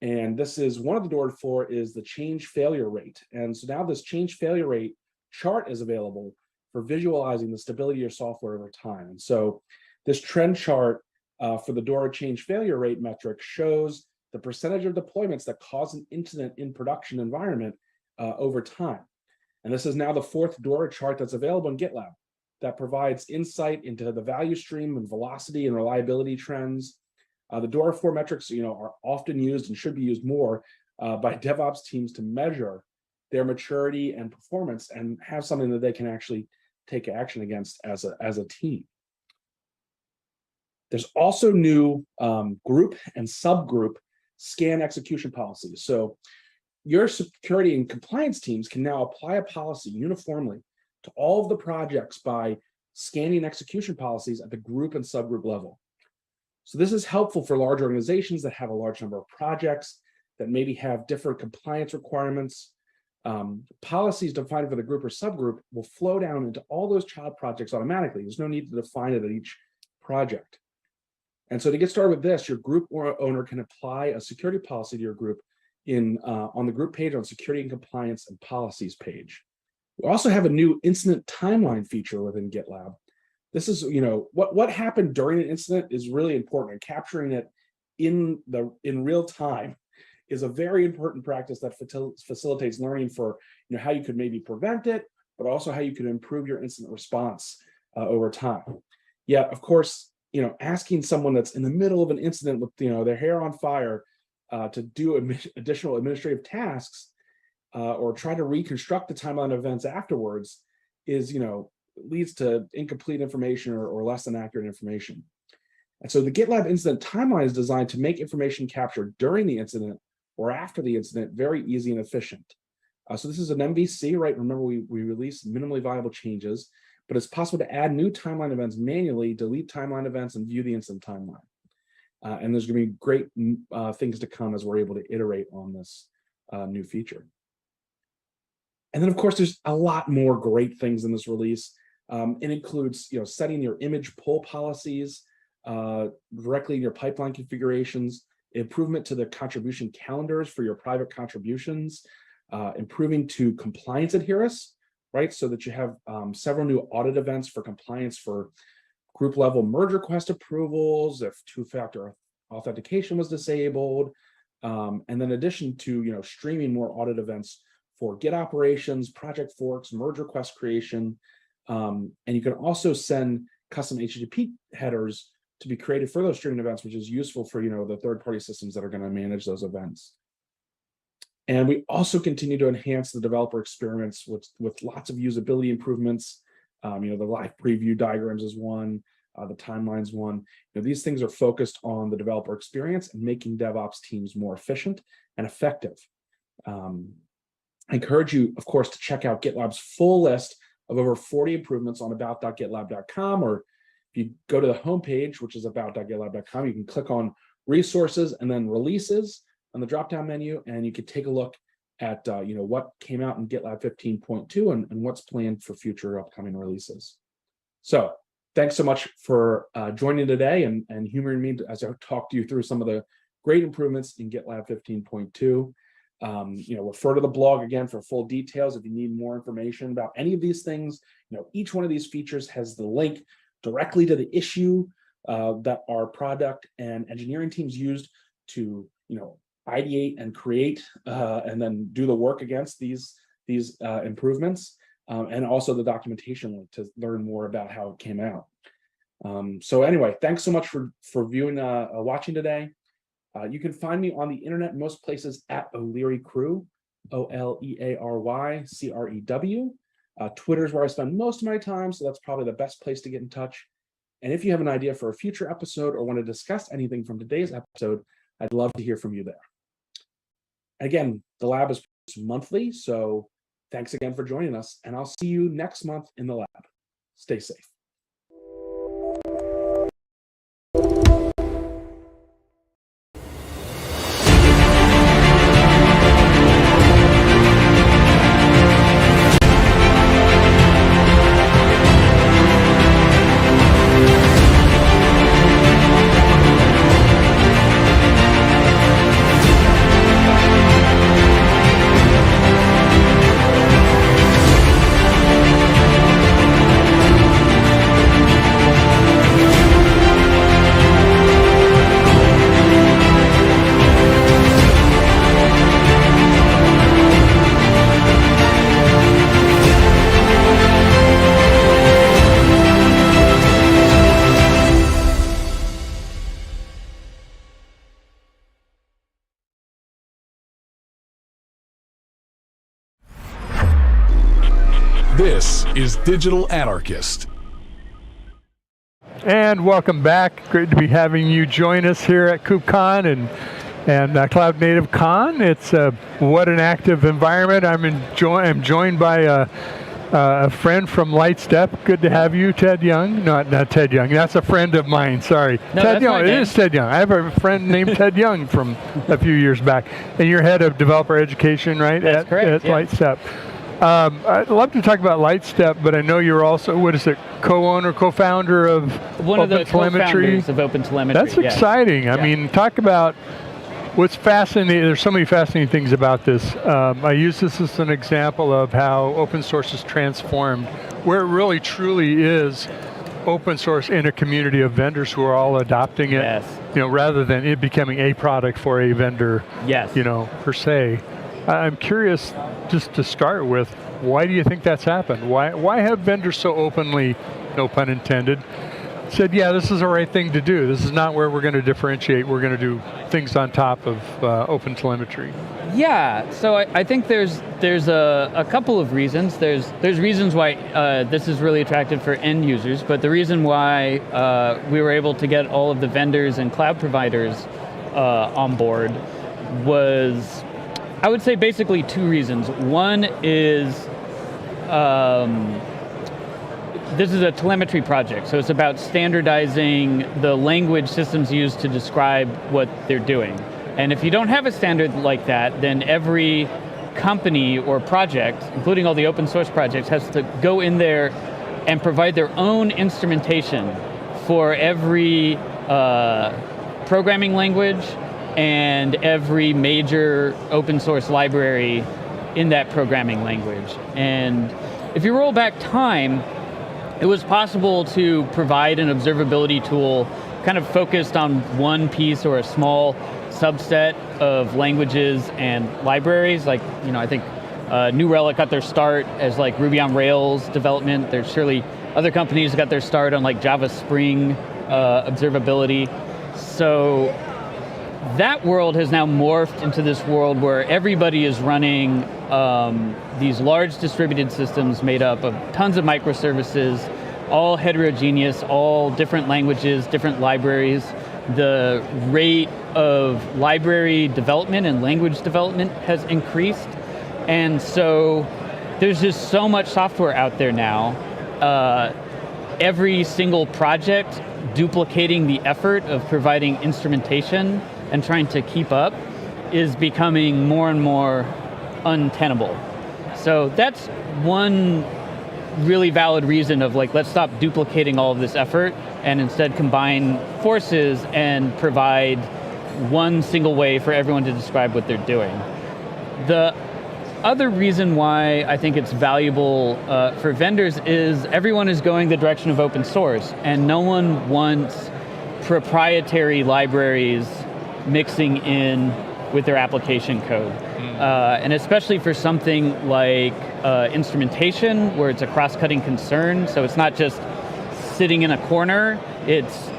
And this is one of the DORA 4 is the change failure rate. And so now this change failure rate chart is available for visualizing the stability of your software over time. And so this trend chart for the DORA change failure rate metric shows the percentage of deployments that cause an incident in production environment over time. And this is now the fourth DORA chart that's available in GitLab that provides insight into the value stream and velocity and reliability trends. The DORA 4 metrics, are often used and should be used more by DevOps teams to measure their maturity and performance and have something that they can actually take action against as a team. There's also new group and subgroup scan execution policies. So your security and compliance teams can now apply a policy uniformly to all of the projects by scanning execution policies at the group and subgroup level. So this is helpful for large organizations that have a large number of projects that maybe have different compliance requirements. Policies defined for the group or subgroup will flow down into all those child projects automatically. There's no need to define it at each project. And so to get started with this, your group owner can apply a security policy to your group on the group page on security and compliance and policies page. We also have a new incident timeline feature within GitLab. This is, what happened during an incident is really important, and capturing it in real time is a very important practice that facilitates learning for how you could maybe prevent it but also how you can improve your incident response over time. Yet, of course, asking someone that's in the middle of an incident with their hair on fire to do additional administrative tasks or try to reconstruct the timeline of events afterwards leads to incomplete information or less than accurate information. And so the GitLab incident timeline is designed to make information captured during the incident or after the incident very easy and efficient. So this is an MVC, right? Remember, we released minimally viable changes, but it's possible to add new timeline events manually, delete timeline events, and view the incident timeline. And there's going to be great things to come as we're able to iterate on this new feature. And then, of course, there's a lot more great things in this release. It includes, setting your image pull policies directly in your pipeline configurations, improvement to the contribution calendars for your private contributions, improving to compliance adherence, right? So that you have several new audit events for compliance for group level merge request approvals, if two-factor authentication was disabled, and then in addition to, streaming more audit events for Git operations, project forks, merge request creation. And you can also send custom HTTP headers to be created for those streaming events, which is useful for, the third-party systems that are going to manage those events. And we also continue to enhance the developer experience with lots of usability improvements. The live preview diagrams is one, the timelines one. These things are focused on the developer experience and making DevOps teams more efficient and effective. I encourage you, of course, to check out GitLab's full list of over 40 improvements on about.gitlab.com, or if you go to the homepage, which is about.gitlab.com, you can click on resources and then releases on the drop-down menu, and you can take a look at what came out in GitLab 15.2 and what's planned for future upcoming releases. So thanks so much for joining today and humoring me as I talk to you through some of the great improvements in GitLab 15.2. Refer to the blog again for full details if you need more information about any of these things. Each one of these features has the link directly to the issue that our product and engineering teams used to, ideate and create and then do the work against these improvements, and also the documentation link to learn more about how it came out. So anyway, thanks so much for viewing, watching today. You can find me on the internet most places at O'Leary Crew, OLEARYCREW. Twitter is where I spend most of my time, so that's probably the best place to get in touch. And if you have an idea for a future episode or want to discuss anything from today's episode, I'd love to hear from you there. Again, the lab is monthly, so thanks again for joining us, and I'll see you next month in the lab. Stay safe. This is Digital Anarchist. And welcome back. Great to be having you join us here at KubeCon and Cloud Native Con. It's what an active environment. I'm joined by a friend from Lightstep. Good to have you, Ted Young. Not Ted Young. That's a friend of mine. Sorry, no, Ted Young. It is Ted Young. I have a friend named Ted Young from a few years back, and you're head of developer education, right? That's correct. At Lightstep. I'd love to talk about Lightstep, but I know you're also, co-owner, co-founder of one of the co-founders of OpenTelemetry. That's exciting. I mean, talk about what's fascinating. There's so many fascinating things about this. I use this as an example of how open source is transformed, where it really truly is open source in a community of vendors who are all adopting it, rather than it becoming a product for a vendor, per se. I'm curious, just to start with, Why do you think that's happened? Why have vendors so openly, no pun intended, said, yeah, this is the right thing to do. This is not where we're going to differentiate. We're going to do things on top of open telemetry. Yeah, so I think there's a couple of reasons. There's reasons why this is really attractive for end users, but the reason why we were able to get all of the vendors and cloud providers on board was, I would say, basically two reasons. One is this is a telemetry project, so it's about standardizing the language systems used to describe what they're doing. And if you don't have a standard like that, then every company or project, including all the open source projects, has to go in there and provide their own instrumentation for every programming language and every major open source library in that programming language. And if you roll back time, it was possible to provide an observability tool kind of focused on one piece or a small subset of languages and libraries. Like, I think New Relic got their start as like Ruby on Rails development. There's surely other companies that got their start on like Java Spring observability. So that world has now morphed into this world where everybody is running these large distributed systems made up of tons of microservices, all heterogeneous, all different languages, different libraries. The rate of library development and language development has increased. And so there's just so much software out there now. Every single project duplicating the effort of providing instrumentation and trying to keep up is becoming more and more untenable. So that's one really valid reason of like, let's stop duplicating all of this effort and instead combine forces and provide one single way for everyone to describe what they're doing. The other reason why I think it's valuable for vendors is everyone is going the direction of open source, and no one wants proprietary libraries mixing in with their application code. And especially for something like instrumentation, where it's a cross-cutting concern, so it's not just sitting in a corner, it's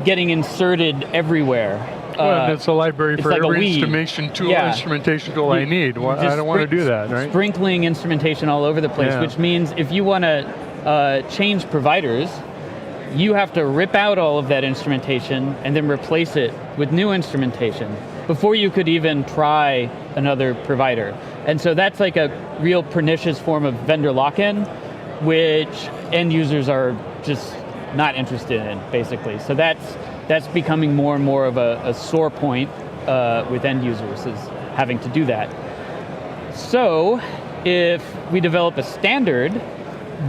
getting inserted everywhere. Well, it's a library for like every instrumentation tool I need. Well, I don't want to do that, right? Sprinkling instrumentation all over the place, which means if you want to change providers, you have to rip out all of that instrumentation and then replace it with new instrumentation before you could even try another provider. And so that's like a real pernicious form of vendor lock-in, which end users are just not interested in, basically. So that's becoming more and more of a sore point with end users, is having to do that. So if we develop a standard,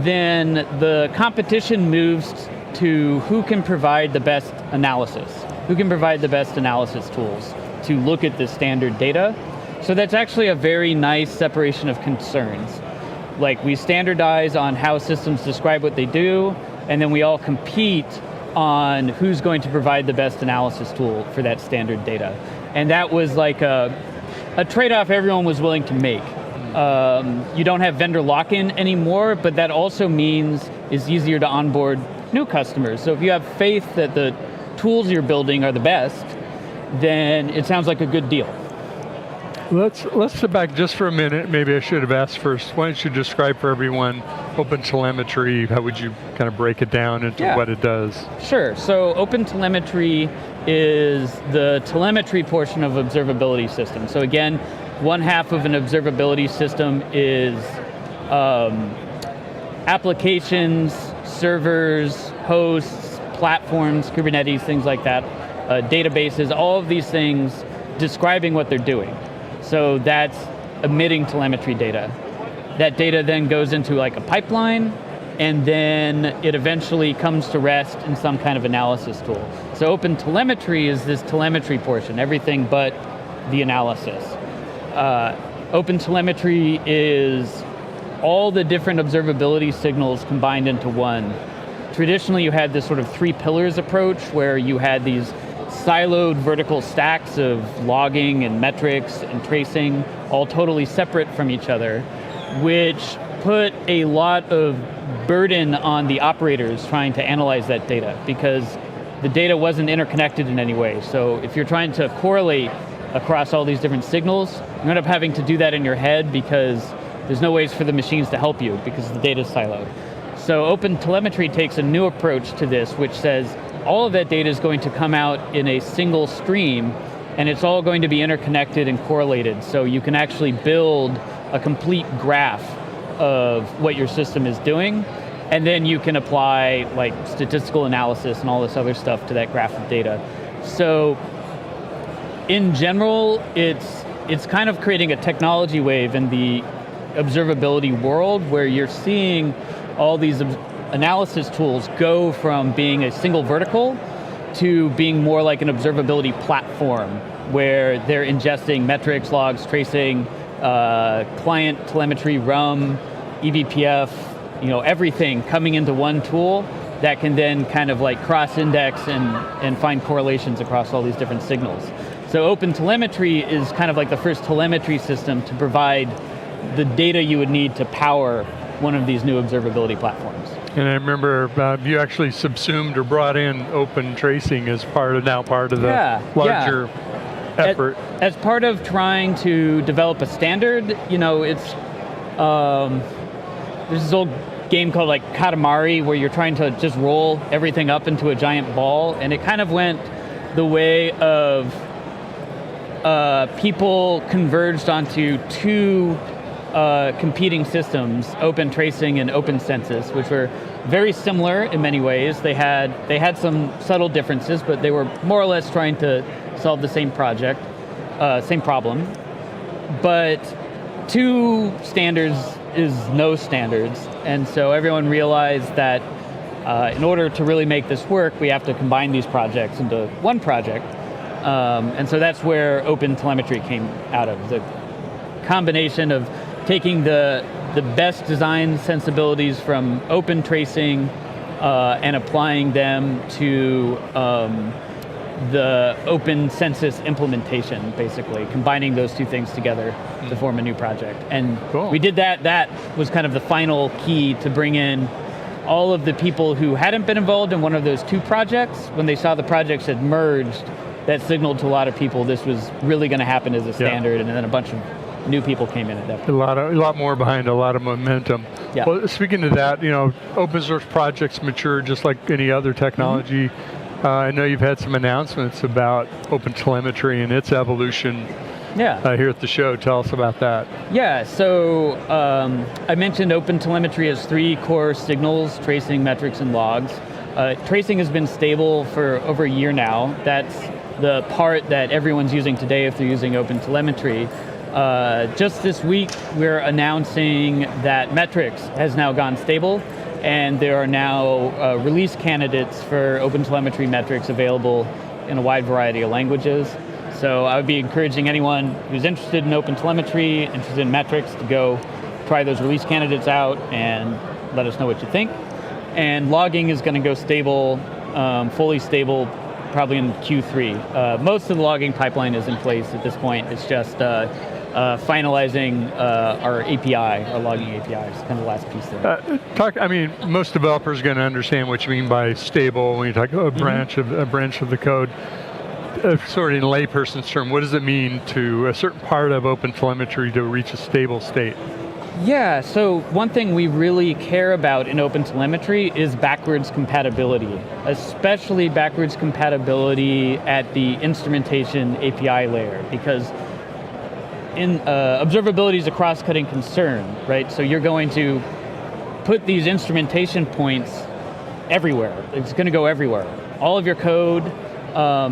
then the competition moves to who can provide the best analysis, who can provide the best analysis tools to look at the standard data. So that's actually a very nice separation of concerns. Like, we standardize on how systems describe what they do, and then we all compete on who's going to provide the best analysis tool for that standard data. And that was like a trade-off everyone was willing to make. You don't have vendor lock-in anymore, but that also means it's easier to onboard new customers. So if you have faith that the tools you're building are the best, then it sounds like a good deal. Let's sit back just for a minute. Maybe I should have asked first. Why don't you describe for everyone OpenTelemetry? How would you kind of break it down into what it does? Sure. So OpenTelemetry is the telemetry portion of observability system. So again, one half of an observability system is applications, servers, hosts, platforms, Kubernetes, things like that, databases, all of these things describing what they're doing. So that's emitting telemetry data. That data then goes into like a pipeline, and then it eventually comes to rest in some kind of analysis tool. So OpenTelemetry is this telemetry portion, everything but the analysis. OpenTelemetry is all the different observability signals combined into one. Traditionally, you had this sort of three pillars approach where you had these siloed vertical stacks of logging and metrics and tracing, all totally separate from each other. which put a lot of burden on the operators trying to analyze that data because the data wasn't interconnected in any way. So if you're trying to correlate across all these different signals, you end up having to do that in your head because there's no ways for the machines to help you because the data is siloed. So OpenTelemetry takes a new approach to this, which says all of that data is going to come out in a single stream, and it's all going to be interconnected and correlated. So you can actually build a complete graph of what your system is doing, and then you can apply like statistical analysis and all this other stuff to that graph of data. So in general, it's kind of creating a technology wave in the observability world where you're seeing all these analysis tools go from being a single vertical to being more like an observability platform where they're ingesting metrics, logs, tracing, client telemetry, RUM, eBPF, everything coming into one tool that can then kind of like cross-index and find correlations across all these different signals. So OpenTelemetry is kind of like the first telemetry system to provide the data you would need to power one of these new observability platforms. And I remember you actually subsumed or brought in open tracing as part of the larger effort. As part of trying to develop a standard, it's there's this old game called like Katamari where you're trying to just roll everything up into a giant ball, and it kind of went the way of people converged onto two competing systems, Open Tracing and Open Census, which were very similar in many ways. They had some subtle differences, but they were more or less trying to solve the same same problem. But two standards is no standards, and so everyone realized that in order to really make this work, we have to combine these projects into one project. And so that's where OpenTelemetry came out of, the combination of taking the best design sensibilities from Open Tracing and applying them to the Open Census implementation, basically, combining those two things together to form a new project. And we did that. That was kind of the final key to bring in all of the people who hadn't been involved in one of those two projects. When they saw the projects had merged, that signaled to a lot of people this was really going to happen as a standard, and then a bunch of new people came in at that point. A lot more behind, a lot of momentum. Yeah. Well, speaking of that, open source projects mature just like any other technology. I know you've had some announcements about OpenTelemetry and its evolution here at the show. Tell us about that. Yeah, so I mentioned OpenTelemetry has three core signals: tracing, metrics, and logs. Tracing has been stable for over a year now. That's the part that everyone's using today if they're using OpenTelemetry. Just this week, we're announcing that metrics has now gone stable, and there are now release candidates for OpenTelemetry metrics available in a wide variety of languages. So I would be encouraging anyone who's interested in OpenTelemetry, interested in metrics, to go try those release candidates out and let us know what you think. And logging is going to go stable, fully stable, probably in Q3. Most of the logging pipeline is in place at this point. It's just finalizing our API, our logging API, is kind of the last piece there. Most developers are going to understand what you mean by stable when you talk about a branch of the code. Sort of in layperson's term, what does it mean to a certain part of OpenTelemetry to reach a stable state? Yeah, so one thing we really care about in OpenTelemetry is backwards compatibility, especially backwards compatibility at the instrumentation API layer, because in observability is a cross-cutting concern, right? So you're going to put these instrumentation points everywhere. It's going to go everywhere. All of your code,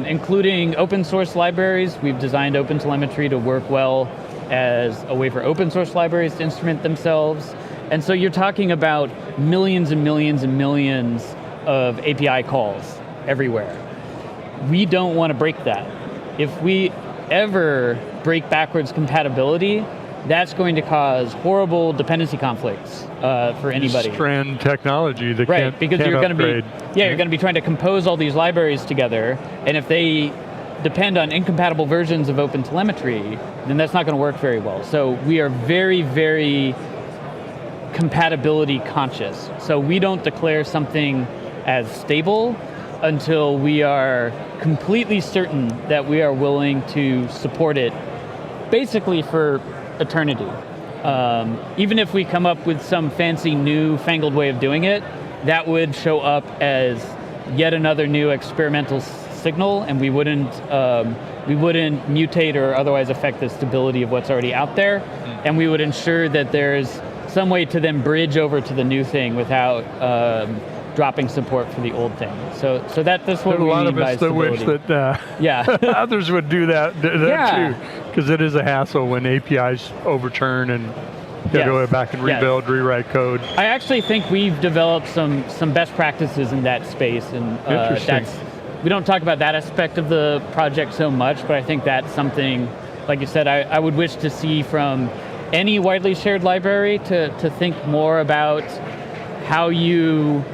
including open source libraries. We've designed OpenTelemetry to work well as a way for open source libraries to instrument themselves. And so you're talking about millions and millions and millions of API calls everywhere. We don't want to break that. If we ever break backwards compatibility, that's going to cause horrible dependency conflicts for anybody. Strand technology that can't because you're going to be you're going to be trying to compose all these libraries together, and if they depend on incompatible versions of OpenTelemetry, then that's not going to work very well. So we are very, very compatibility conscious. So we don't declare something as stable until we are completely certain that we are willing to support it basically for eternity. Even if we come up with some fancy new fangled way of doing it, that would show up as yet another new experimental signal, and we wouldn't mutate or otherwise affect the stability of what's already out there, and we would ensure that there's some way to then bridge over to the new thing without dropping support for the old thing. So that's what we mean by stability. There's a lot of us that wish that others would do that too, because it is a hassle when APIs overturn and you got to go back and rebuild, rewrite code. I actually think we've developed some best practices in that space, and we don't talk about that aspect of the project so much, but I think that's something, like you said, I would wish to see from any widely shared library to think more about how you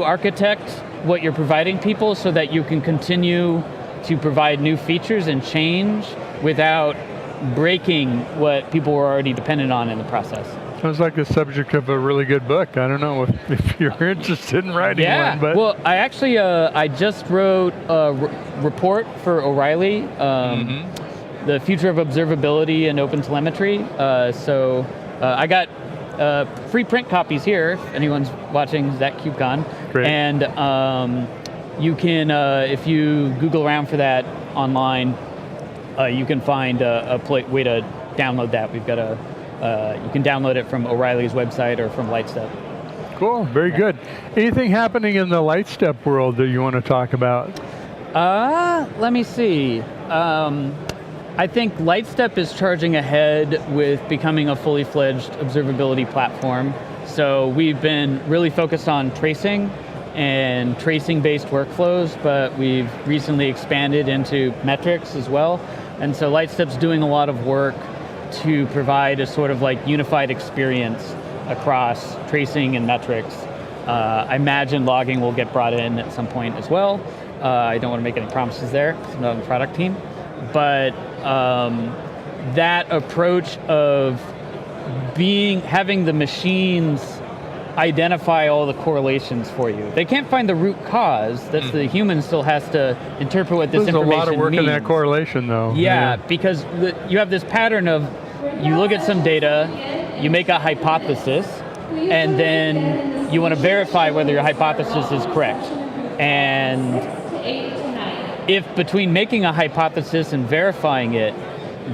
architect what you're providing people so that you can continue to provide new features and change without breaking what people were already dependent on in the process. Sounds like the subject of a really good book. I don't know if you're interested in writing one. But well, I actually I just wrote a report for O'Reilly, the future of observability and open telemetry. So I got free print copies here. If anyone's watching Zach KubeCon. Great. And you can, if you Google around for that online, you can find a way to download that. We've got you can download it from O'Reilly's website or from Lightstep. Cool, very good. Anything happening in the Lightstep world that you want to talk about? Let me see. I think Lightstep is charging ahead with becoming a fully fledged observability platform. So we've been really focused on tracing and tracing-based workflows, but we've recently expanded into metrics as well. And so Lightstep's doing a lot of work to provide a sort of like unified experience across tracing and metrics. I imagine logging will get brought in at some point as well. I don't want to make any promises there, because I'm not on the product team. But that approach of having the machines identify all the correlations for you. They can't find the root cause. That's the human still has to interpret what this information means. There's a lot of work in that correlation, though. Yeah, because you have this pattern of you look at some data, you make a hypothesis, and then you want to verify whether your hypothesis is correct. And if between making a hypothesis and verifying it,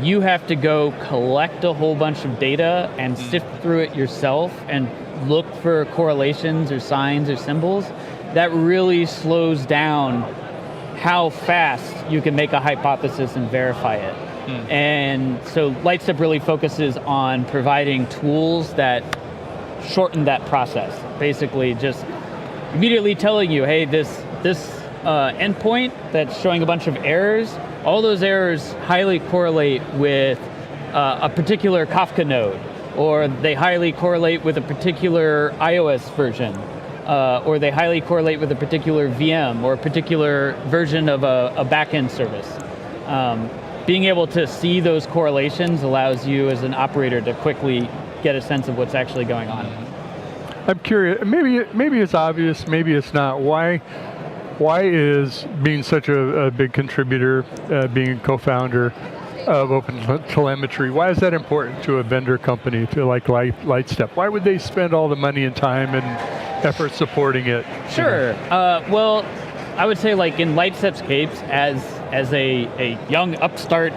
you have to go collect a whole bunch of data and sift through it yourself and look for correlations or signs or symbols, that really slows down how fast you can make a hypothesis and verify it. And so Lightstep really focuses on providing tools that shorten that process. Basically just immediately telling you, hey, this endpoint that's showing a bunch of errors, all those errors highly correlate with a particular Kafka node, or they highly correlate with a particular iOS version, or they highly correlate with a particular VM or a particular version of a backend service. Being able to see those correlations allows you as an operator to quickly get a sense of what's actually going on. I'm curious, maybe it's obvious, maybe it's not. Why is being such a big contributor, being a co-founder of Open Telemetry, why is that important to a vendor company to like Lightstep? Why would they spend all the money and time and effort supporting it? Sure. Well, I would say like in Lightstep's case, as a young upstart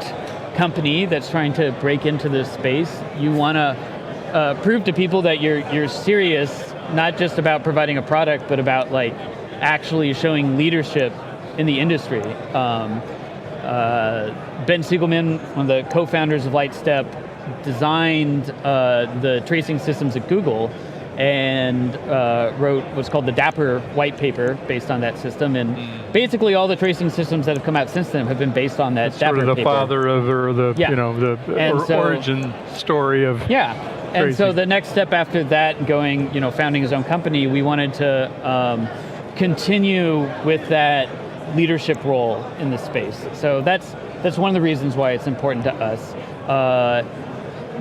company that's trying to break into this space, you want to prove to people that you're serious, not just about providing a product, but about like actually showing leadership in the industry. Ben Siegelman, one of the co-founders of Lightstep, designed the tracing systems at Google and wrote what's called the Dapper white paper based on that system. And basically all the tracing systems that have come out since then have been based on that Dapper paper. Sort of the father of, or the origin story of and tracing. so the next step after that, going, founding his own company, we wanted to continue with that leadership role in the space. So that's one of the reasons why it's important to us.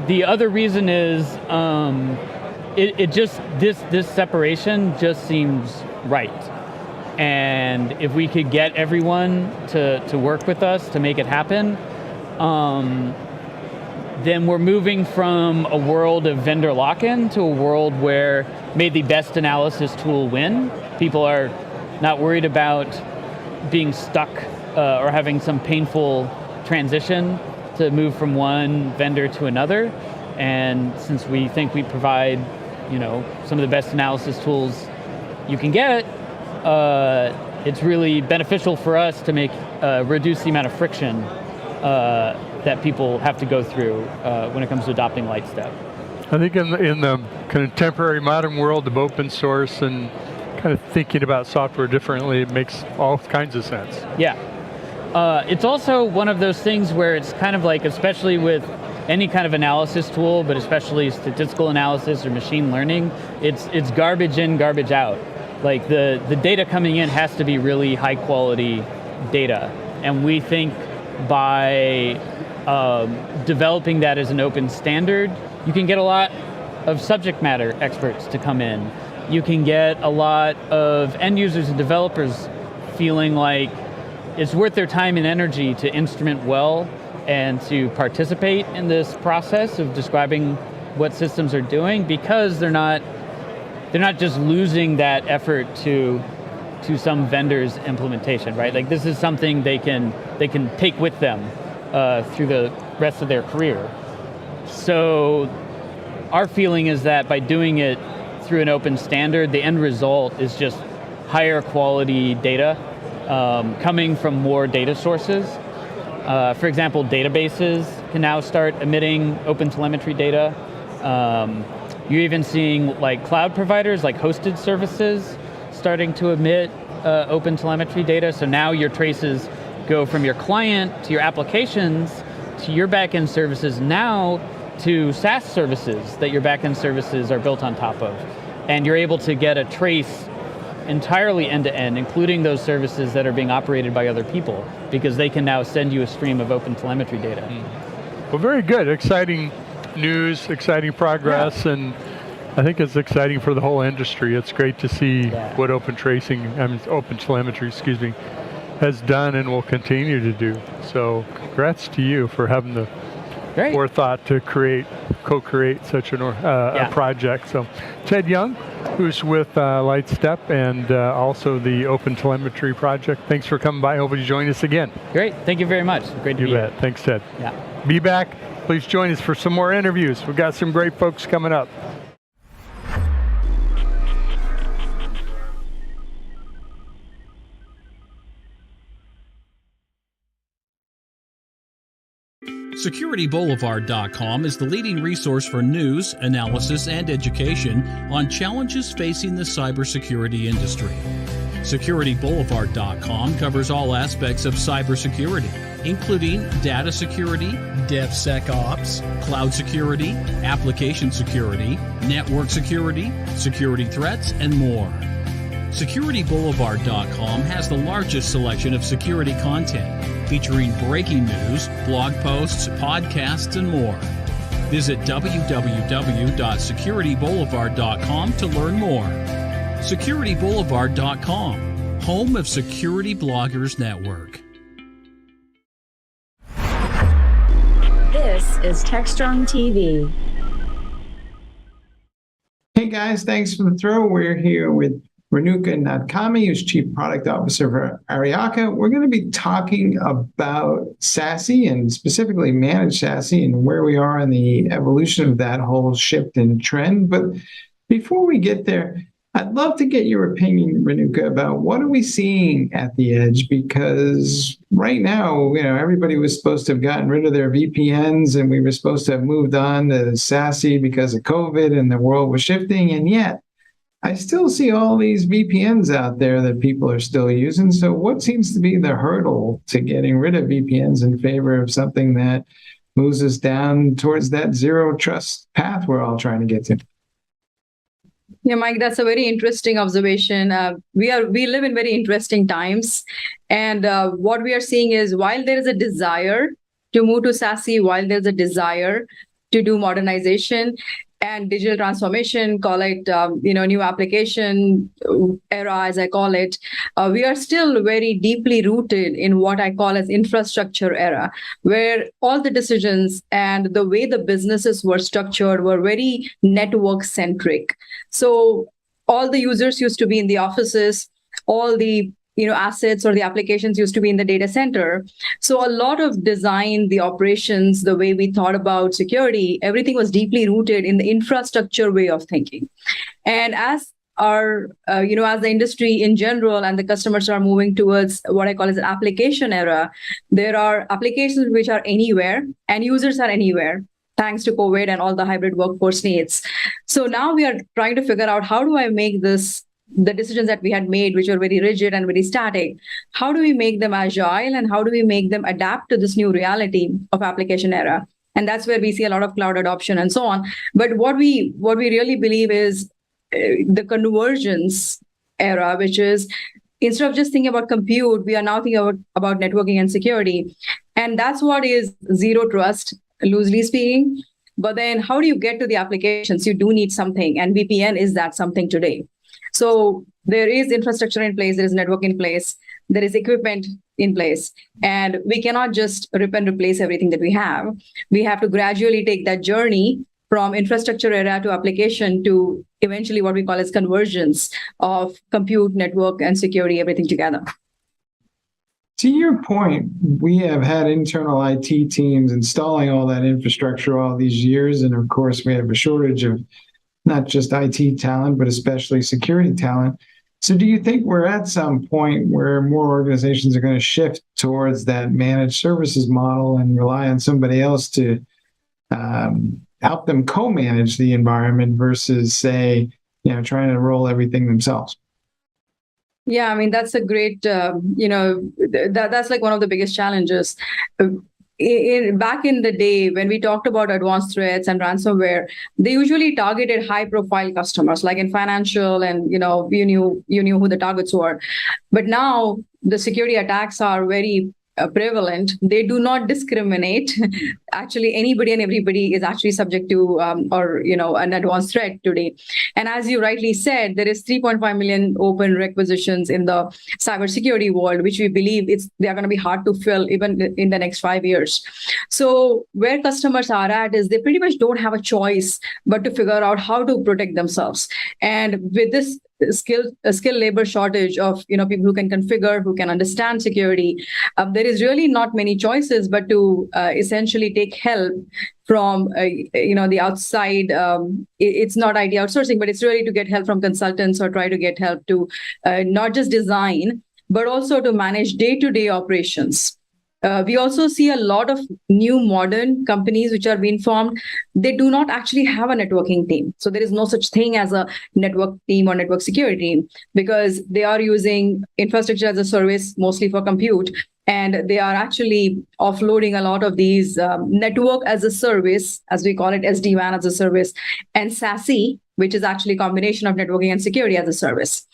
The other reason is it just this separation just seems right. And if we could get everyone to work with us to make it happen, then we're moving from a world of vendor lock-in to a world where may the best analysis tool win. People are not worried about being stuck or having some painful transition to move from one vendor to another. And since we think we provide, some of the best analysis tools you can get, it's really beneficial for us to reduce the amount of friction that people have to go through when it comes to adopting Lightstep. I think in the contemporary modern world of open source and kind of thinking about software differently, it makes all kinds of sense. Yeah. It's also one of those things where it's kind of like, especially with any kind of analysis tool, but especially statistical analysis or machine learning, it's garbage in, garbage out. Like the data coming in has to be really high quality data. And we think by developing that as an open standard, you can get a lot of subject matter experts to come in. You can get a lot of end users and developers feeling like it's worth their time and energy to instrument well and to participate in this process of describing what systems are doing, because they're not just losing that effort to some vendor's implementation, right? Like this is something they can take with them through the rest of their career. So our feeling is that by doing it through an open standard, the end result is just higher quality data coming from more data sources. For example, databases can now start emitting open telemetry data. You're even seeing like cloud providers, like hosted services, starting to emit open telemetry data. So now your traces go from your client to your applications to your backend services, now to SaaS services that your backend services are built on top of. And you're able to get a trace entirely end-to-end, including those services that are being operated by other people, because they can now send you a stream of open telemetry data. Well, very good. Exciting news, exciting progress, and I think it's exciting for the whole industry. It's great to see what open telemetry, has done and will continue to do. So congrats to you for having the forethought to co-create such a project. So Ted Young, who's with Lightstep and also the Open Telemetry Project, thanks for coming by. Hope you join us again. Great, thank you very much. Great to be here. You bet. Thanks, Ted. Yeah. Be back. Please join us for some more interviews. We've got some great folks coming up. SecurityBoulevard.com is the leading resource for news, analysis, and education on challenges facing the cybersecurity industry. SecurityBoulevard.com covers all aspects of cybersecurity, including data security, DevSecOps, cloud security, application security, network security, security threats, and more. SecurityBoulevard.com has the largest selection of security content, featuring breaking news, blog posts, podcasts, and more. Visit www.securityboulevard.com to learn more. SecurityBoulevard.com, home of Security Bloggers Network. This is Techstrong TV. Hey guys, thanks for the throw. We're here with Renuka Nadkami, who's Chief Product Officer for Ariaka. We're going to be talking about SASE and specifically managed SASE and where we are in the evolution of that whole shift and trend. But before we get there, I'd love to get your opinion, Renuka, about what are we seeing at the edge? Because right now, everybody was supposed to have gotten rid of their VPNs and we were supposed to have moved on to SASE because of COVID and the world was shifting. And yet, I still see all these VPNs out there that people are still using. So what seems to be the hurdle to getting rid of VPNs in favor of something that moves us down towards that zero trust path we're all trying to get to? Yeah, Mike, that's a very interesting observation. We live in very interesting times. And what we are seeing is while there is a desire to move to SASE, while there's a desire to do modernization, and digital transformation, call it, new application era, as I call it, we are still very deeply rooted in what I call as infrastructure era, where all the decisions and the way the businesses were structured were very network centric. So all the users used to be in the offices, all the assets or the applications used to be in the data center. So a lot of design, the operations, the way we thought about security, everything was deeply rooted in the infrastructure way of thinking. And as as the industry in general and the customers are moving towards what I call as an application era, there are applications which are anywhere and users are anywhere, thanks to COVID and all the hybrid workforce needs. So now we are trying to figure out, how do I make the decisions that we had made, which were very rigid and very static, how do we make them agile, and how do we make them adapt to this new reality of application era? And that's where we see a lot of cloud adoption and so on. But what we really believe is the convergence era, which is, instead of just thinking about compute, we are now thinking about networking and security. And that's what is zero trust, loosely speaking. But then how do you get to the applications? You do need something, and VPN is that something today. So there is infrastructure in place, there is network in place, there is equipment in place, and we cannot just rip and replace everything that we have. We have to gradually take that journey from infrastructure era to application to eventually what we call as convergence of compute, network, and security, everything together. To your point, we have had internal IT teams installing all that infrastructure all these years. And of course, we have a shortage of not just IT talent, but especially security talent. So do you think we're at some point where more organizations are going to shift towards that managed services model and rely on somebody else to help them co-manage the environment versus, say, trying to roll everything themselves? Yeah, I mean, that's a great, that's like one of the biggest challenges. Back in the day, when we talked about advanced threats and ransomware, they usually targeted high-profile customers, like in financial, and you knew who the targets were. But now the security attacks are very prevalent. They do not discriminate. Actually, anybody and everybody is actually subject to an advanced threat today. And as you rightly said, there is 3.5 million open requisitions in the cybersecurity world, which we believe they are going to be hard to fill even in the next 5 years. So where customers are at is they pretty much don't have a choice but to figure out how to protect themselves. And with this skill labor shortage of people who can configure, who can understand security, there is really not many choices but to essentially take help from the outside. It's not IT outsourcing, but it's really to get help from consultants or try to get help to not just design but also to manage day-to-day operations. We also see a lot of new modern companies which are being formed. They do not actually have a networking team. So there is no such thing as a network team or network security team, because they are using infrastructure as a service mostly for compute. And they are actually offloading a lot of these network as a service, as we call it, SD-WAN as a service, and SASE, which is actually a combination of networking and security as a service.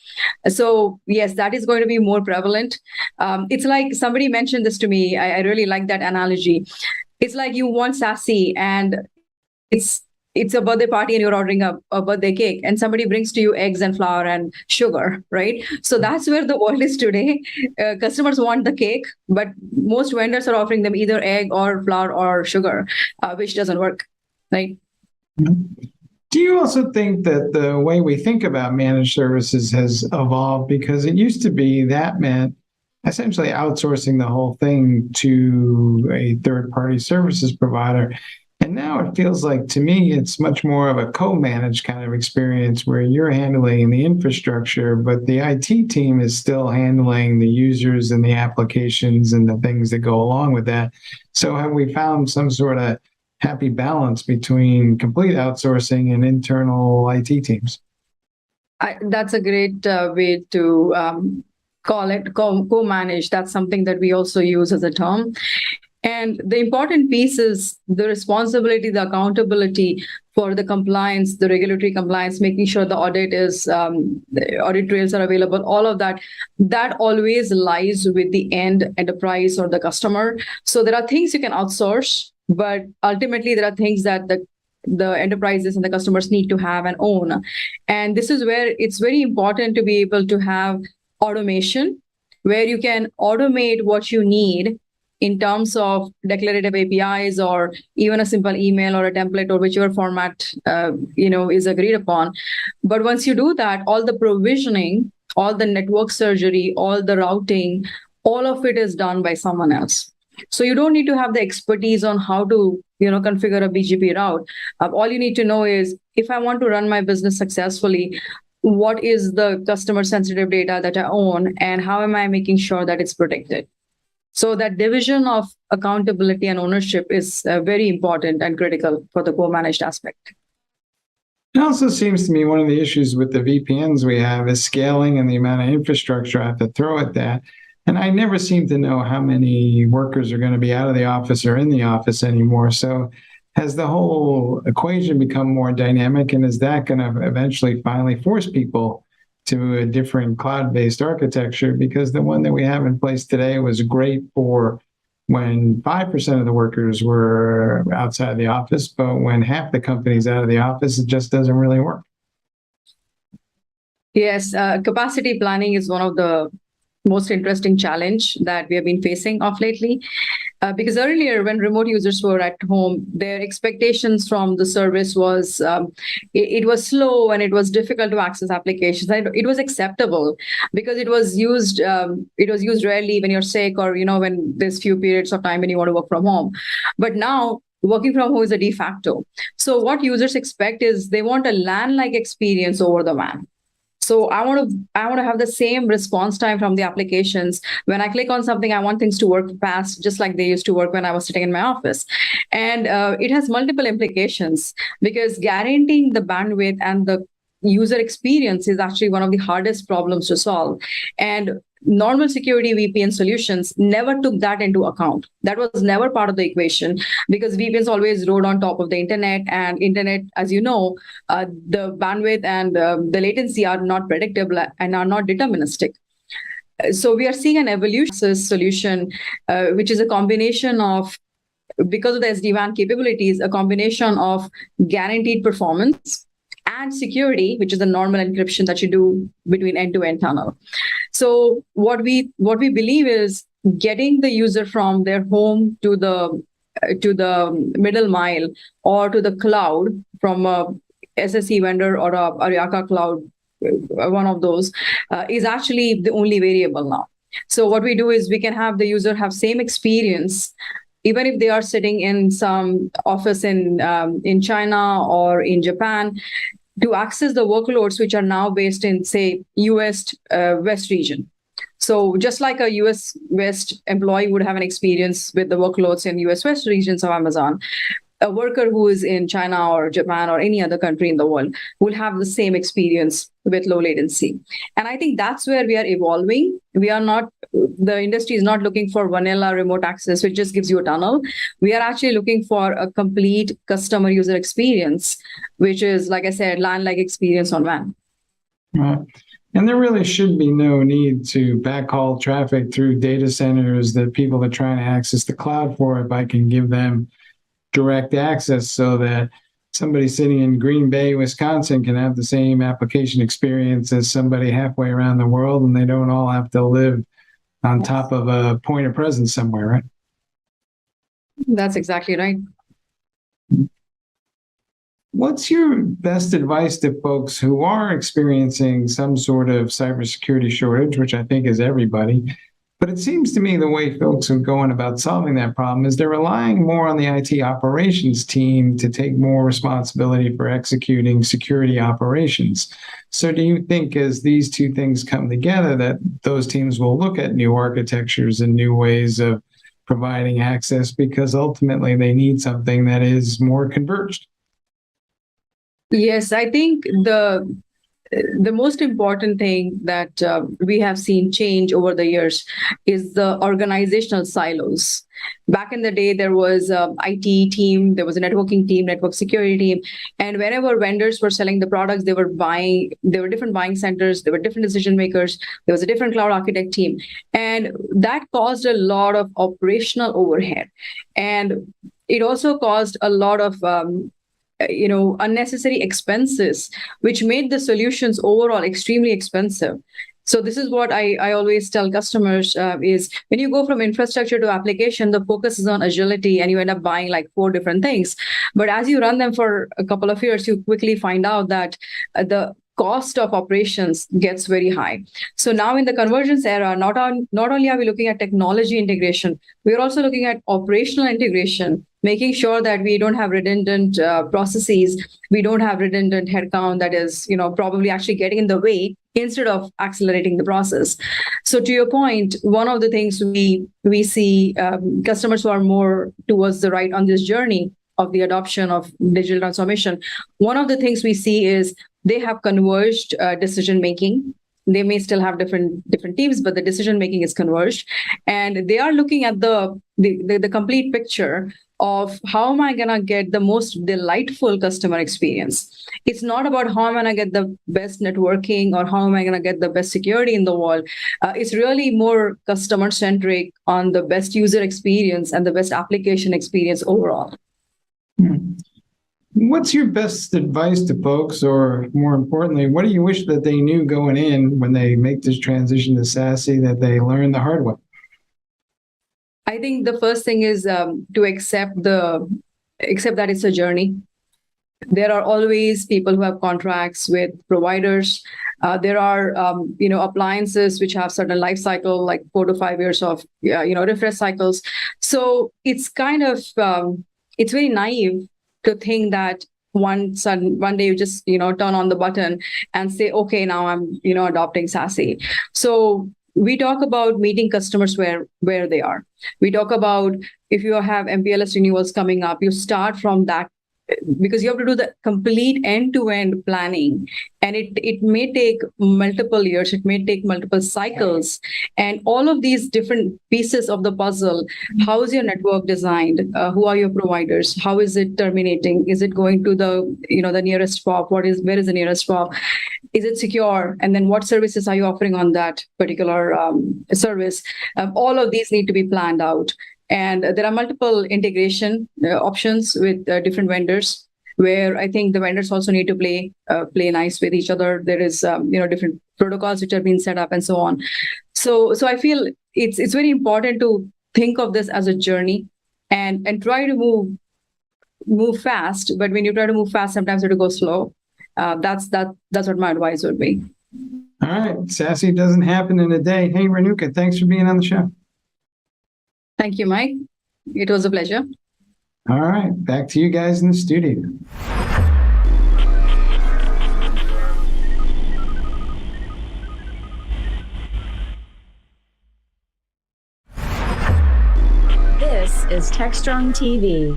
So yes, that is going to be more prevalent. It's like somebody mentioned this to me. I really like that analogy. It's like you want SASE and it's a birthday party and you're ordering a birthday cake and somebody brings to you eggs and flour and sugar, right? So that's where the world is today. Customers want the cake, but most vendors are offering them either egg or flour or sugar, which doesn't work, right? Do you also think that the way we think about managed services has evolved? Because it used to be that meant essentially outsourcing the whole thing to a third-party services provider. And now it feels like, to me, it's much more of a co-managed kind of experience where you're handling the infrastructure, but the IT team is still handling the users and the applications and the things that go along with that. So have we found some sort of happy balance between complete outsourcing and internal IT teams? That's a great way to call it co-manage. That's something that we also use as a term. And the important piece is the responsibility, the accountability for the compliance, the regulatory compliance, making sure the audit the audit trails are available, all of that. That always lies with the end enterprise or the customer. So there are things you can outsource, but ultimately there are things that the the enterprises and the customers need to have and own. And this is where it's very important to be able to have automation, where you can automate what you need in terms of declarative APIs or even a simple email or a template or whichever format is agreed upon. But once you do that, all the provisioning, all the network surgery, all the routing, all of it is done by someone else. So you don't need to have the expertise on how to configure a BGP route. All you need to know is, if I want to run my business successfully, what is the customer sensitive data that I own, and how am I making sure that it's protected? So that division of accountability and ownership is very important and critical for the co-managed aspect. It also seems to me one of the issues with the VPNs we have is scaling and the amount of infrastructure I have to throw at that. And I never seem to know how many workers are going to be out of the office or in the office anymore. So has the whole equation become more dynamic, and is that going to eventually finally force people to a different cloud-based architecture? Because the one that we have in place today was great for when 5% of the workers were outside the office, but when half the company's out of the office, it just doesn't really work. Yes, capacity planning is one of the most interesting challenge that we have been facing of lately. Because earlier, when remote users were at home, their expectations from the service was it was slow and it was difficult to access applications. It was acceptable because it was used rarely when you're sick or when there's few periods of time when you want to work from home. But now, working from home is a de facto. So what users expect is they want a LAN-like experience over the WAN. So I want to have the same response time from the applications. When I click on something, I want things to work fast, just like they used to work when I was sitting in my office. And it has multiple implications, because guaranteeing the bandwidth and the user experience is actually one of the hardest problems to solve. And normal security VPN solutions never took that into account. That was never part of the equation, because VPNs always rode on top of the internet, and internet, as you know, the bandwidth and the latency are not predictable and are not deterministic. So we are seeing an evolution solution, which is a combination of, because of the SD-WAN capabilities, a combination of guaranteed performance and security, which is the normal encryption that you do between end-to-end tunnel. So what we believe is getting the user from their home to the middle mile or to the cloud from a SSE vendor or a Ariaka cloud, one of those, is actually the only variable now. So what we do is we can have the user have same experience, even if they are sitting in some office in China or in Japan, to access the workloads which are now based in, say, US West region. So just like a US West employee would have an experience with the workloads in US West regions of Amazon, a worker who is in China or Japan or any other country in the world will have the same experience with low latency. And I think that's where we are evolving. The industry is not looking for vanilla remote access, which just gives you a tunnel. We are actually looking for a complete customer user experience, which is, like I said, LAN-like experience on WAN. Right. And there really should be no need to backhaul traffic through data centers that people are trying to access the cloud for, if I can give them direct access, so that somebody sitting in Green Bay, Wisconsin can have the same application experience as somebody halfway around the world, and they don't all have to live on top of a point of presence somewhere, right? That's exactly right. What's your best advice to folks who are experiencing some sort of cybersecurity shortage, which I think is everybody? But it seems to me the way folks are going about solving that problem is they're relying more on the IT operations team to take more responsibility for executing security operations. So do you think, as these two things come together, that those teams will look at new architectures and new ways of providing access, because ultimately they need something that is more converged? Yes, I think the most important thing that we have seen change over the years is the organizational silos. Back in the day, there was an IT team, there was a networking team, network security team, and whenever vendors were selling the products, there were different buying centers, there were different decision makers, there was a different cloud architect team, and that caused a lot of operational overhead, and it also caused a lot of unnecessary expenses, which made the solutions overall extremely expensive. So this is what I always tell customers is when you go from infrastructure to application, the focus is on agility and you end up buying like 4 different things. But as you run them for a couple of years, you quickly find out that the cost of operations gets very high. So now in the convergence era, not only are we looking at technology integration, we're also looking at operational integration, making sure that we don't have redundant processes, we don't have redundant headcount that is, probably actually getting in the way instead of accelerating the process. So to your point, one of the things we see customers who are more towards the right on this journey of the adoption of digital transformation, one of the things we see is they have converged decision making. They may still have different teams, but the decision making is converged, and they are looking at the complete picture of how am I gonna get the most delightful customer experience. It's not about how am I gonna get the best networking or how am I gonna get the best security in the world. It's really more customer centric on the best user experience and the best application experience overall. What's your best advice to folks, or more importantly, what do you wish that they knew going in when they make this transition to SASE that they learn the hard way? I think the first thing is to accept that it's a journey. There are always people who have contracts with providers. There are appliances which have certain life cycle, like 4 to 5 years of refresh cycles. So it's kind of it's very naive to think that one day you just turn on the button and say, okay, now I'm adopting SASE. So we talk about meeting customers where they are. We talk about if you have MPLS renewals coming up, you start from that, because you have to do the complete end-to-end planning, and it may take multiple years, it may take multiple cycles, and all of these different pieces of the puzzle. How is your network designed? Who are your providers? How is it terminating? Is it going to the the nearest POP? Where is the nearest POP? Is it secure? And then what services are you offering on that particular service? All of these need to be planned out. And there are multiple integration options with different vendors, where I think the vendors also need to play nice with each other. There is different protocols which are being set up and so on. So I feel it's very important to think of this as a journey and try to move fast. But when you try to move fast, sometimes you have to go slow. That's what my advice would be. All right, SASE doesn't happen in a day. Hey, Renuka, thanks for being on the show. Thank you, Mike. It was a pleasure. All right, back to you guys in the studio. This is Techstrong TV.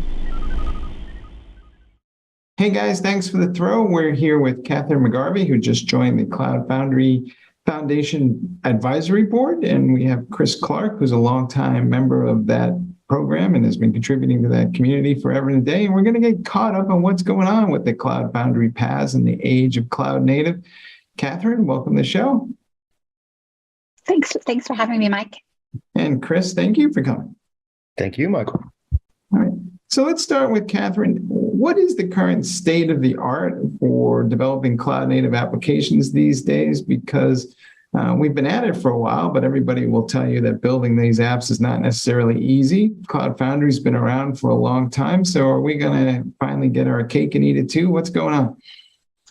Hey guys, thanks for the throw. We're here with Catherine McGarvey, who just joined the Cloud Foundry Foundation Advisory Board, and we have Chris Clark, who's a longtime member of that program and has been contributing to that community forever and a day. And we're going to get caught up on what's going on with the Cloud Foundry paths in the age of cloud native. Catherine, welcome to the show. Thanks for having me, Mike. And Chris, thank you for coming. Thank you, Michael. All right. So let's start with Catherine. What is the current state of the art for developing cloud native applications these days? Because we've been at it for a while, but everybody will tell you that building these apps is not necessarily easy. Cloud Foundry's been around for a long time. So are we going to finally get our cake and eat it too? What's going on?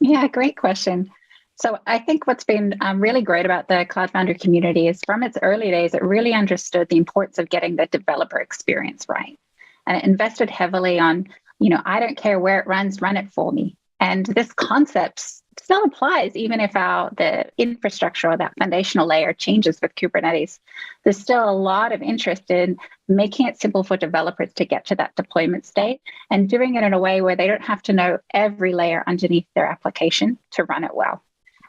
Yeah, great question. So I think what's been really great about the Cloud Foundry community is from its early days, it really understood the importance of getting the developer experience right. And it invested heavily on, I don't care where it runs, run it for me. And this concept still applies even if the infrastructure or that foundational layer changes with Kubernetes. There's still a lot of interest in making it simple for developers to get to that deployment state and doing it in a way where they don't have to know every layer underneath their application to run it well.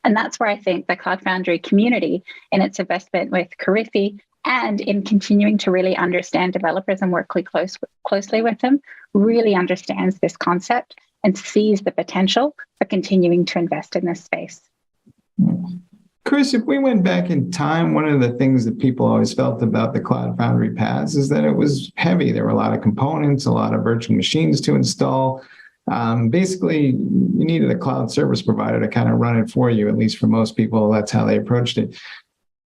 And that's where I think the Cloud Foundry community, in its investment with Carifi and in continuing to really understand developers and work closely with them, really understands this concept and sees the potential for continuing to invest in this space. Chris, if we went back in time, one of the things that people always felt about the Cloud Foundry paths is that it was heavy. There were a lot of components, a lot of virtual machines to install. Basically, you needed a cloud service provider to kind of run it for you. At least for most people, that's how they approached it.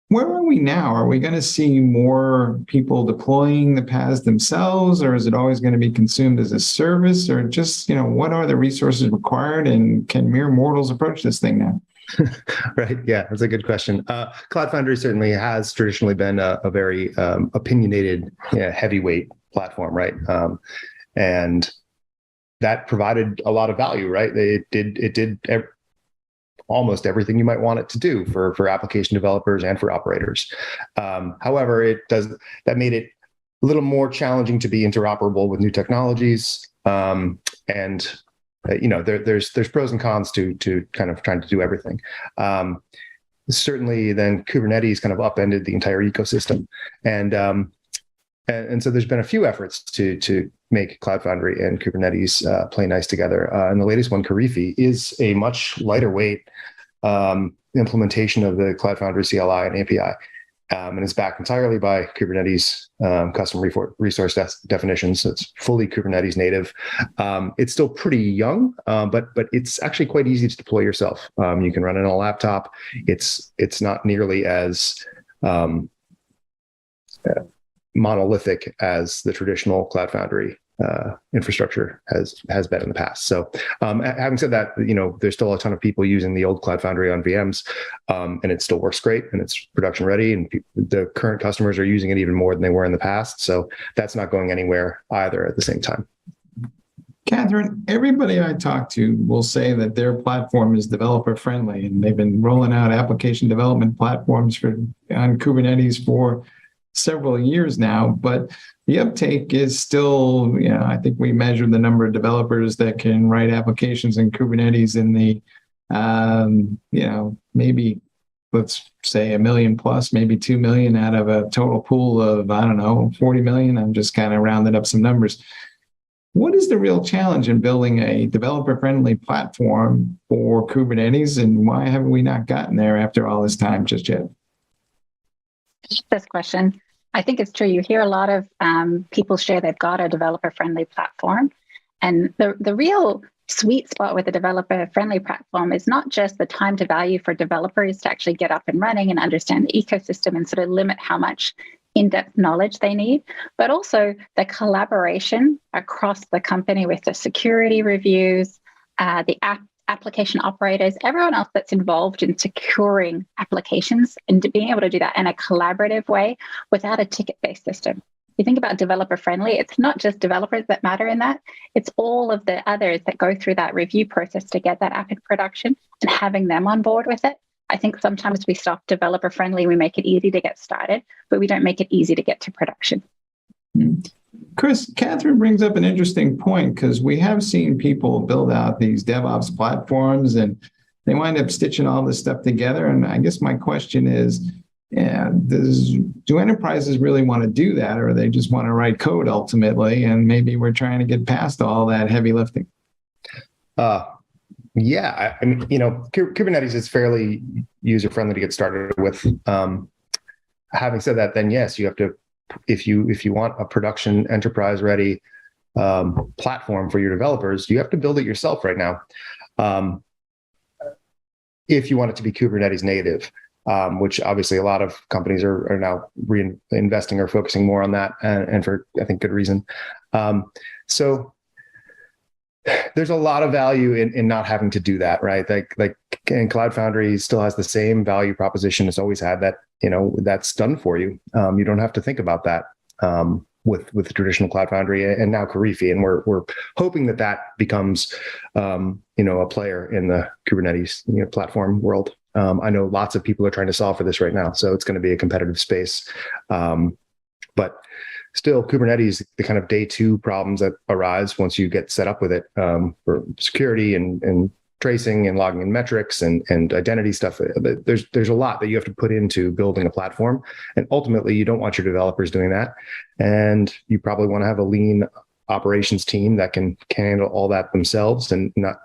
Where are we now? Are we going to see more people deploying the PaaS themselves, or is it always going to be consumed as a service, or just, what are the resources required, and can mere mortals approach this thing now? Right. Yeah, that's a good question. Cloud Foundry certainly has traditionally been a very opinionated, heavyweight platform, right? And that provided a lot of value, right? It did almost everything you might want it to do for application developers and for operators. However, that made it a little more challenging to be interoperable with new technologies. There's pros and cons to kind of trying to do everything. Certainly, then Kubernetes kind of upended the entire ecosystem, and so there's been a few efforts to make Cloud Foundry and Kubernetes play nice together. And the latest one, Karifi, is a much lighter weight implementation of the Cloud Foundry CLI and API. And it's backed entirely by Kubernetes custom resource definitions. So it's fully Kubernetes native. It's still pretty young, but it's actually quite easy to deploy yourself. You can run it on a laptop. It's not nearly as monolithic as the traditional Cloud Foundry infrastructure has been in the past. So having said that, there's still a ton of people using the old Cloud Foundry on VMs, and it still works great, and it's production ready, and the current customers are using it even more than they were in the past. So that's not going anywhere either at the same time. Catherine, everybody I talk to will say that their platform is developer friendly, and they've been rolling out application development platforms on Kubernetes for several years now, but the uptake is still, I think we measured the number of developers that can write applications in Kubernetes in the, maybe let's say 1 million plus, maybe 2 million out of a total pool of, 40 million. I'm just kind of rounded up some numbers. What is the real challenge in building a developer-friendly platform for Kubernetes, and why haven't we not gotten there after all this time just yet? This question. I think it's true. You hear a lot of people share they've got a developer-friendly platform. And the real sweet spot with a developer-friendly platform is not just the time to value for developers to actually get up and running and understand the ecosystem and sort of limit how much in-depth knowledge they need, but also the collaboration across the company with the security reviews, the application operators, everyone else that's involved in securing applications, and being able to do that in a collaborative way without a ticket-based system. You think about developer-friendly, it's not just developers that matter in that, it's all of the others that go through that review process to get that app in production, and having them on board with it. I think sometimes we stop developer-friendly, we make it easy to get started, but we don't make it easy to get to production. Chris, Catherine brings up an interesting point, because we have seen people build out these DevOps platforms and they wind up stitching all this stuff together. And I guess my question is, do enterprises really want to do that, or they just want to write code ultimately? And maybe we're trying to get past all that heavy lifting. Yeah, I mean, Kubernetes is fairly user-friendly to get started with. Having said that, then yes, you have to, if you want a production enterprise-ready platform for your developers, you have to build it yourself right now. If you want it to be Kubernetes native, which obviously a lot of companies are now reinvesting or focusing more on that, and for, I think, good reason. So there's a lot of value in not having to do that, right? And Cloud Foundry still has the same value proposition it's always had, that that's done for you. You don't have to think about that with the traditional Cloud Foundry and now Karifi, and we're hoping that becomes a player in the Kubernetes platform world. I know lots of people are trying to solve for this right now, so it's going to be a competitive space. But still, Kubernetes, the kind of day two problems that arise once you get set up with it for security and tracing and logging in metrics and identity stuff. There's a lot that you have to put into building a platform. And ultimately, you don't want your developers doing that. And you probably want to have a lean operations team that can handle all that themselves and not,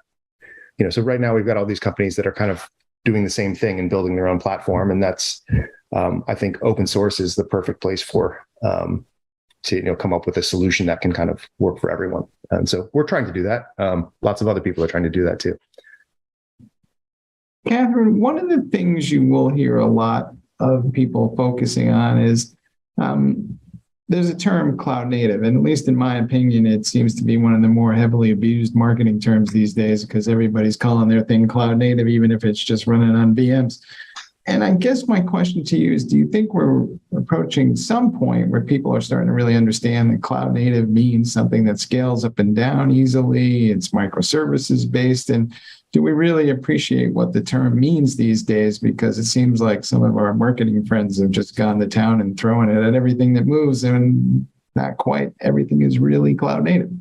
so right now we've got all these companies that are kind of doing the same thing and building their own platform. And that's, I think open source is the perfect place for to come up with a solution that can kind of work for everyone. And so we're trying to do that. Lots of other people are trying to do that too. Catherine, one of the things you will hear a lot of people focusing on is there's a term cloud native, and at least in my opinion, it seems to be one of the more heavily abused marketing terms these days because everybody's calling their thing cloud native, even if it's just running on VMs. And I guess my question to you is, do you think we're approaching some point where people are starting to really understand that cloud native means something that scales up and down easily, it's microservices based, and do we really appreciate what the term means these days? Because it seems like some of our marketing friends have just gone to town and throwing it at everything that moves, and not quite everything is really cloud native.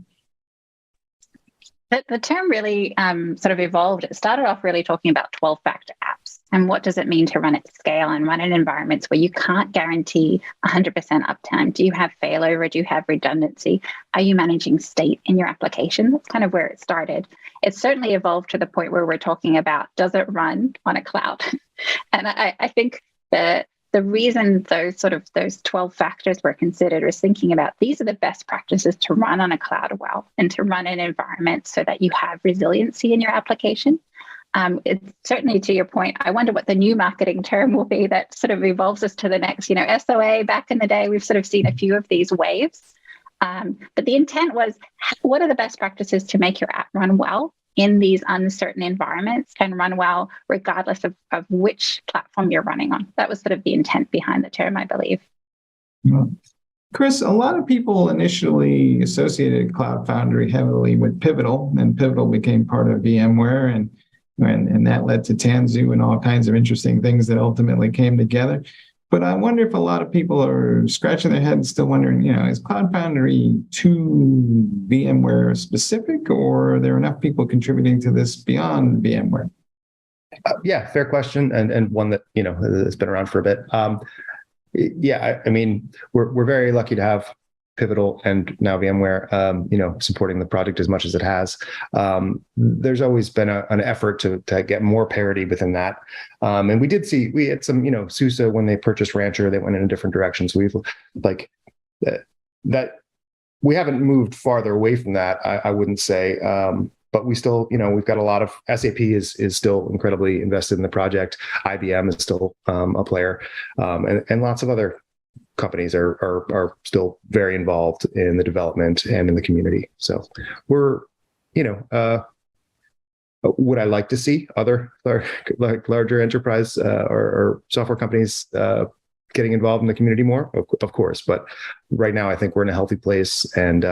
The term really sort of evolved. It started off really talking about 12-factor apps and what does it mean to run at scale and run in environments where you can't guarantee 100% uptime. Do you have failover? Do you have redundancy? Are you managing state in your application? That's kind of where it started. It's certainly evolved to the point where we're talking about, does it run on a cloud? And I think that the reason those 12 factors were considered was thinking about these are the best practices to run on a cloud well and to run in environments so that you have resiliency in your application. It's certainly, to your point, I wonder what the new marketing term will be that sort of evolves us to the next, SOA. Back in the day, we've sort of seen a few of these waves. But the intent was, what are the best practices to make your app run well in these uncertain environments and run well regardless of which platform you're running on? That was sort of the intent behind the term, I believe. Chris, a lot of people initially associated Cloud Foundry heavily with Pivotal, and Pivotal became part of VMware, and that led to Tanzu and all kinds of interesting things that ultimately came together. But I wonder if a lot of people are scratching their heads still wondering, is Cloud Foundry too VMware specific, or are there enough people contributing to this beyond VMware? Yeah, fair question, and one that has been around for a bit. I mean, we're very lucky to have Pivotal and now VMware, supporting the project as much as it has. There's always been an effort to get more parity within that. And we had some, SUSE, when they purchased Rancher, they went in a different direction. So we've that we haven't moved farther away from that, I wouldn't say. But we still, we've got a lot of SAP is still incredibly invested in the project. IBM is still a player, and lots of other companies are still very involved in the development and in the community. So we're, would I like to see other larger enterprise or software companies getting involved in the community more? Of course, but right now I think we're in a healthy place, and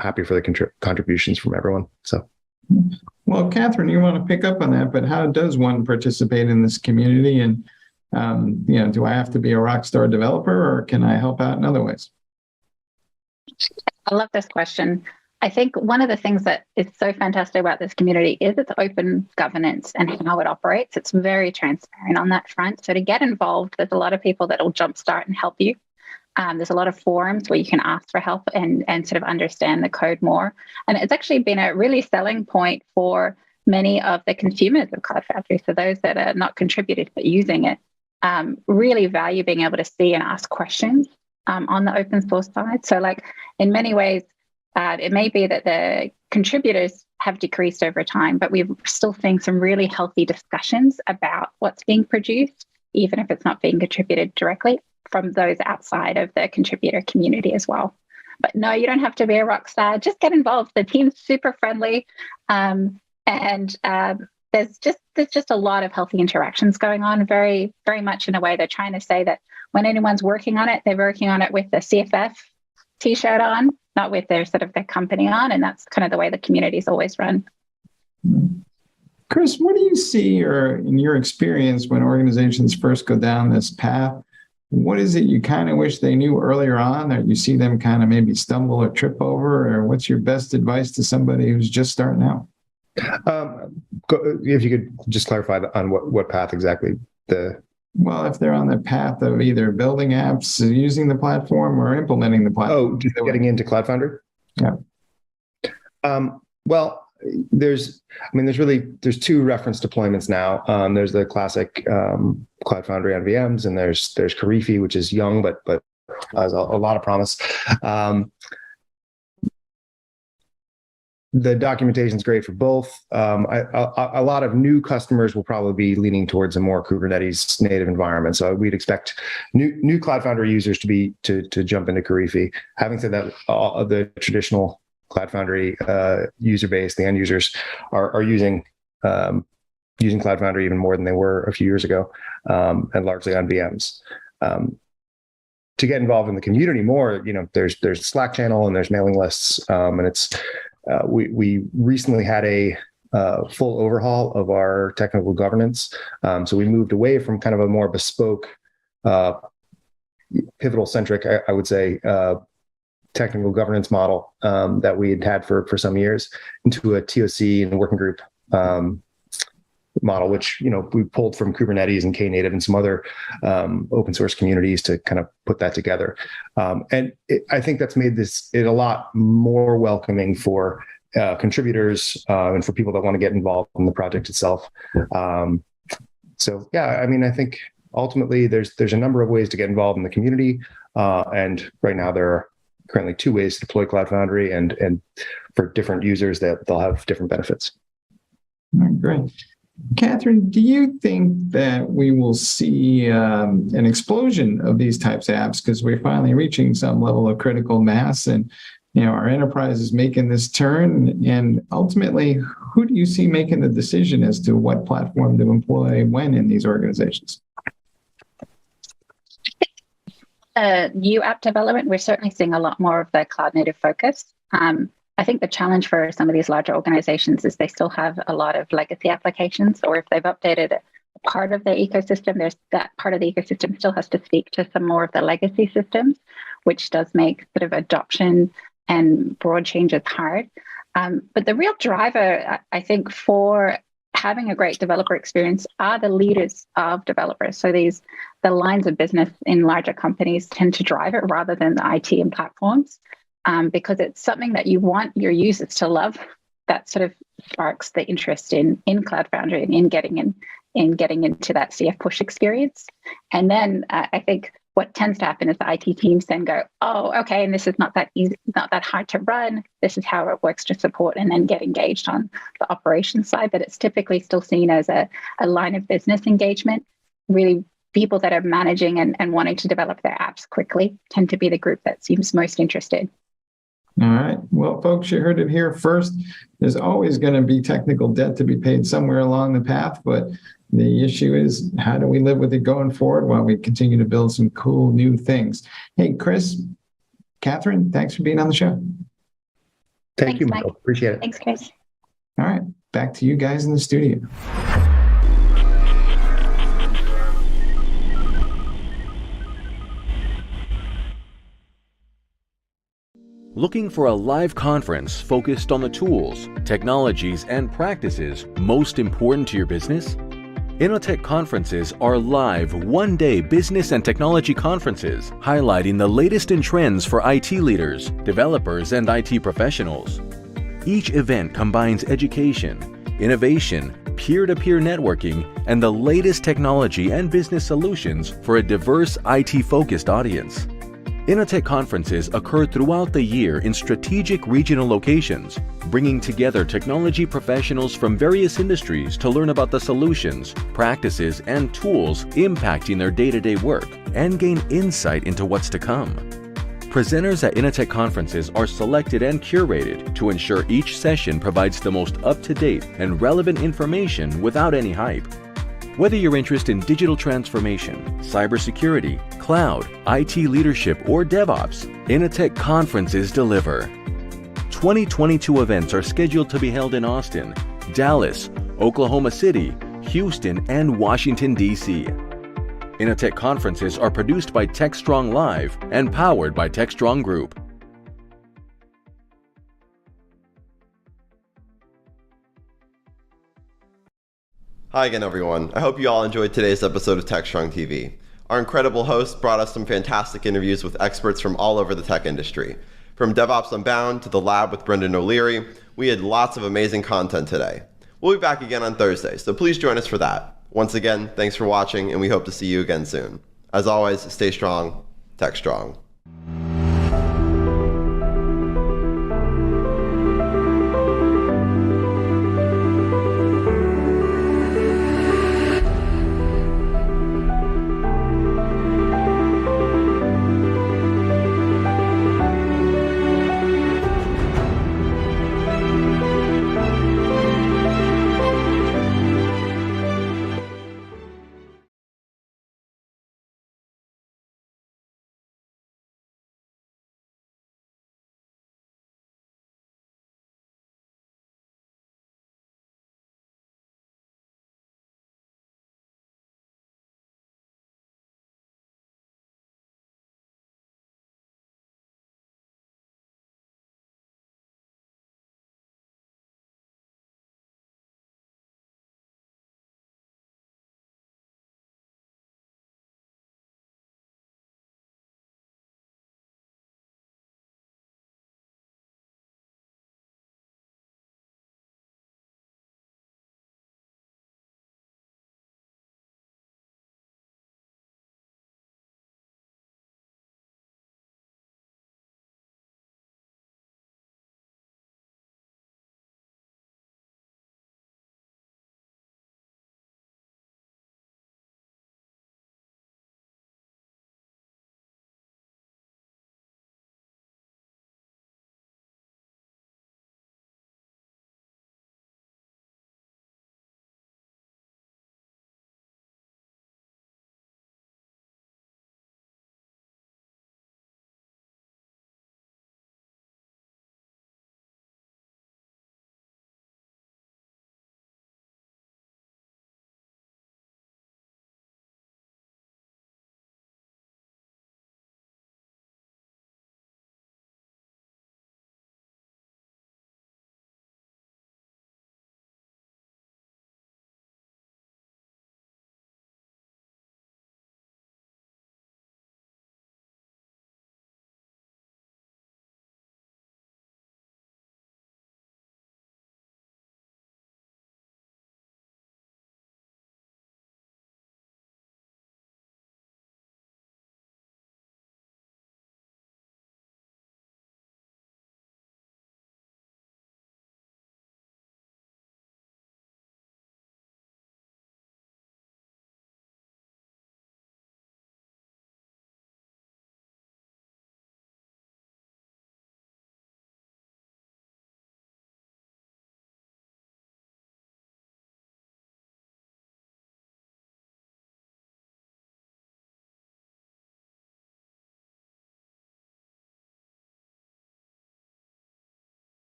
happy for the contributions from everyone. So. Well, Catherine, you want to pick up on that, but how does one participate in this community? And do I have to be a rock star developer, or can I help out in other ways? I love this question. I think one of the things that is so fantastic about this community is its open governance and how it operates. It's very transparent on that front. So to get involved, there's a lot of people that will jumpstart and help you. There's a lot of forums where you can ask for help and sort of understand the code more. And it's actually been a really selling point for many of the consumers of Cloud Foundry. So those that are not contributed but using it, really value being able to see and ask questions on the open source side. So in many ways, it may be that the contributors have decreased over time, but we're still seeing some really healthy discussions about what's being produced, even if it's not being contributed directly, from those outside of the contributor community as well. But no, you don't have to be a rock star. Just get involved. The team's super friendly, and there's just a lot of healthy interactions going on, very, very much in a way they're trying to say that when anyone's working on it, they're working on it with the CFF t-shirt on, not with their company on. And that's kind of the way the community's always run. Chris, what do you see, or in your experience, when organizations first go down this path, what is it you kind of wish they knew earlier on, or you see them kind of maybe stumble or trip over, or what's your best advice to somebody who's just starting out? If you could just clarify on what path exactly. Well, if they're on the path of either building apps, using the platform, or implementing the platform. Oh, just getting into Cloud Foundry? Yeah. Well, there's two reference deployments now. There's the classic Cloud Foundry on VMs, and there's Karifi, which is young but has a lot of promise. The documentation is great for both. A lot of new customers will probably be leaning towards a more Kubernetes native environment. So we'd expect new Cloud Foundry users to jump into Karifi. Having said that, the traditional Cloud Foundry user base, the end users, are using Cloud Foundry even more than they were a few years ago, and largely on VMs. To get involved in the community more, there's Slack channel and there's mailing lists, and it's we recently had a full overhaul of our technical governance. So we moved away from kind of a more bespoke, pivotal centric, I would say, technical governance model that we had for some years into a TOC and working group model, which we pulled from Kubernetes and Knative and some other open source communities to kind of put that together. I think that's made it a lot more welcoming for contributors and for people that want to get involved in the project itself. So yeah, I mean, I think ultimately there's a number of ways to get involved in the community, and right now there are currently 2 ways to deploy Cloud Foundry, and for different users that they'll have different benefits. All right, great. Catherine, do you think that we will see an explosion of these types of apps because we're finally reaching some level of critical mass, and our enterprise is making this turn? And ultimately, who do you see making the decision as to what platform to employ when in these organizations? New app development, we're certainly seeing a lot more of the cloud native focus. I think the challenge for some of these larger organizations is they still have a lot of legacy applications, or if they've updated a part of their ecosystem, there's that part of the ecosystem still has to speak to some more of the legacy systems, which does make sort of adoption and broad changes hard. But the real driver, I think, for having a great developer experience are the leaders of developers. So the lines of business in larger companies tend to drive it rather than the IT and platforms. Because it's something that you want your users to love. That sort of sparks the interest in Cloud Foundry and in getting into that CF push experience. And then I think what tends to happen is the IT teams then go, oh, okay, and this is not that easy, not that hard to run. This is how it works to support, and then get engaged on the operations side. But it's typically still seen as a line of business engagement. Really, people that are managing and wanting to develop their apps quickly tend to be the group that seems most interested. All right. Well, folks, you heard it here first. There's always going to be technical debt to be paid somewhere along the path, but the issue is, how do we live with it going forward while we continue to build some cool new things? Hey, Chris, Catherine, thanks for being on the show. Thank you, Michael. Appreciate it. Thanks, Chris. All right. Back to you guys in the studio. Looking for a live conference focused on the tools, technologies, and practices most important to your business? Innotech conferences are live one-day business and technology conferences highlighting the latest in trends for IT leaders, developers, and IT professionals. Each event combines education, innovation, peer-to-peer networking, and the latest technology and business solutions for a diverse IT-focused audience. Innotech conferences occur throughout the year in strategic regional locations, bringing together technology professionals from various industries to learn about the solutions, practices, and tools impacting their day-to-day work and gain insight into what's to come. Presenters at Innotech conferences are selected and curated to ensure each session provides the most up-to-date and relevant information without any hype. Whether you're interested in digital transformation, cybersecurity, cloud, IT leadership, or DevOps, Innotech conferences deliver. 2022 events are scheduled to be held in Austin, Dallas, Oklahoma City, Houston, and Washington, D.C. Innotech conferences are produced by Techstrong Live and powered by Techstrong Group. Hi again, everyone. I hope you all enjoyed today's episode of Techstrong TV. Our incredible host brought us some fantastic interviews with experts from all over the tech industry. From DevOps Unbound to The Lab with Brendan O'Leary, we had lots of amazing content today. We'll be back again on Thursday, so please join us for that. Once again, thanks for watching, and we hope to see you again soon. As always, stay strong. Techstrong.